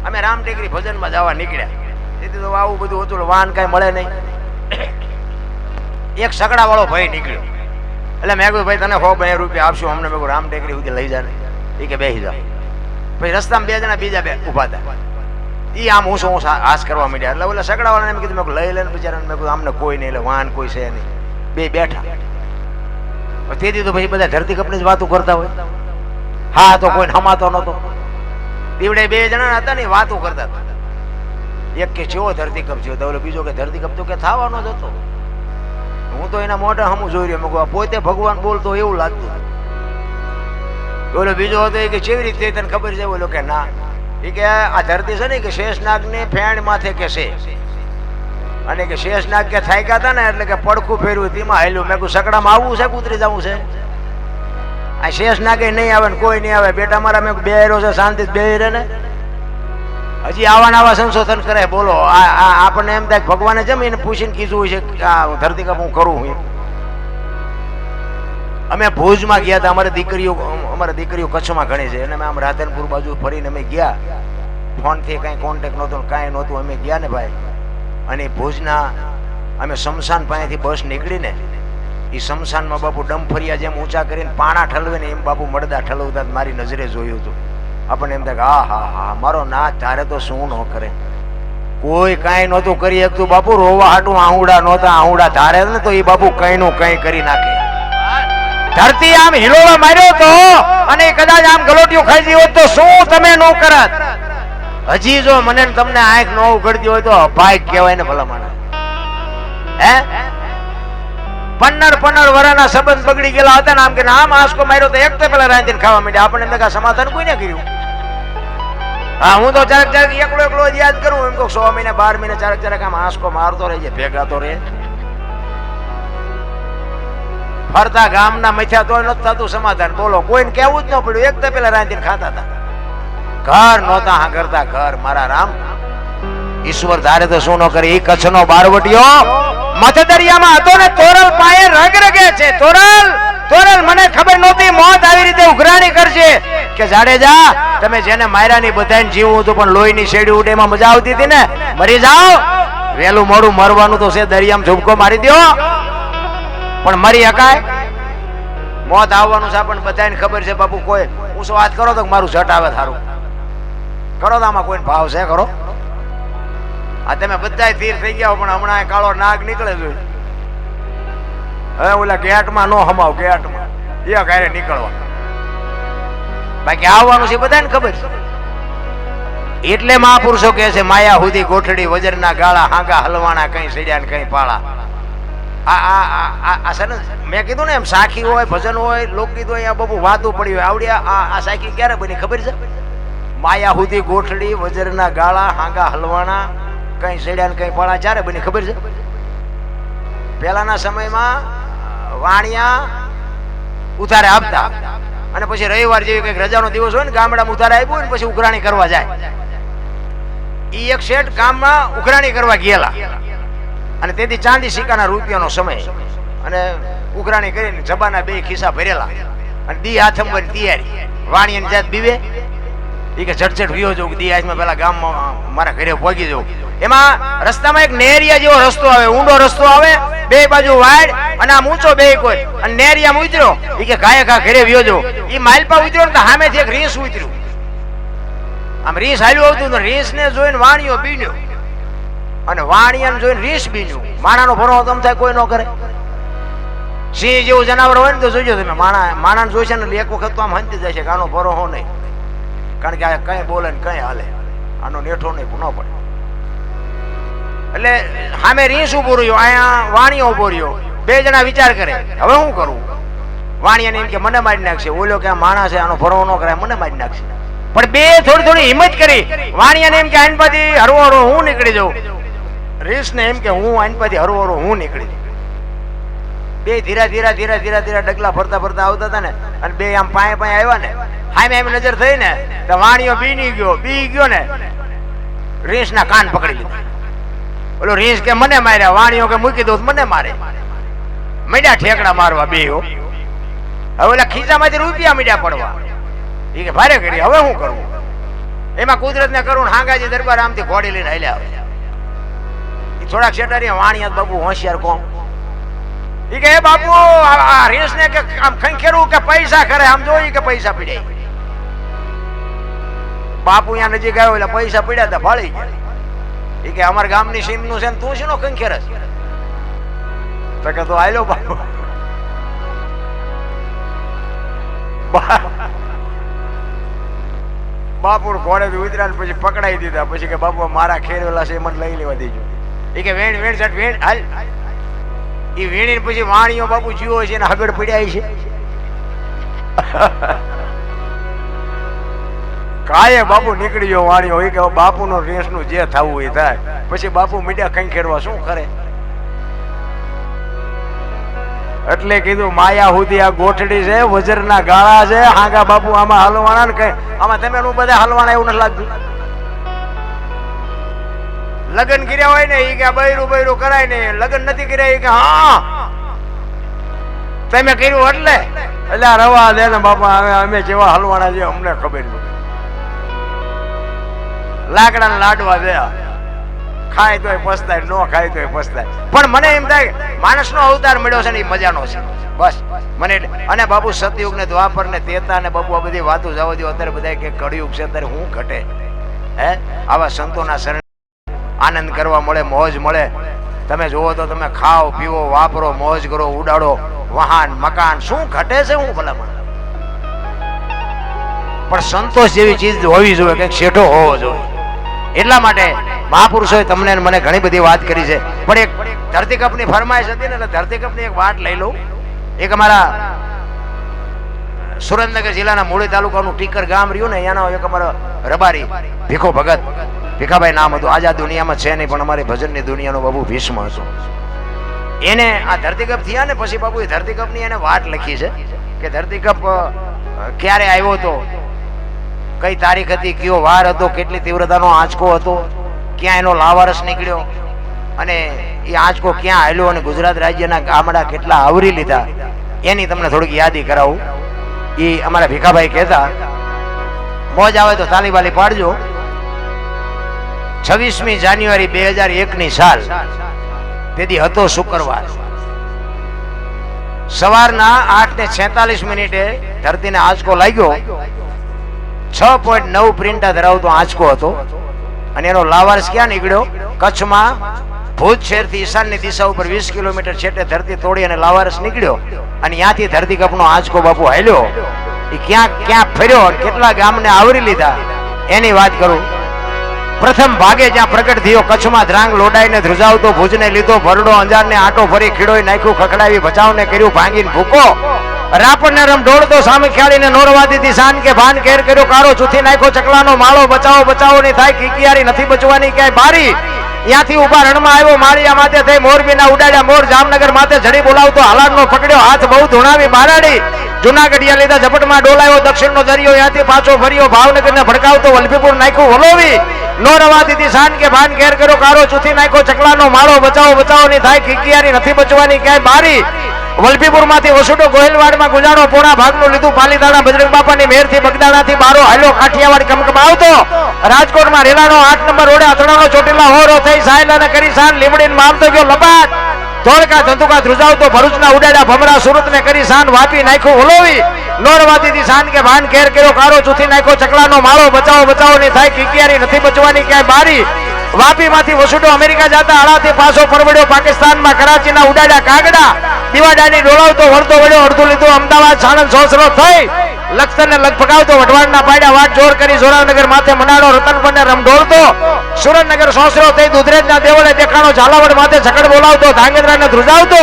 અમે રામટેકરી ભજનમાં જવા નીકળ્યા. તેથી તો આવું બધું હતું, વાહન કાંઈ મળે નહીં. એક સગડા વાળો ભાઈ નીકળ્યો. એટલે મેં કહ્યું ભાઈ તને 100 રૂપિયા આપશું અમને. મેં કહ્યું રામટેકરી સુધી લઈ જાય. એ કે બેસી જાઓ. પછી રસ્તામાં બે જણા બીજા બે ઉભા હતા. એ આમ હું હાસ કરવા માંડ્યા. એટલે ઓલા સગડા વાળાને એમ કીધું મેં લઈ લે. બિચારાને મેં કહ્યું આમને કોઈ નહીં, એટલે વાહન કોઈ છે નહીં. બે બેઠા. તેથી તો પછી બધા ધરતી કપની જ વાતો કરતા હોય. હા તો કોઈ હમાતો નતો. દીવડે બે જણા હતા ને વાતો કરતા હતા. એક કે જેવો ધરતી કપ થયો તો બીજો કે ધરતી કપ તો કે થવાનો જ હતો. હું તો એના મોઢા હમું જોઈ રહ્યો. મેં પોતે ભગવાન બોલતો એવું લાગતું. ઓલો બીજો હતો એ કે કેવી રીતે તને ખબર છે? ઓલો કે ના, એ કે આ ધરતી છે ને કે શેષનાગ ને ફેણ માથે કે છે, અને કે શેષનાગ કે થાક્યા હતા ને એટલે કે પડખું ફેરવ્યું તેમાં હાલ્યું. મેં કહું સકડામાં આવવું છે કૂતરી જવું છે? આ શેષનાગે નહીં આવે ને કોઈ નહીં આવે. બેટા મારા મેં બે રહ્યો છે શાંતિ બે રહે ને. હજી આવા સંશોધન કરે. બોલો આપણને એમ થાય ભગવાને જેમ એને પૂછીને કીધું હોય છે આ ધરતી કપ હું કરું. અમે ભુજમાં ગયા હતા. અમારી દીકરીઓ કચ્છમાં ઘણી છે, અને અમે આમ રાધનપુર બાજુ ફરીને અમે ગયા. ફોનથી કાંઈ કોન્ટેક્ટ નહોતો, કાંઈ નહોતું. અમે ગયા ને ભાઈ, અને ભુજના અમે શમશાન પાસેથી બસ નીકળીને એ શમશાનમાં બાપુ ડમફરિયા જેમ ઊંચા કરીને પાણા ઠલવે ને એમ બાપુ મળદા ઠલવતા મારી નજરે જોયું હતું. આપણને એમ થાય કે હા મારો નાથ તારે તો શું ન કરે. કોઈ કાંઈ નહોતું કરી શકતું બાપુ. રોવા હાટું આહુડા નહોતા. આહુડા ધારે ને તો એ બાપુ કઈ નું કઈ કરી નાખે. ધરતી આમ હિલોળો માર્યો તો અને કદાચ આમ ગલોટિયું ખાઈ ગઈ હોત તો શું તમે નો કરત? હજી જો મને તમને આંખ ન ઉઘડતી હોય તો ભાઈ કહેવાય ને ભલા માણસ. હે 15 વર્ષના સંબંધ બગડી ગયેલા હતા ને આમ કે આમ આંસકો માર્યો તો એક તો પેલા રાંધીને ખાવા માંડ્યા. આપણને મેં સમાધાન કોઈ ને કર્યું. હા હું તો ચારક એકલો યાદ કરું. એમ કહું 6 મહિને 12 મહિને ચારક આમ આંસકો મારતો રહે છે, ભેગા તો રહે. ફરતા ગામના મથ્યા તો નથી થતું સમાધાન. બોલો કોઈને કેવું જ ન પડ્યું. એક તો પેલા રાંધીને ખાતા હતા. ઘર નહોતા હા કરતા ઘર. મારા રામ ઈશ્વર ધારે તો શું ન કરે. એ કચ્છનો બારવટીયો મથદરિયામાં હતો ને તોરલ પાયે રગ રગે છે. તોરલ મને ખબર નહોતી મોત આવી રીતે ઉઘરાણી કરશે. કે જાડેજા તમે જેને માર્યા ની બધાને જીવવું હતું પણ લોહીની શેડી ઉડે એમાં મજા આવતી હતી ને. મરી જાઓ. વહેલું મોડું મરવાનું તો છે. દરિયામાં ઝુબકો મારી દો પણ મરી હકાય? મોત આવવાનું છે આપણને બધાને ખબર છે બાપુ. કોઈ ઊંચો વાત કરો તો મારું ઝટ આવે થારું કરો તો આમાં કોઈને ભાવ છે કરો? આ તમે બધા તીર થઈ ગયા પણ હમણાં કાળો નાગ નીકળે છે. હવે ઓલા ગેટમાં નો હમાવ, ગેટમાં એ ઘરે નીકળવા, બાકી આવવાનું છે બધાને ખબર છે. એટલે મહાપુરુષો કહે છે માયા હુધી ગોઠડી વજરના ગાળા હાંગા હલવાણા કઈ સડ્યા ને કઈ પાળા. મેં કીધું ને એમ સાખી હોય, ભજન હોય, લોકગીત હોય, આ બબુ વાતું પડી હોય આવડી. આ સાખી ક્યારે બની ખબર છે? માયા હુધી ગોઠડી વજરના ગાળા હાંગા હલવાણા કઈ સડ્યા ને કઈ પાળા ક્યારે બની ખબર છે? પહેલાના સમયમાં વાણિયા ઉતારે આપતા અને પછી રવિવાર જેવી કઈક રજાનો દિવસ હોય ને ગામડામાં ઉતારે આપ્યું ને પછી ઉઘરાણી કરવા જાય. ઈ એક શેઠ ગામમાં ઉઘરાણી કરવા ગયેલા અને તેથી ચાંદી સિક્કાના રૂપિયાનો સમય અને ઉઘરાણી કરીને જબાના બે ખિસ્સા ભરેલા અને દી આથમવાની તૈયારી. વાણિયાની જાત બીવે એ કે ઝટઝટ વિયો જવું, દી હાથમાં પેલા ગામમાં મારા ઘરે પહોંચી જવું. એમાં રસ્તામાં એક નેરિયા જેવો રસ્તો આવે, ઊંડો રસ્તો આવે, બે બાજુ વાડ અને આમ ઊંચો બે કોઈ, અને નેરિયા ઉતર્યો એ કે ગાય ઘા ઘરે વિયો જવું. એ માલપા ઉતર્યો ને સામેથી એક રીંસ ઉતર્યું, આમ રીંસ હાલ્યું આવતું ને રીંસ ને જોઈને વાણિયો બીન્યો અને વાણિયાને જોઈને રીંસ બીન્યું. માણાનો ભરો તમ થાય કોઈ ન કરે. સિંહ જેવું જનાવર હોય ને તો જોજો તમે, માણા જોઈશે ને એક વખત તો આમ હંતી જાય છે કે આનો ભરો હો નહીં, કારણ કે આ કઈ બોલે ને કઈ હાલે, આનો નેઠો નહીં ન પડે. એટલે સામે રીંસ ઉભો રહ્યો, અહીંયા વાણિયો ઉભો રહ્યો, બે જણા વિચાર કરે હવે શું કરવું. વાણિયાને એમ કે મને મારી નાખશે, ઓલો કે માણસ છે આનો ભરો ન કરાય મને મારી નાખશે. પણ બે થોડી થોડી હિંમત કરી. વાણિયાને એમ કે આનપાથી હરવો હરવો હું નીકળી જાઉં, રીંસને એમ કે હું આનપાથી હરવો હરવો હું નીકળી જાઉં. બે ધીરા ધીરા ધીરા ધીરા ધીરા ડગલા ફરતા ફરતા આવતા હતા ને અને બે આમ પાયે પાયે આવ્યા ને, સામે એમ નજર થઈ ને તો વાણિયો બી ગયો ને રીંસના કાન પકડી લીધા. ઓલો રીંસ કે મને માર્યા, વાણિયો કે મૂકી દઉં મને મારે. મીડિયા ઠેકડા મારવા બે. હવે ઓલા ખીચામાંથી રૂપિયા મીડિયા પડવા. એ કે ભારે કરી હવે શું કરવું. એમાં કુદરતને કરું હાંગાજી દરબાર આમથી ઘોડી લઈને હાલ્યા આવે. થોડાક શેટારી વાણિયા બાપુ હોશિયાર કોમ. એ કે બાપુ આ રીંસને કે આમ ખંખેરવું કે પૈસા કરે, આમ જોઈ કે પૈસા પીડ્યા. બાપુ અહીંયા નજીક આવ્યો એટલે પૈસા પીડ્યા હતા, ફાળી ગયા. એ કે અમારા ગામની સીમનું છે ને તું શેનો ખંખેરસ? તો કે તો આયલો બાપુ. બાપુ ઘોડે ઉતર્યા ને પછી પકડાઈ દીધા. પછી કે બાપુ મારા ખેરેલા છે મને લઈ લેવા દેજો. એ કે વેણ વેણ ઝટ વેણ હાલ. એ વેણી પછી વાણિયો બાપુ જીવો છે ને આગળ પડ્યા છે. કાયે બાપુ નીકળી ગયો વાણિયો. એ કે બાપુ નો રેસ નું જે થવું એ થાય. પછી બાપુ મીડિયા ખંખેરવા શું કરે. એટલે કીધું માયા હુધી આ ગોઠડી છે, વજરના ગાળા છે, હાંગા બાપુ આમાં હલવાના ને કઈ આમાં તમે બધા હલવાના એવું નથી લાગતું. લગ્ન કર્યા હોય ને એ કે બૈરું બૈરું કરાય ને, લગ્ન નથી કર્યા એ કે હા તમે કર્યું એટલે રવા દે ને બાપા, અમે જેવા હલવાના છે અમને ખબર નથી. લાકડા લાડવા દે, ખાય તોય પસ્તાય, ન ખાય તોય પસ્તાય. પણ મને એમ થાય માણસનો અવતાર મળ્યો છે ને એ મજાનો છે બસ મને. અને બાપુ સતયુગ ને દ્વાપર ને તેતા ને બાપુ આ બધી વાતો જવા દો. અત્યારે બધા કે કળિયુગ છે, અત્યારે હું ઘટે હે? આવા સંતોના શરણ આનંદ કરવા મળે, મોજ મળે. તમે જોવો તો તમે ખાઓ પીવો વાપરો મોજ કરો ઉડાડો, વાહન મકાન શું ઘટે છે હું ભલામણ. પણ સંતોષ જેવી ચીજ હોવી જોઈએ, કંઈક શેઠો હોવો જોઈએ. એટલા માટે મહાપુરુષોએ તમને મને ઘણી બધી વાત કરી છે. પણ એક ધરતીકપની ફરમાઈશ હતી ને એટલે ધરતીકપની એક વાત લઈ લઉં. એક અમારા સુરેન્દ્રનગર જિલ્લાના મૂળી તાલુકાનું ટીકર ગામ રહ્યું ને, એનો એક અમારો રબારી ભીખો ભગત, ભીખાભાઈ નામ હતું. આજ આ દુનિયામાં છે નહીં પણ અમારી ભજનની દુનિયાનો બાબુ ભીષ્મ હતો. એને આ ધરતીકપ થયા ને પછી બાબુ એ ધરતીકપની એને વાત લખી છે કે ધરતીકપ ક્યારે આવ્યો હતો, કઈ તારીખ હતી, કયો વાર હતો, કેટલી તીવ્રતાનો આંચકો હતો, ક્યાં એનો લાવારસ નીકળ્યો અને એ આંચકો ક્યાં આવેલો અને ગુજરાત રાજ્યના ગામડા કેટલા આવરી લીધા એની તમને થોડીક યાદી કરાવું. એ અમારા ભીખાભાઈ કહેતા, મોજ આવે તો તાલી બાલી પાડજો. 26મી જાન્યુઆરી 2001ની સાલ, તેથી હતો શુક્રવાર. સવારના 8:46 ધરતીને આંચકો લાગ્યો. 6.9 પ્રિન્ટા ધરાવતો આંચકો હતો અને એનો લાવારસ ક્યાં નીકળ્યો? કચ્છમાં ભુજ શહેરથી ઈશાનની દિશા ઉપર 20 કિલોમીટર છેટે ધરતી તોડી અને લાવારસ નીકળ્યો અને ત્યાંથી ધરતીકપનો આંચકો બાપુ હાલ્યો. એ ક્યાં ક્યાં ફર્યો, કેટલા ગામને આવરી લીધા એની વાત કરું. પ્રથમ ભાગે જ્યાં પ્રગટ થયો કચ્છમાં ધ્રાંગ લોડાઈને ધ્રુજાવતો ભુજને લીધો ભરડો અંજારને આટો ફરી ખીડોઈ નાખ્યું ખખડાવી બચાવને કર્યું ભાંગીને ભૂકો રાપણને રમ ઢોળતો સામે ખેડીને નોરવાદીથી શાન કે ભાન કેર કર્યો કારો ચૂથી નાખ્યો ચકલાનો માળો બચાવો બચાવો ની થાય કિકિયારી નથી બચવાની ક્યાંય બારી. ત્યાંથી ઉભા રણમાં આવ્યો માળિયા માથે થઈ મોરબીના ઉડાડ્યા મોર જામનગર માથે જડી બોલાવતો હાલારનો પકડ્યો હાથ બહુ ધોણાવી બારાડી જુનાગઢિયા લીધા ઝપટમાં ડોલાયો દક્ષિણનો દરિયો ત્યાંથી પાછો ફર્યો ભાવનગરને ભડકાવતો વલભીપુર નાખ્યું વલોવી નોરવાદીથી શાન કે ભાન કેર કર્યો કારો ચૂથી નાખ્યો ચકલાનો માળો બચાવો બચાવો ની થાય કિકિયારી નથી બચવાની ક્યાંય બારી. વલભીપુર માંથી વસુડો ગોહિલવાડમાં ગુજારો પોણા ભાગનું લીધું પાલીતાણા બજરંગ બાપાની મેરથી બગદાણાથી બારો હાલ્યો કાઠિયાવાડ કમકમ આવતો રાજકોટમાં રેલાનો 8 નંબર રોડે અથડાનો ચોટીલા હોરો થઈ સાયલાને કરી શાન લીમડીને મામતો ગયો લબાટ ધોળકા ધંધુકા ધ્રુજાવતો ભરૂચના ઉડાડ્યા ભમરા સુરતને કરી શાન વાપી નાખ્યું વલોવી નોરવાદીથી શાન કે ભાન કેર કર્યો કારો ચૂથી નાખ્યો ચકલાનો માળો બચાવો બચાવો ની થાય કિકિયારી નથી બચવાની ક્યાંય બારી. વાપી માંથી વસુડો અમેરિકા જતા આળાથી પાછો પરવડ્યો પાકિસ્તાનમાં કરાચીના ઉડાડ્યા કાગડા દીવાડાની ડોળાવતો વળતો વળ્યો અડધું લીધું અમદાવાદ સાણંદ સોસરો થઈ લખતરને લગભગાવતો વઢવાણના પાડ્યા વાટ જોર કરી જોરાવનગર માથે મનાડો રતનપરને રમઢોળતો સુરેન્દ્રનગર સોસરો થઈ દુધરેજના દેવળે દેખાણો ઝાલાવડ માથે ઝકડ બોલાવતો ધાંગધ્રાને ધ્રુજાવતો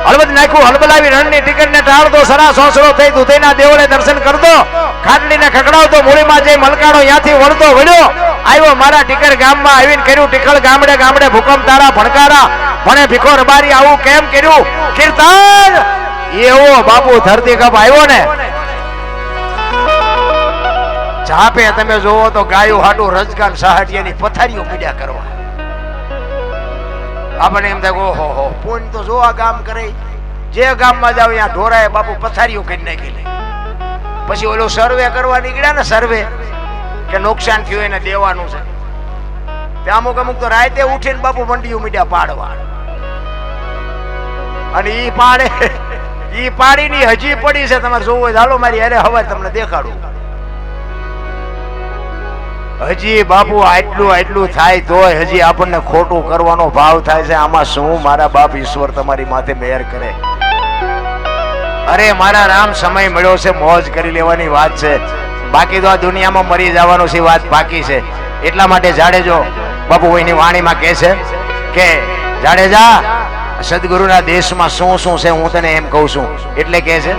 હળવદ નાખ્યું હલબલાવી રણની ટિકિટને ટાળતો સરા સોસરો થઈ દુધઈના દેવળે દર્શન કરતો ખાટલીને ખકડાવતો મૂળીમાં જઈ મલકાણો ત્યાંથી વળતો વળ્યો આવ્યો મારા ટીકર ગામમાં આવીને કર્યું ટીકળ ગામડે ગામડે ભૂકંપ તારા ભણકારા ભણે ભીખો રબારી આવું કેમ કર્યું કીર્તન એવો બાપુ ધરતી કપ આવ્યો ને જાપે તમે જોવો તો ગાયું હાટું રજગાન સહાટિયાની પથારીઓ પીડ્યા કરવા આપણે એમ થાય ઓહો હો પૂન તો જો આ ગામ કરે જે ગામમાં જાવ ત્યાં ઢોરાએ બાપુ પથારીઓ કરી નાખી લે. પછી ઓલો સર્વે કરવા નીકળ્યા ને સર્વે કે નુકસાન થયું એને દેવાનું છે ત્યાં અમુક તો રાતે ઉઠીને બાપુ મંડીયું મીડ્યા પાડવા અને ઈ પાડે ઈ પાડીની હજી પડી છે તમારે જોવું હોય હાલો મારી અરે હવે તમને દેખાડું. હજી બાપુ આટલું થાય તોય હજી આપણને ખોટું કરવાનો ભાવ થાય છે. આમાં શું મારા બાપ ઈશ્વર તમારી માથે મહેર કરે. અરે મારા રામ સમય મળ્યો છે મોજ કરી લેવાની વાત છે બાકી તો આ દુનિયામાં મરી જવાનું છે વાત બાકી છે. એટલા માટે જાડેજો બાપુ એની વાણીમાં કહે છે કે જાડેજા સદગુરુના દેશમાં શું શું છે હું તને એમ કહું છું એટલે કહે છે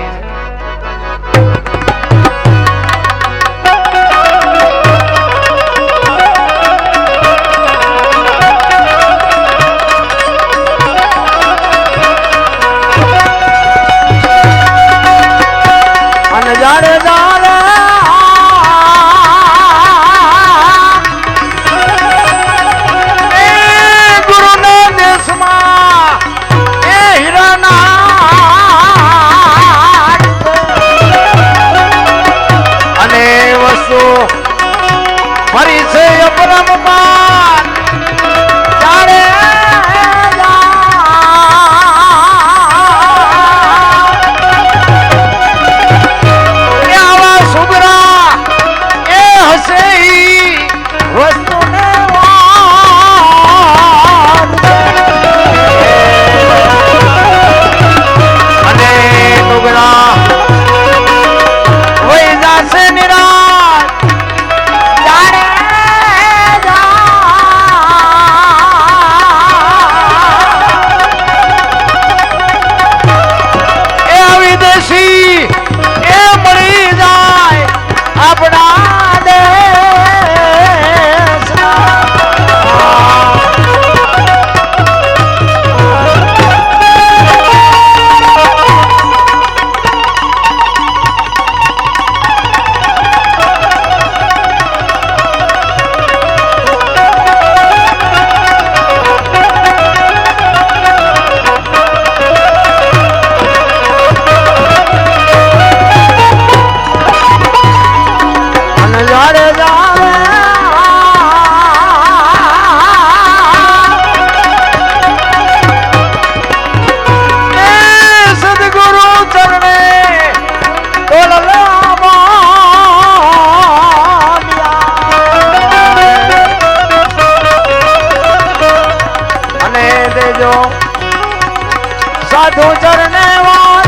કરને વાત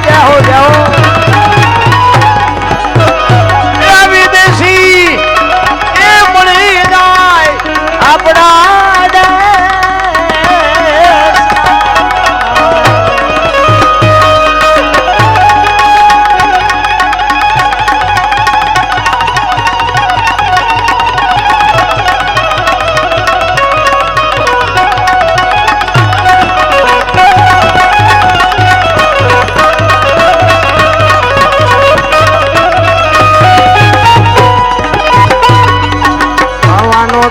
જાઓ જાઓ વિદેશી એ મળી જાય આપણા દેશ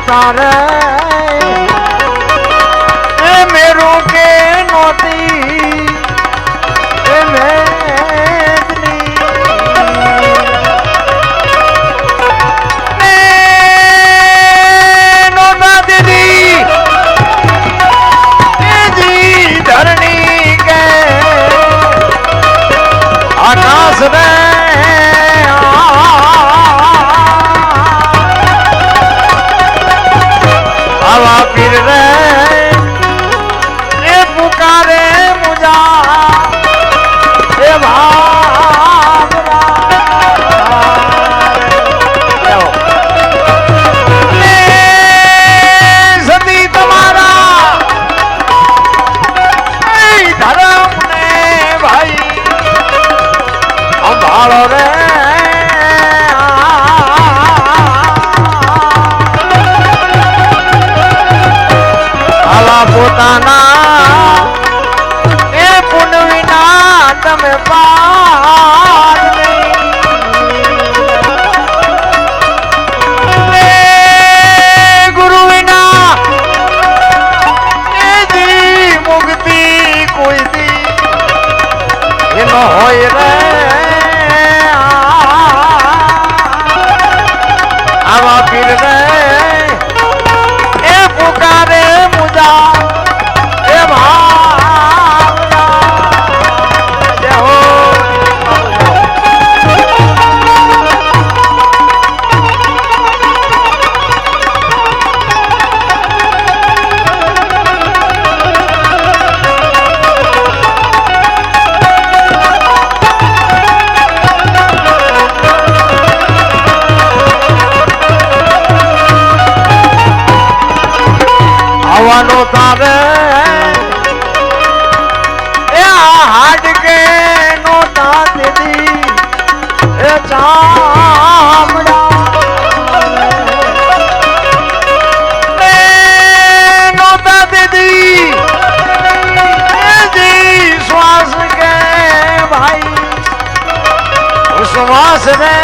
તારે એ મેરું કે નોતી એ મેદની નોતા દીદી એ જી ધરણી કે આકાશ રે આવા પીર રે એ પુકારે મુજા એ સતી તમારા ધર્મ ને ભાઈ સંભાળો રે પોતાના એ પુન વિના તમે પાર નહીં ગુરુ વિના એ દી મુક્તિ કોઈ દી એ ન હોય રે આવા પીર રે એ પુકારે મુજા આવવાનો તારે એ હાડકે નો તાતી એ ચામડા નો તાતી જી શ્વાસ કે ભાઈ શ્વાસ રે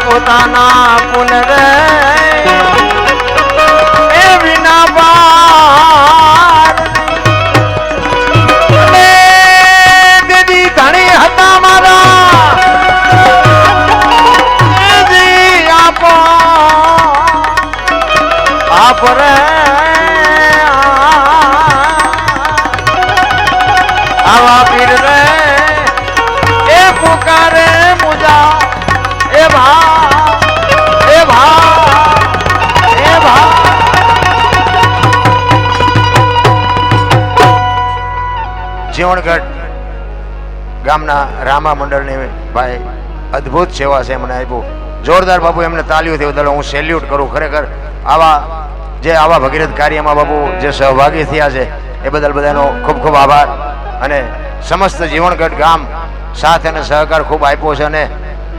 પોતાના પુનરે એ વિના બાર દીદી ધણી હતા મારા દીદી આપો આપ રે આવા પીર રે એ પુકારે મુજા એ ભા એ ભા એ ભા જીવણગઢ ગામના રામા મંડળની ભાઈ અદ્ભુત સેવા છે મને આપ્યું જોરદાર બાપુ એમને તાલીઓથી બદલ હું સેલ્યુટ કરું ખરેખર આવા ભગીરથ કાર્યમાં બાપુ જે સહભાગી થયા છે એ બદલ બધાનો ખૂબ ખૂબ આભાર અને સમસ્ત જીવણગઢ ગામ સાથ અને સહકાર ખૂબ આપ્યો છે અને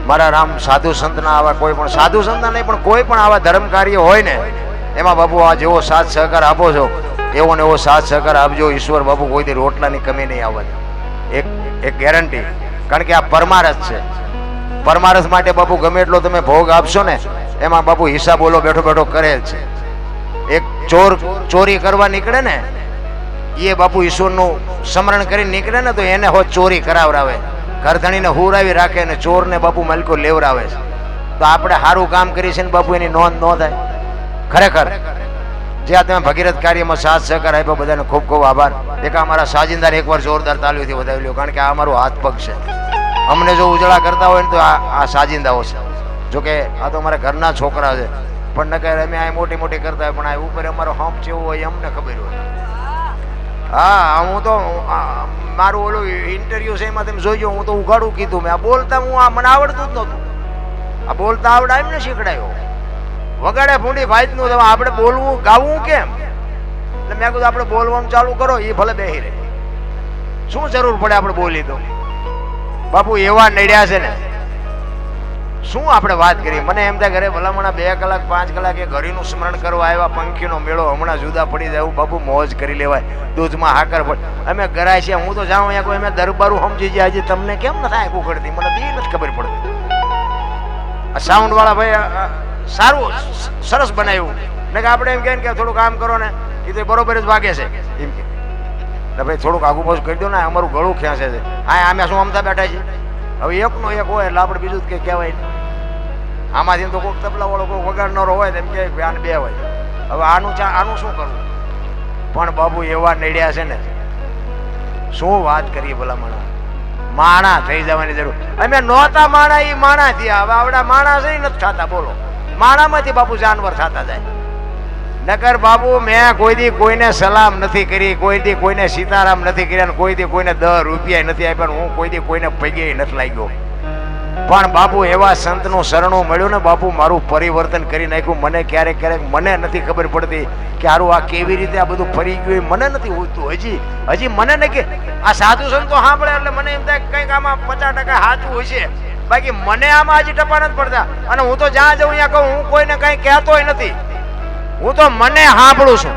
મારા રામ સાધુ સંતના આવા કોઈ પણ સાધુ સંતના નહીં પણ કોઈ પણ આવા ધર્મ કાર્ય હોય ને એમાં બાપુ આ જેવો સાથ સહકાર આપો છો એવો ને એવો સાથ સહકાર આપજો ઈશ્વર બાપુ કોઈથી રોટલાની કમી નહીં આવવા એક ગેરંટી કારણ કે આ પરમારથ છે પરમારથ માટે બાપુ ગમે એટલો તમે ભોગ આપશો ને એમાં બાપુ હિસાબ બોલો બેઠો બેઠો કરે જ છે એક ચોરી કરવા નીકળે ને એ બાપુ ઈશ્વરનું સ્મરણ કરીને નીકળે ને તો એને હોત ચોરી કરાવરાવે ઘરધણીને હુરાવી રાખે અને ચોરને બાપુ માલિકો લેવરાવે છે તો આપણે સારું કામ કરી છે ને બાપુ એની નોંધ ન થાય ખરેખર જે આ તમે ભગીરથ કાર્યમાં સાથ સહકાર આપ્યો બધાને ખૂબ ખૂબ આભાર એક અમારા સાજિંદાર એકવાર જોરદાર તાલીઓથી વધાવી લ્યો કારણ કે આ અમારો હાથ પગ છે અમને જો ઉજળા કરતા હોય ને તો આ સાજિંદાઓ છે. જોકે આ તો અમારા ઘરના છોકરા છે, પણ નકર અમે આ મોટી મોટી કરતા હોય, પણ આ ઉપર અમારો હંપ જેવું હોય અમને ખબર હોય. હા, હું તો મારું ઓલું ઇન્ટરવ્યુ છે એમાં તમે જોઈજો, હું તો ઉઘાડું કીધું મેં. આ બોલતા મને આવડતું જ નહોતું. આ બોલતા આવડે એમને શીખડાયો. વગાડે ભૂંડી ભાઈનું તમે આપણે બોલવું ગાવું કેમ? એટલે મેં કીધું આપણે બોલવાનું ચાલુ કરો, એ ભલે બેહી રહે. શું જરૂર પડે આપણે બોલી તો? બાપુ એવા નડ્યા છે ને, શું આપણે વાત કરીએ. મને એમ થાય ઘરે ભલામણા 2 કલાક 5 કલાક એ ઘડીનું સ્મરણ કરવા આવ્યા. પંખીનો મેળો હમણાં જુદા પડી જાય એવું બાપુ મોજ કરી લેવાય. દૂધમાં હાકર પડે અમે ગરાય છે. હું તો જાઉં અહીંયા કોઈ અમે દરબારું સમજી જાય. હજી તમને કેમ નથી આંખ ઉખડતી? મને બી નથી ખબર પડતી. આ સાઉન્ડ વાળા ભાઈ સારું સરસ બનાવ્યું ને કે આપણે એમ કહે કે થોડું કામ કરો ને, એ તો બરોબર જ વાગે છે એમ કે ભાઈ થોડુંક આગુ પાછું કરી દો ને, અમારું ગળું ખેંચે છે. હા, અમે શું અમતા બેઠા છીએ. હવે એકનો એક હોય એટલે આપણે બીજું કંઈ કહેવાય નહીં. આમાંથી તો કોઈક તબલા વાળો કોઈ વગાડનારો હોય તેમ કે આને 2 હોય. હવે આનું શું કરવું? પણ બાબુ એવા નડ્યા છે ને, શું વાત કરીએ ભલામણા. માણા થઈ જવાની જરૂર. અમે નહોતા માણા, એ માણા થયા. હવે આવડા માણા છે નથી થતા. બોલો, માણામાંથી બાપુ જાનવર થતા જાય. નકર બાબુ મેં કોઈ દી કોઈને સલામ નથી કરી, કોઈ દી કોઈને સીતારામ નથી કર્યા, કોઈ દી કોઈને 10 રૂપિયા નથી આપ્યા, હું કોઈ દી કોઈને પગે નથી લાગ્યો. પણ બાપુ એવા સંતનું શરણું મળ્યું ને બાપુ, મારું પરિવર્તન કરી નાખ્યું. મને ક્યારેક ક્યારેક મને નથી ખબર પડતી કે હારું આ કેવી રીતે આ બધું ફરી ગયું, મને નથી હોતું. હજી મને નહીં કે આ સાધુ સંતો સાંભળે એટલે મને એમ થાય કંઈક આમાં 50% સાચું હોય છે. બાકી મને આમાં હજી ટપા નથી પડતા. અને હું તો જ્યાં જઉં ત્યાં કહું, હું કોઈને કંઈ કહેતોય નથી. હું તો મને સાંભળું છું.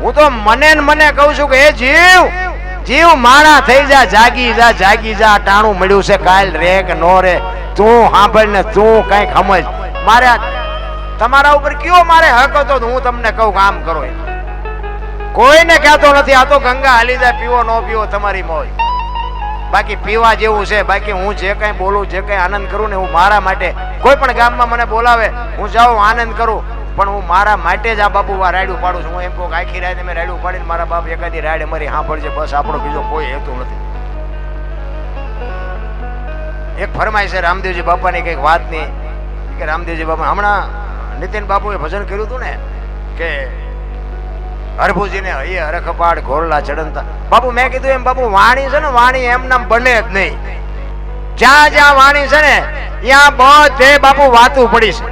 હું તો મને કહું છું કે એ જીવ માણા થઈ જા, જાગી જા. ટાણું મળ્યું છે, કાલ રે કે નો રે, તું સાંભળ ને તું કઈક સમજ. મારે તમારા ઉપર કયો મારે હક હતો હું તમને કહું કામ કરો. કોઈને કહેતો નથી. આ તો ગંગા હાલી જાય, પીવો ન પીવો તમારી મોજ. બાકી પીવા જેવું છે. બાકી હું જે કઈ બોલું, જે કઈ આનંદ કરું ને, હું મારા માટે કોઈ પણ ગામમાં મને બોલાવે હું જાઉં આનંદ કરું, પણ હું મારા માટે જ આ બાપુ આ રાયડું પાડું છું. હું એમ કહું આખી રાત મેં રાયડું પાડીને મારા બાપ એકાદી રાયડ અમારી સાંભળજે, બસ. આપણો બીજો કોઈ હેતુ નથી. એક ફરમાય છે રામદેવજી બાપાની કંઈક વાતની કે રામદેવજી બાપા હમણાં નીતિન બાપુએ ભજન કર્યું હતું ને કે હરભુજીને હૈયે હરખપાડ ઘોરલા ચડંતા. બાપુ મેં કીધું એમ બાપુ વાણી છે ને, વાણી એમ નામ બને જ નહીં. જ્યાં વાણી છે ને ત્યાં બધે બાપુ વાતું પડી છે.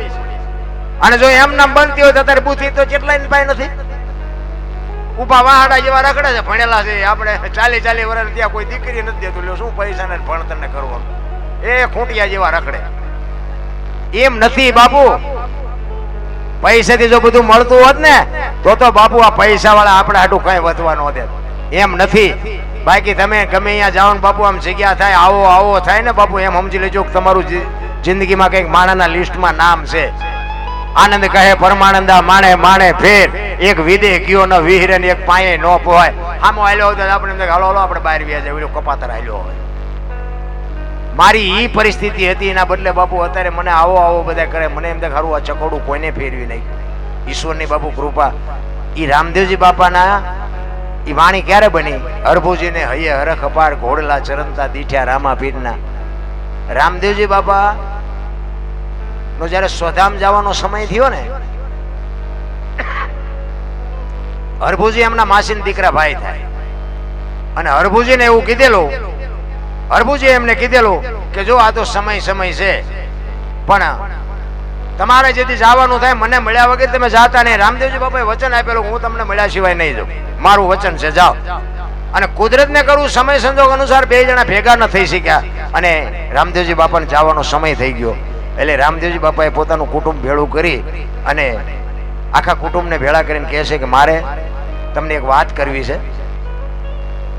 અને જો એમ નામ બનતી હોય તો અત્યારે બુદ્ધિ તો કેટલાય પાય નથી. ઉભા વાહડા જેવા રખડે છે, ભણેલા છે. આપણે 40 વર્ષ ત્યાં કોઈ દીકરી નથી દેતું. લ્યો શું પૈસા ને ભણતર ને કરવાનું? એ ખૂંટિયા જેવા રખડે. એમ નથી બાપુ. પૈસાથી જો બધું મળતું હોત ને તો બાપુ આ પૈસા વાળા આપણે હાટું કઈ વધવા ન દે. એમ નથી. બાકી તમે ગમે અહીંયા જાઓ ને બાપુ, આમ જગ્યા થાય, આવો થાય ને બાપુ, એમ સમજી લેજો કે તમારું જિંદગીમાં કંઈક માણાના લિસ્ટમાં નામ છે. આનંદ કહે પરમાનંદા માણે ફેર, એક વિદે ગયો ન વિહરે ને એક પાયે ન પોહાય. આમો હાલ્યો હોય તો આપણે હાલો આપણે બહાર વ્યા જાય, કપાતર હાલ્યો હોય. મારી ઈ પરિસ્થિતિ હતી. એના બદલે બાપુ અત્યારે મને આવો બધા કરે. મને એમ થાય ખરું આ ચકોડું કોઈને ફેરવી નહીં. ઈશ્વરની બાપુ કૃપા. ઈ રામદેવજી બાપાના ઈ વાણી ક્યારે બની? હરભુજીને હૈયે હરખ અપાર ઘોડલા ચરણતા દીઠ્યા રામા પીરના. રામદેવજી બાપા નો જયારે સ્વધામ જવાનો સમય થયો ને, હરભુજી એમના માસીના દીકરા ભાઈ થાય. અને હરભુજીને એવું કીધેલું, હરભુજી એમને કીધેલું કે જો આ તો સમય છે, પણ તમારે જેથી જવાનું થાય મને મળ્યા વગર તમે જાતા નહીં. રામદેવજી બાપાએ વચન આપેલું હું તમને મળ્યા સિવાય નહીં જાઉં. મારું વચન છે, જાઓ. અને કુદરતને કરું સમય સંજોગ અનુસાર 2 જણા ભેગા ન થઈ શક્યા. અને રામદેવજી બાપાને જવાનો સમય થઈ ગયો. એટલે રામદેવજી બાપાએ પોતાનું કુટુંબ ભેળું કરી અને આખા કુટુંબને ભેળા કરીને કહે છે કે મારે તમને એક વાત કરવી છે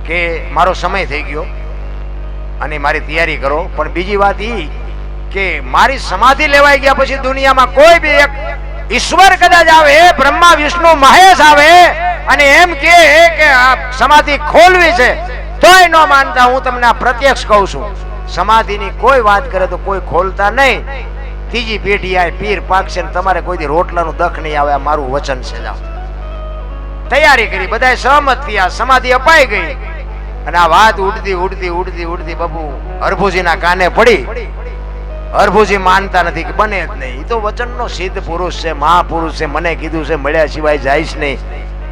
કે મારો સમય થઈ ગયો અને મારી તૈયારી કરો. પણ બીજી વાત એ કે મારી સમાધિ લેવાઈ ગયા પછી દુનિયામાં કોઈ બી એક ઈશ્વર કદાચ આવે, બ્રહ્મા વિષ્ણુ મહેશ આવે અને એમ કે આ સમાધિ ખોલવી છે તોય ન માનતા. હું તમને આ પ્રત્યક્ષ કહું છું, સમાધિની કોઈ વાત કરે તો કોઈ ખોલતા નહીં. ત્રીજી પેઢી આ પીર પાકશે ને તમારે કોઈ દી રોટલાનું દખ નહીં આવે. આ મારું વચન છે. જાઓ. તૈયારી કરી, બધાએ સહમત થયા, સમાધિ અપાઈ ગઈ. અને આ વાત ઉડતી ઉડતી ઉડતી ઉડતી બાપુ હરભુજીના કાને પડી. હરભુજી માનતા નથી કે બને જ નહીં, એ તો વચનનો સિદ્ધ પુરુષ છે, મહાપુરુષ છે, મને કીધું છે મળ્યા સિવાય જઈશ નહીં,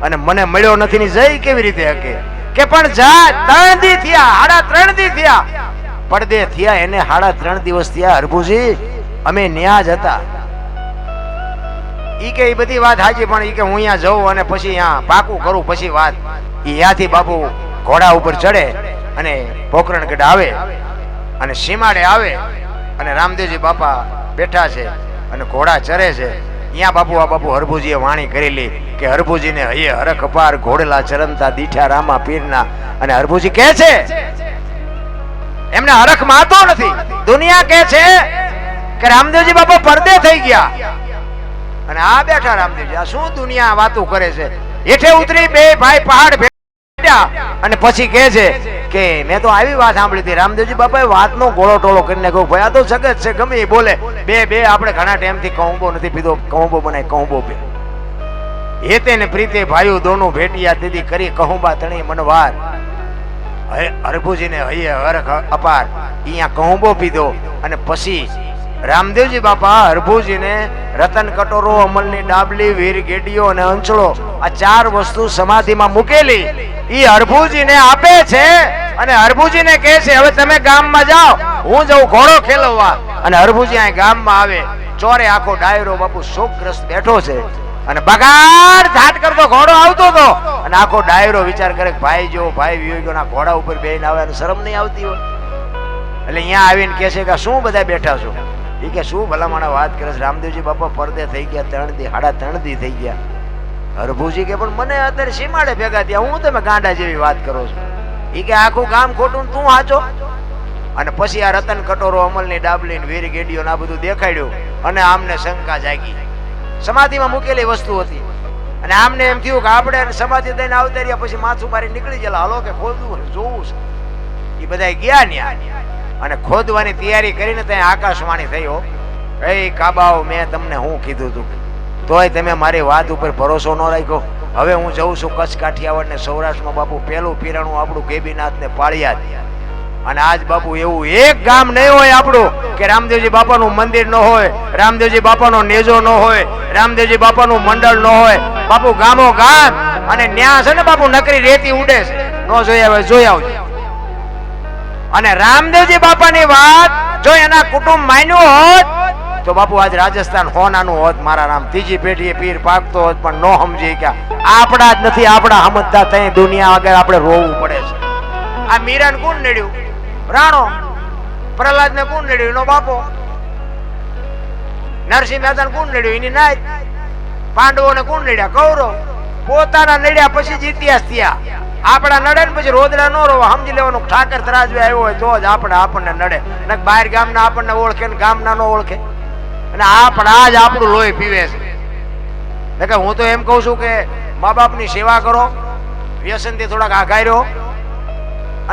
અને મને મળ્યો નથી ની જઈ કેવી રીતે હકે કે પણ જા. 3 દી થયા, 3.5 દી થયા, પડદે થયા એને 3.5 દિવસ થયા. હરભુજી અમે ન્યા જ હતા. ઈ કે એ બધી વાત હાજી, પણ ઈ કે હું અહીંયા જઉં અને પછી અહીંયા પાકું કરું પછી વાત. ઈ ત્યાંથી બાપુ ઘોડા ઉપર ચડે અને પોકરણગઢ આવે અને સીમાડે આવે અને રામદેવજી બાપા બેઠા છે અને ઘોડા ચરે છે. અહીંયા બાપુ આ બાપુ હરભુજીએ વાણી કરેલી કે હરભુજીને હૈયે હરખ અપાર ઘોડલા ચરમતા દીઠા રામા પીરના. અને હરભુજી કહે છે એમને હરખ માતો નથી. દુનિયા કહે છે કે રામદેવજી બાપા પડદે થઈ ગયા અને આ બેઠા રામદેવજી. આ શું દુનિયા વાતો કરે છે? હેઠે ઉતરી બે ભાઈ પહાડ બેઠા અને પછી કહે છે કે મેં તો આવી વાત સાંભળી હતી. રામદેવજી બાપાએ વાતનો ગોળો ટોળો કરીને કહ્યું ભાઈ આ તો જગત છે, ગમે એ બોલે. બે આપણે ઘણા ટાઈમથી કહુંબો નથી પીધો, કહુંબો બનાય કહુંબો પી. હેતે ને પ્રીતે ભાઈઓ દોનું ભેટિયા દીદી કરી કહુંબા તણી મનવાર. હરભુજીને હૈયે હરખ અપાર અહીંયા કહુંબો પીધો અને પછી રામદેવજી બાપા હરભુજીને રતન કટોરો, અમલની ડાબલી, વીર ગેડીઓ અને અંચળો આ 4 વસ્તુ સમાધિમાં મૂકેલી ઈ હરભુજીને આપે છે. અને હરભુજીને કહે છે હવે તમે ગામમાં જાઓ, હું જઉં ઘોડો ખેલવવા. અને હરભુજી અહીં ગામમાં આવે, ચોરે આખો ડાયરો બાપુ શોકગ્રસ્ત બેઠો છે અને બગાડ ઝાટ કરતો ઘોડો આવતો હતો અને આખો ડાયરો વિચાર કરે કે ભાઈ જો ભાઈ વિયોગીઓના ઘોડા ઉપર બેહીને આવે અને શરમ નહીં આવતી હોય. એટલે અહીંયા આવીને કહે છે કે શું બધા બેઠા છો? એ કે શું ભલામણા વાત કરે છે? રામદેવજી બાપા પડદે થઈ ગયા 3 દી, 3.5 દી થઈ ગયા. હરભુજી કે પણ મને અત્યારે સીમાડે ભેગા થયા, હું તમે ગાંડા જેવી વાત કરો છો? એ કે આખું ગામ ખોટું તું હાચો. અને પછી આ રતન કટોરો, અમલની ડાબલી, વીર ગેડીઓ આ બધું દેખાડ્યું અને આમને શંકા જાગી. સમાધિમાં મૂકેલી વસ્તુ હતી અને આમને એમ થયું કે આપણે સમાધિ દઈને આવતા રહ્યા પછી માથું મારી નીકળી ગયેલા, હાલો કે ખોદવું જોવું છે. એ બધા ગયા ન્યા અને ખોદવાની તૈયારી કરીને ત્યાં આકાશવાણી થયો, એ કાબાઓ મેં તમને હું કીધું તું તોય તમે મારી વાત ઉપર ભરોસો ન રાખ્યો. હવે હું જઉં છું કચ્છ કાઠિયાવાડ ને સૌરાષ્ટ્રમાં બાપુ પેલું પીરાણું આપણું ગેબીનાથ ને પાળિયાદ. અને આજ બાપુ એવું એક ગામ નહીં હોય આપણું કે રામદેવજી બાપાનું મંદિર ન હોય, રામદેવજી બાપાનો નેજો ન હોય, રામદેવજી બાપાનું મંડળ ન હોય. બાપુ ગામો ગામ અને ન્યા છે ને બાપુ નકરી રેતી ઉડે છે, ન જોઈ આવે જોઈ આવજો. અને રામદેવજી બાપાની વાત જો એના કુટુંબ માન્યું હોત તો બાપુ આજ રાજસ્થાન હોનાનું હોત. મારા રામ ત્રીજી પેઢીએ પીર પાકતો હોત, પણ નો સમજી કે આપણા જ નથી, આપણા સમજતા તઈ દુનિયા આગળ આપણે રોવું પડે છે. આ મીરાને કોણ નડ્યું? રાણો. પ્રહલાદ ને કોણ નડ્યું? એનો બાપો. નરસિંહ મહેતા કોણ નડ્યું? એની નાય. પાંડવોને કોણ નડ્યા? કૌરવ. પોતાના નડ્યા પછી ઇતિહાસ થયા. આપણા નડે ને પછી રોદડા નો રોવા. સમજી લેવાનું ઠાકર તરાજવે આવ્યો હોય તો જ આપણને નડે. બહાર ગામના આપણને ઓળખે ને ગામના નો ઓળખે. અને આપણા જ આપણું લોહી પીવે છે. હું તો એમ કઉ છું કે મા બાપની સેવા કરો, વ્યસનથી થોડાક આઘાઈ રહ્યો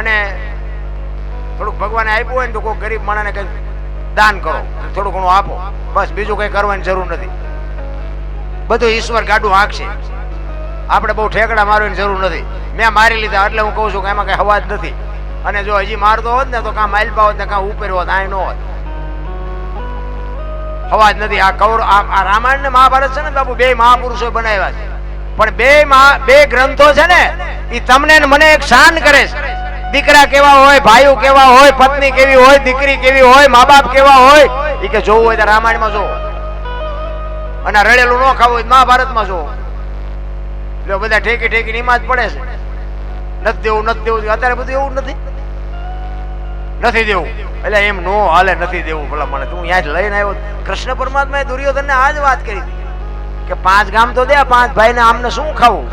અને થોડુંક ભગવાને આપ્યું હોય ને તો કોઈ ગરીબ માણસને કઈ દાન કરો, થોડું ઘણું આપો, બસ. બીજું કઈ કરવાની જરૂર નથી. બધું ઈશ્વર ગાડું હાંકશે. આપણે બહુ ઠેકડા મારવાની જરૂર નથી. મેં મારી લીધા એટલે હું કહું છું કે એમાં કઈ હવા જ નથી. અને જો હજી મારતો હોત ને તો કાં માઇલપા હોત ને કાં ઉપર હોત, આ નો હોત. હવા જ નથી. આ રામાયણ ને મહાભારત છે ને બાપુ, બે મહાપુરુષો બનાવ્યા છે, પણ બે ગ્રંથો છે ને એ તમને ને મને એક શાન કરે છે. દીકરા કેવા હોય, ભાઈઓ કેવા હોય, પત્ની કેવી હોય, દીકરી કેવી હોય, મા બાપ કેવા હોય, એ કે જોવું હોય તો રામાયણમાં જોવો અને રડેલું ન ખાવું હોય મહાભારતમાં જોવો. એટલે બધા ઠેકી ઠેકી નિમાજ પડે છે. નથી દેવું, નથી દેવું. અત્યારે બધું એવું નથી દેવું. એટલે એમ નો હાલે, નથી દેવું. ભલા મને તું ત્યાં જ લઈને આવ્યો. કૃષ્ણ પરમાત્માએ દુર્યોધનને આ જ વાત કરી કે 5 ગામ તો દે, 5 ભાઈને આમને શું ખાવું?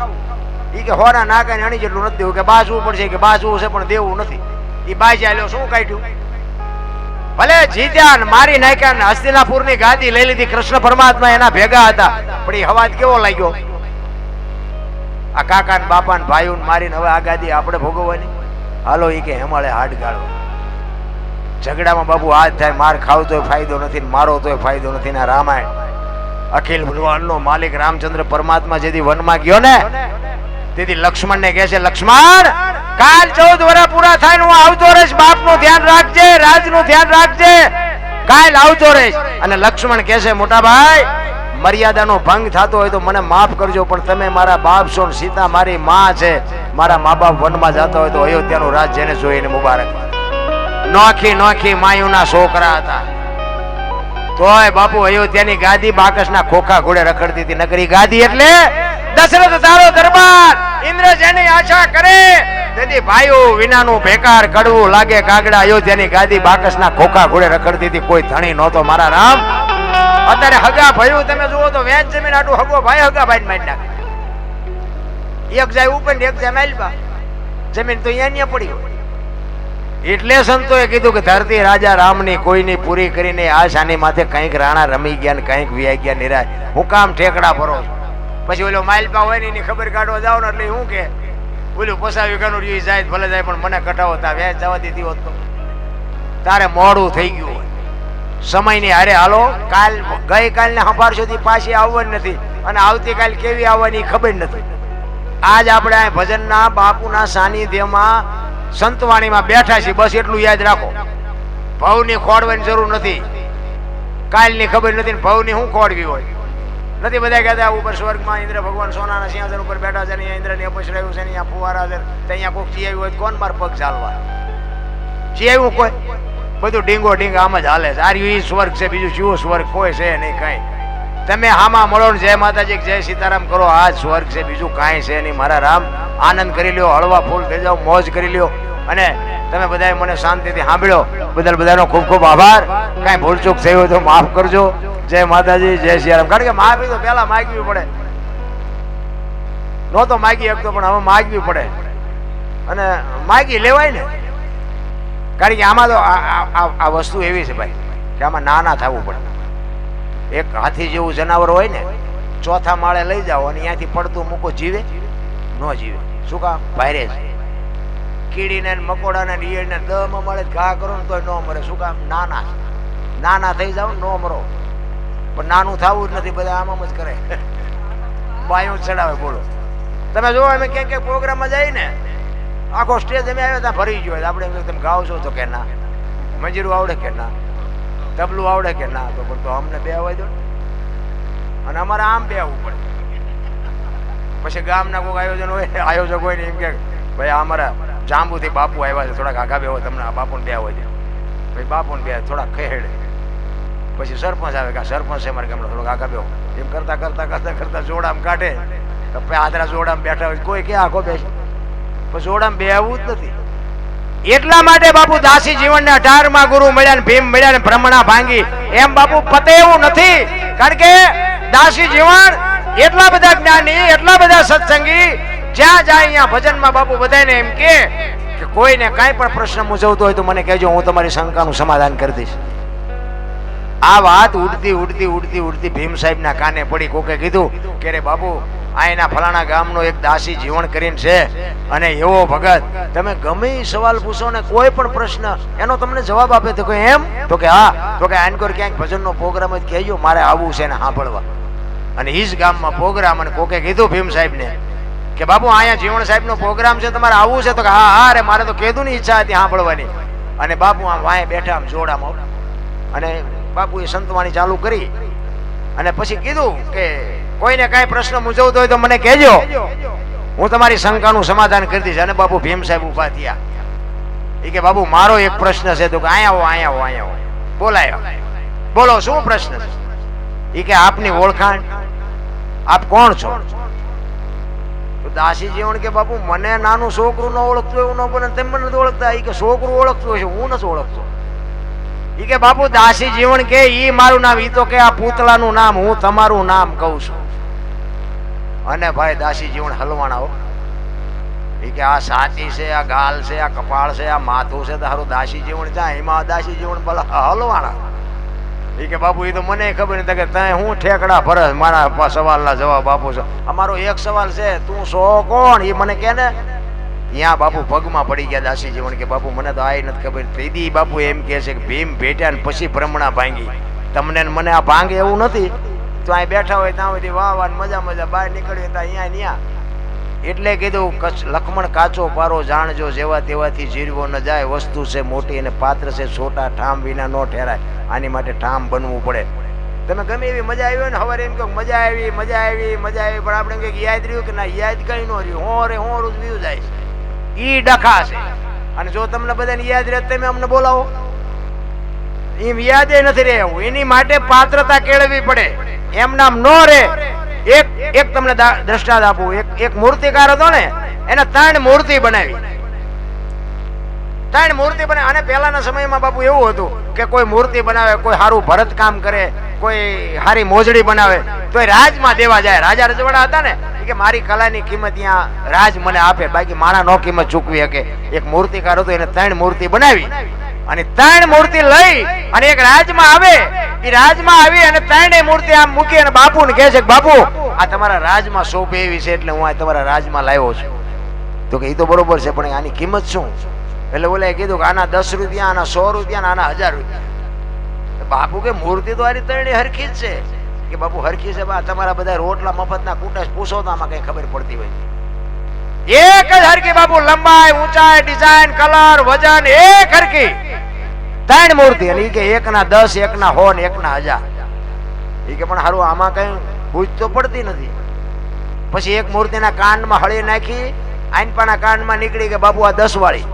એ કે હોરા નાકા અણી જેટલું નથી દેવું. કે બાજવું પડશે, કે બાજવું છે પણ દેવું નથી. એ બાજી આલ્યો, શું કાઢ્યું? ભલે જીત્યા ને મારી નાખ્યા ને હસ્તિનાપુરની ગાદી લઈ લીધી. કૃષ્ણ પરમાત્મા એના ભેગા હતા, પણ એ હવાજ કેવો લાગ્યો? આ કાકા ને બાપા ને ભાઈઓ મારીને હવે આ ગાદી આપણે ભોગવવાની. હાલો એ કે હેમાળે હાડ ગાળો. ઝઘડામાં બાબુ હાથ થાય, માર ખાવ તોય ફાયદો નથી, મારો તોય ફાયદો નથી. ના રામાયણ અખિલ બ્રહ્માંડનો માલિક રામચંદ્ર પરમાત્મા જેથી વનમાં ગયો ને તેથી લક્ષ્મણ ને કહે છે, લક્ષ્મણ કાલ 14 વર્ષ પૂરા થાય ને હું આવતો રહીશ. બાપનું ધ્યાન રાખજે, રાજનું ધ્યાન રાખજે, કાલ આવતો રહીશ. અને લક્ષ્મણ કહે છે મોટા ભાઈ મર્યાદાનો ભંગ થતો હોય તો મને માફ કરજો, પણ તમે મારા બાપ છો, સીતા મારી માં છે, મારા મા બાપ વનમાં જતા હોય તો અયોધ્યાનું રાજ જેને જોઈને મુબારક. નોખી નોખી માયુના છોકરા હતા તોય બાપુ અયોધ્યાની ગાદી બાકસના ખોખા ઘોડે રખડતી હતી. નગરી ગાદી એટલે દશરથ તારો દરબાર, ઇન્દ્ર જેની આશા કરે તેથી ભાઈઓ વિનાનું બેકાર કડવું લાગે કાગડા. અયોધ્યાની ગાદી બાકસના ખોખા ઘોડે રખડતી હતી, કોઈ ધણી નહોતો મારા રામ. અત્યારે હગા ભયું તમે જુઓ તો વેચ જમીન આટલું હગો ભાઈ હગા ભાઈ મારી નાખે. એક જાય ઉપર એક જાય માલબા, જમીન તો અહીંયા પડી હોય. એટલે સંતોએ કીધું કે ધરતી રાજા રામની કોઈની પૂરી કરીને આ શાની માથે કંઈક રાણા રમી ગયા ને કંઈક વિયાઈ ગયા નિરાય. હું કામ ઠેકડા ભરો પછી ઓલો માલપા હોય ને એની ખબર કાઢવા જાવ ને એટલે હું કે ઓલું પસાવી કાનું રહ્યું જાય ભલે જાય પણ મને કટાવો તા વ્યાજ જવા દીધી હોત તો તારે મોડું થઈ ગયું હોય. સમયની હારે હાલો. કાલ ગઈકાલને સંભાળશો પાછી આવવાની નથી અને આવતીકાલ કેવી આવવાની ખબર નથી. આજ આપણે આ ભજનના બાપુના સાનિધ્યમાં સંતવાણીમાં બેઠા છીએ, બસ એટલું યાદ રાખો. ભવની ખોડવાની જરૂર નથી, કાલની ખબર નથી, ભવની શું ખોડવી હોય નથી. બધા કહેતા ઉપર સ્વર્ગમાં ઇન્દ્ર ભગવાન સોનાના સિંહાસન ઉપર બેઠા છે, અહીંયા ઇન્દ્રની અપસરાયું છે, અહીંયા ફુવારા છે, અહીંયા કોઈક ચિયાવ્યું હોય કોણ માર પગ ચાલવા ચિયાવ્યું કોઈ બધું ડીંગો ડીંગ આમ જ હાલે છે. આર્યું સ્વર્ગ છે, બીજું શું સ્વર્ગ કોઈ છે નહીં કઈ. તમે હામાં મળો ને જય માતાજી જય સીતારામ કરો, આ જ સ્વર્ગ છે, બીજું કાંઈ છે નહીં. મારા રામ આનંદ કરી લ્યો, હળવા ફૂલ થઈ જાઓ, મોજ કરી લ્યો. અને તમે બધાએ મને શાંતિથી સાંભળ્યો બદલ બધાનો ખૂબ ખૂબ આભાર. કાંઈ ભૂલચૂક થઈ હોય તો માફ કરજો. જય માતાજી જય સિયારામ. કારણ કે માફી તો પહેલા માગવી પડે, નહોતો માગી શકતો પણ હવે માગવી પડે અને માગી લેવાય ને. કારણ કે આમાં તો આ વસ્તુ એવી છે ભાઈ કે આમાં નાના થવું પડે. એક હાથી જેવું જનાવર હોય ને, ચોથા માળે લઈ જાઓ અને અહીંયાથી પડતું મૂકો, જીવે ન જીવે. શું કામ? ભારે છે. કીડીને મકોડાને ઈયળને 10 માળે ઘા કરો ને તોય ન મરે. શું કામ? નાના છે. નાના થઈ જાવ ન મરો. પણ નાનું થવું જ નથી, બધા આમ જ કરે, બાયું ચડાવે. બોલો તમે જો અમે ક્યાંક ક્યાંક પ્રોગ્રામમાં જઈએ ને, આખો સ્ટેજ અમે આવ્યા ત્યાં ભરી ગયો. આપણે તમે ગાઓ છો તો કે ના, મંજીરું આવડે કે ના, તબલું આવડે કે ના, તો પણ તો અમને બે આવવા દો અને અમારે આમ બે આવવું પડે. પછી ગામના કોઈ આયોજન હોય, આયોજક હોય ને એમ કે ભાઈ અમારા જાંબુથી બાપુ આવ્યા છે, થોડાક આગા બે હોય, તમને આ બાપુને બે હોય છે. ભાઈ બાપુને બે થોડાક ખેડે. પછી સરપંચ આવે કે સરપંચ છે મારે ગામનો, થોડોક આગા બે એમ કરતા કરતા કરતા કરતા જોડામ કાઢે. આદરા જોડામ બેઠા હોય, કોઈ કે આખો બેસે પણ જોડામ બે આવવું જ નથી. એટલા માટે બાપુ દાસી જીવનને 18મા ગુરુ મળ્યા ને ભીમ મળ્યા ને ભ્રમણા ભાંગી એમ બાપુ પતે એવું નથી. કારણ કે દાસી જીવન એટલા બધા જ્ઞાની, એટલા બધા સત્સંગી, જ્યાં જાય અહીંયા ભજનમાં બાપુ બધાને એમ કે કોઈને કાંઈ પણ પ્રશ્ન મૂંઝવતો હોય તો મને કહેજો, હું તમારી શંકાનું સમાધાન કરી દઈશ. આ વાત ઉડતી ઉડતી ઉડતી ઉડતી ભીમ સાહેબના કાને પડી. કોકે કીધું કે રે બાપુ અહીંના ફલાણા ગામનો એક દાસી જીવન કરીને છે અને એવો ભગત, તમે ગમે સવાલ પૂછો ને કોઈ પણ પ્રશ્ન એનો તમને જવાબ આપે તો કે એમ, તો કે હા, તો કે આનકોર ક્યાંક ભજનનો પ્રોગ્રામ જ કહેજો, મારે આવવું છે ને સાંભળવા. અને ઈ જ ગામમાં પ્રોગ્રામ. અને કોકે કીધું ભીમ સાહેબને કે બાપુ અહીંયા જીવણ સાહેબનો પ્રોગ્રામ છે, તમારે આવવું છે? તો કે હા હા રે, મારે તો કીધું ની ઈચ્છા હતી સાંભળવાની. અને બાપુ આમ વાંહે બેઠા આમ જોડામાં અને બાપુએ સંતવાણી ચાલુ કરી અને પછી કીધું કે કોઈને કાંઈ પ્રશ્ન મૂંઝવતો હોય તો મને કહેજો, હું તમારી શંકાનું સમાધાન કરી દઈશ. અને બાપુ ભીમ સાહેબ ઉભા થયા. એ કે બાપુ મારો એક પ્રશ્ન છે. તો કે અહીંયા આવો અહીંયા આવો અહીંયા આવો. બોલાયો. બોલો શું પ્રશ્ન છે? એ કે આપની ઓળખાણ, આપ કોણ છો? તો દાસી જીવન કે બાપુ મને નાનું છોકરું ન ઓળખતું એવું ન બને, તેમ મને નથી ઓળખતા. એ કે છોકરું ઓળખતું હોય છે, હું નથી ઓળખતો. એ કે બાપુ દાસી જીવન કે ઈ મારું નામ, ઈ તો કે આ પૂતળાનું નામ, હું તમારું નામ કહું છું. અને ભાઈ દાસી જીવન હલવાણા હો. એ કે આ સાતી છે, આ ગાલ છે, આ કપાળ છે, આ માથું છે, તારું દાસી જીવન જાય એમાં દાસી જીવન હલવાણા. એ કે બાપુ એ તો મને ખબર નથી કે તય હું ઠેકડા ફરસ, મારા સવાલના જવાબ આપો છો. અમારો એક સવાલ છે, તું સો કોણ? એ મને કે ને. ત્યાં બાપુ પગમાં પડી ગયા દાસી જીવન કે બાપુ મને તો આ નથી ખબર. ત્રીજી બાપુ એમ કે છે કે ભીમ ભેટ્યા ને પછી ભ્રમણા ભાંગી. તમને મને આ ભાંગે એવું નથી. તો અહીં બેઠા હોય ત્યાં સુધી વાહ વાહ મજા મજા, બહાર નીકળીએ ત્યાં અહીંયા એટલે કીધું લખમણ કાચો પારો જાણજો જેવા તેવાથી જીરવો ન જાય, વસ્તુ છે મોટી અને પાત્ર છે છોટા, ઠામ વિના નો ઠેરાય. આની માટે ઠામ બનવું પડે. તમે ગમે એવી મજા આવી હોય ને સવારે એમ કહો મજા આવી મજા આવી મજા આવી, પણ આપણે કંઈક યાદ રહ્યું કે ના યાદ કઈ ન રહ્યું, હોં રોજ વ્યુ જાય છે. ઈ ડખા છે. અને જો તમને બધાને યાદ રહે તમે અમને બોલાવો, એમ યાદ નથી રહેવું. એની માટે પાત્રતા કેળવવી પડે. એમ નામ નો રે. એક તમને દ્રષ્ટાંત આપું. એક મૂર્તિકાર હતો ને, એને 3 મૂર્તિ બનાવી. 3 મૂર્તિ બનાવી. અને પહેલાના સમયમાં બાપુ એવું હતું કે કોઈ મૂર્તિ બનાવે, કોઈ સારું ભરત કામ કરે, કોઈ સારી મોજડી બનાવે તો એ રાજમાં દેવા જાય. રાજા રજવાડા હતા ને કે મારી કલાની કિંમત ત્યાં રાજ મને આપે, બાકી માણા નો કિંમત ચૂકવી શકે. એક મૂર્તિકાર હતો, એને 3 મૂર્તિ બનાવી અને 3 મૂર્તિ લઈ અને એક રાજમાં આવે. એ રાજમાં આવી અને 3 મૂર્તિ આમ મૂકી અને બાપુને કહે છે કે બાપુ આ તમારા રાજમાં શોભે એવી છે એટલે હું આ તમારા રાજમાં લાવ્યો છું. તો કે એ તો બરોબર છે, પણ આની કિંમત શું? એટલે ઓલાએ કીધું કે આના 10 રૂપિયા, આના 100 રૂપિયા, આના 1000 રૂપિયા. બાપુ કે મૂર્તિ તો આની 3 હરખી જ છે. કે બાપુ હરખી છે, તમારા બધા રોટલા મફતના કુટસ પૂછો તો આમાં કઈ ખબર પડતી હોય. એક જ હરખી બાપુ, લંબાઈ, ઊંચાઈ, ડિઝાઇન, કલર, વજન એક હરખી. 3 મૂર્તિ. અને કે એકના 10, એકના 100 ને એકના 1000. એ કે પણ હારું આમાં કઈ પૂછ તો પડતી નથી. પછી એક મૂર્તિના કાનમાં હળી નાખી, આઈનપાના કાનમાં નીકળી કે બાપુ આ 10 વાળી.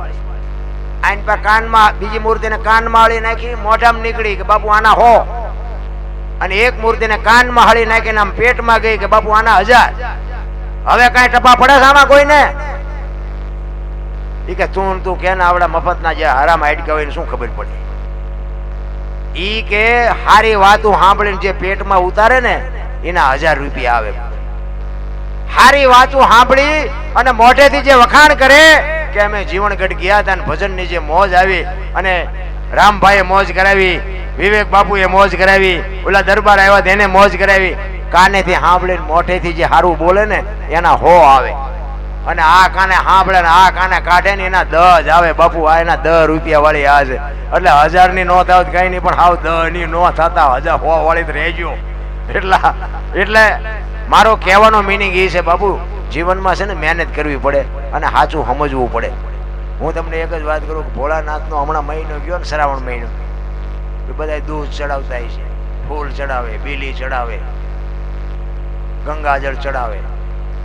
આઈનપા કાનમાં બીજી મૂર્તિને કાનમાં હળી નાખી, મોઢામાં નીકળી કે બાપુ આના 100. અને એક મૂર્તિને કાનમાં હળી નાખીને આમ પેટમાં ગઈ કે બાપુ આના 1000. હવે કઈ ટપા પડે છે આમાં કોઈને? ઈ કે તું કે ને આવડા મફતના જે હરામ હાડકા હોય શું ખબર પડે? ઈ કે હારી વાતું સાંભળીને જે પેટમાં ઉતારે ને એના 1000 રૂપિયા આવે. હારી વાતું સાંભળી અને મોઢેથી જે વખાણ કરે કે અમે જીવનગઢ ગયા હતા ને ભજનની જે મોજ આવી અને રામભાઈએ મોજ કરાવી, વિવેક બાપુએ મોજ કરાવી, ઓલા દરબાર આવ્યા તેને મોજ કરાવી. કાનેથી સાંભળીને મોઢેથી જે હારું બોલે ને એના 100 આવે. અને આ કાને સાંભળે ને આ કાને કાઢે ને એના 10 જ આવે. બાપુ આ એના 10 રૂપિયા વાળી આ છે. એટલે 1000 ની નોટ આવે કઈ નહીં, પણ હાવ 10 ની નો થતા 100 વાળી જ રહેજો. એટલે મારો કહેવાનો મિનિંગ એ છે બાપુ, જીવનમાં છે ને મહેનત કરવી પડે અને સાચું સમજવું પડે. હું તમને એક જ વાત કરું કે ભોળાનાથનો હમણાં મહિનો ગયો ને, શ્રાવણ મહિનો, બધા દૂધ ચડાવતા છે, ફૂલ ચડાવે, બીલી ચડાવે, ગંગાજળ ચડાવે.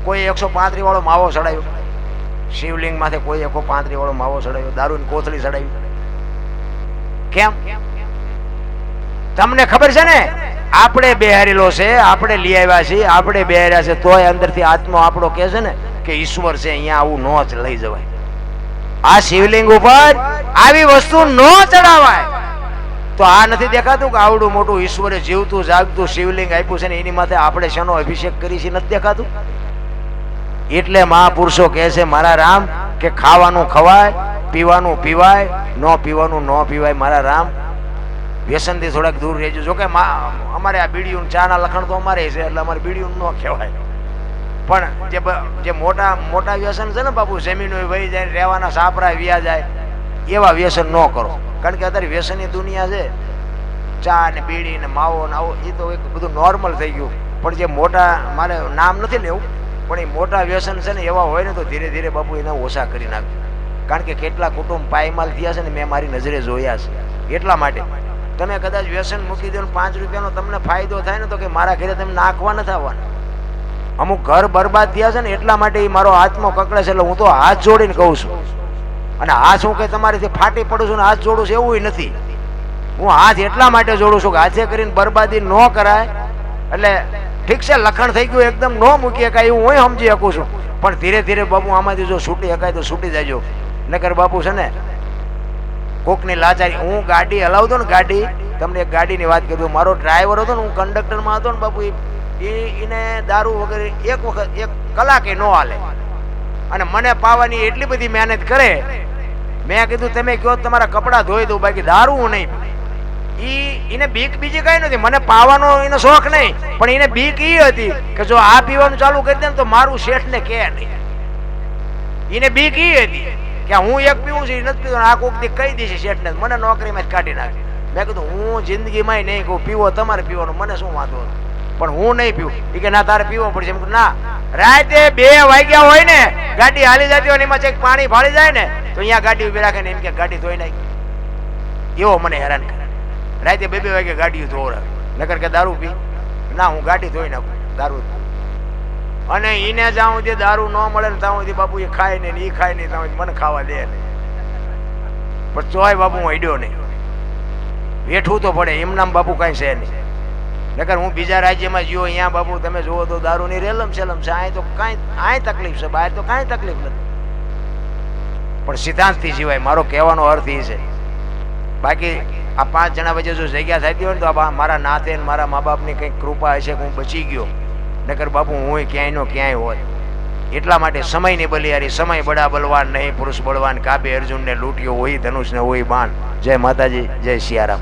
કોઈ 135 વાળો માવો ચડાવ્યો શિવલિંગ માથે, કોઈ 135 વાળો માવો ચડાવ્યો, દારૂની કોથળી ચડાવી. કેમ? તમને ખબર છે ને આપણે બેહારેલો છે, આપણે લઈ આવ્યા છીએ, આપણે બેહાર્યા છે, તોય અંદરથી આત્મા આપણો કહે છે ને કે ઈશ્વર છે, અહીંયા આવું નો જ લઈ જવાય. આ શિવલિંગ ઉપર આવી વસ્તુ નો ચડાવાય. તો આ નથી દેખાતું કે આવડું મોટું ઈશ્વરે જીવતું જાગતું શિવલિંગ આપ્યું છે ને એની માથે આપણે શેનો અભિષેક કરી છે? નથી દેખાતું? એટલે મહાપુરુષો કહે છે મારા રામ કે ખાવાનું ખવાય, પીવાનું પીવાય, ન પીવાનું ન પીવાય. મારા રામ વ્યસનથી થોડાક દૂર રહેજો. જો કે અમારે આ બીડીયું ચાના લખણ તો અમારે છે, એટલે અમારે બીડીયું ન કહેવાય. પણ જે મોટા વ્યસન છે ને બાપુ, જમીનો વહી જાય, રહેવાના સાપરા વ્યા જાય, એવા વ્યસન ન કરો. કારણ કે અત્યારે વ્યસનની દુનિયા છે, ચા ને બીડી ને માવો ને આવો, એ તો એક બધું નોર્મલ થઈ ગયું. પણ જે મોટા, મારે નામ નથી લેવું, પણ એ મોટા વ્યસન છે ને એવા હોય ને તો ધીરે ધીરે બાપુ એને ઓછા કરી નાખ્યું. કારણ કે કેટલા કુટુંબ પાયમાલ થયા છે ને મેં મારી નજરે જોયા છે. એટલા માટે તમે કદાચ વ્યસન મૂકી દો ને 5 રૂપિયાનો તમને ફાયદો થાય ને તો કે મારા ઘરે તમે નાખવા નથી આવવાના. અમુક ઘર બરબાદ થયા છે ને એટલા માટે એ મારો આત્મો કકડે છે. એટલે હું તો હાથ જોડીને કહું છું. અને હાથ હું કે તમારીથી ફાટી પડું છું ને હાથ જોડું છું એવું નથી. હું હાથ એટલા માટે જોડું છું કે હાથે કરીને બરબાદી ન કરાય. એટલે ઠીક છે લખણ થઈ ગયું એકદમ ન મૂકી શકાય એવું હું સમજી શકું છું, પણ ધીરે ધીરે બાપુ આમાંથી જો છૂટી શકાય તો છૂટી જાયજો. નકર બાપુ છે ને કોકની લાચારી. હું ગાડી હલાવતો ને, ગાડી, તમને એક ગાડીની વાત કરું. મારો ડ્રાઈવર હતો ને, હું કંડક્ટરમાં હતો ને બાપુ, એને દારૂ વગેરે એક વખત 1 કલાકે ન હાલે અને મને પાવાની એટલી બધી મહેનત કરે. મેં કીધું તમે કહો તમારા કપડાં ધોઈ દઉં, બાકી દારૂ હું નહીં. એને બીક બીજી કઈ નથી, મને પાવાનો એનો શોખ નહીં, પણ એને બીક એ હતી કે જો આ પીવાનું ચાલુ કરી દે ને તો મારું શેઠને કે નહીં. એને બીક એ હતી કે હું એક પીવું છું, નથી પીવું, આ કોક દી કહી દઈશ શેઠને, મને નોકરીમાં જ કાઢી નાખે. મેં કીધું હું જિંદગીમાં નહીં કહું, પીવો તમારે પીવાનું, મને શું વાંધો. પણ હું નહીં પીવું. એ કે ના તારે પીવો પડશે. એમ ના, રાતે 2 વાગ્યા હોય ને, ગાડી હાલી જતી હોય ને, એમાં ચેક પાણી ફાળી જાય ને, તો અહીંયા ગાડી ઉભી રાખે ને એમ કે ગાડી ધોઈ નાખી. એવો મને હેરાન કરે. રાતે 2 વાગે ગાડીઓ ધોવડાવે. નકર કે દારૂ પી, ના હું ગાડી ધોઈ નાખું દારૂ. અને એને જ્યાં સુધી દારૂ ન મળે ને ત્યાં સુધી બાપુ એ ખાય ને એ ખાય નહીં, ત્યાં મને ખાવા દે નહીં. પણ તોય બાપુ હું અડ્યો નહીં. વેઠવું તો પડે, એમ નામ બાપુ કાંઈ છે નહીં. નકર હું બીજા રાજ્યમાં જ્યો, અહીંયા બાપુ તમે જુઓ તો દારૂની રેલમ સેલમ છે. અહીં તો કાંઈ અહીં તકલીફ છે, બહાર તો કાંઈ તકલીફ નથી. પણ સિદ્ધાંતથી જીવાય, મારો કહેવાનો અર્થ એ છે. બાકી આ 5 જણા વચ્ચે જો જગ્યા થતી હોય ને તો મારા નાતે ને મારા મા બાપની કંઈક કૃપા હશે કે હું બચી ગયો. નકર બાપુ હું ક્યાંય નો ક્યાંય હોત. એટલા માટે સમયની બલિયારી, સમય બડા બલવાન નહીં, પુરુષ બળવાન. કાબે અર્જુનને લૂંટ્યો, હોય ધનુષને હોય બાણ. જય માતાજી, જય સિયારામ.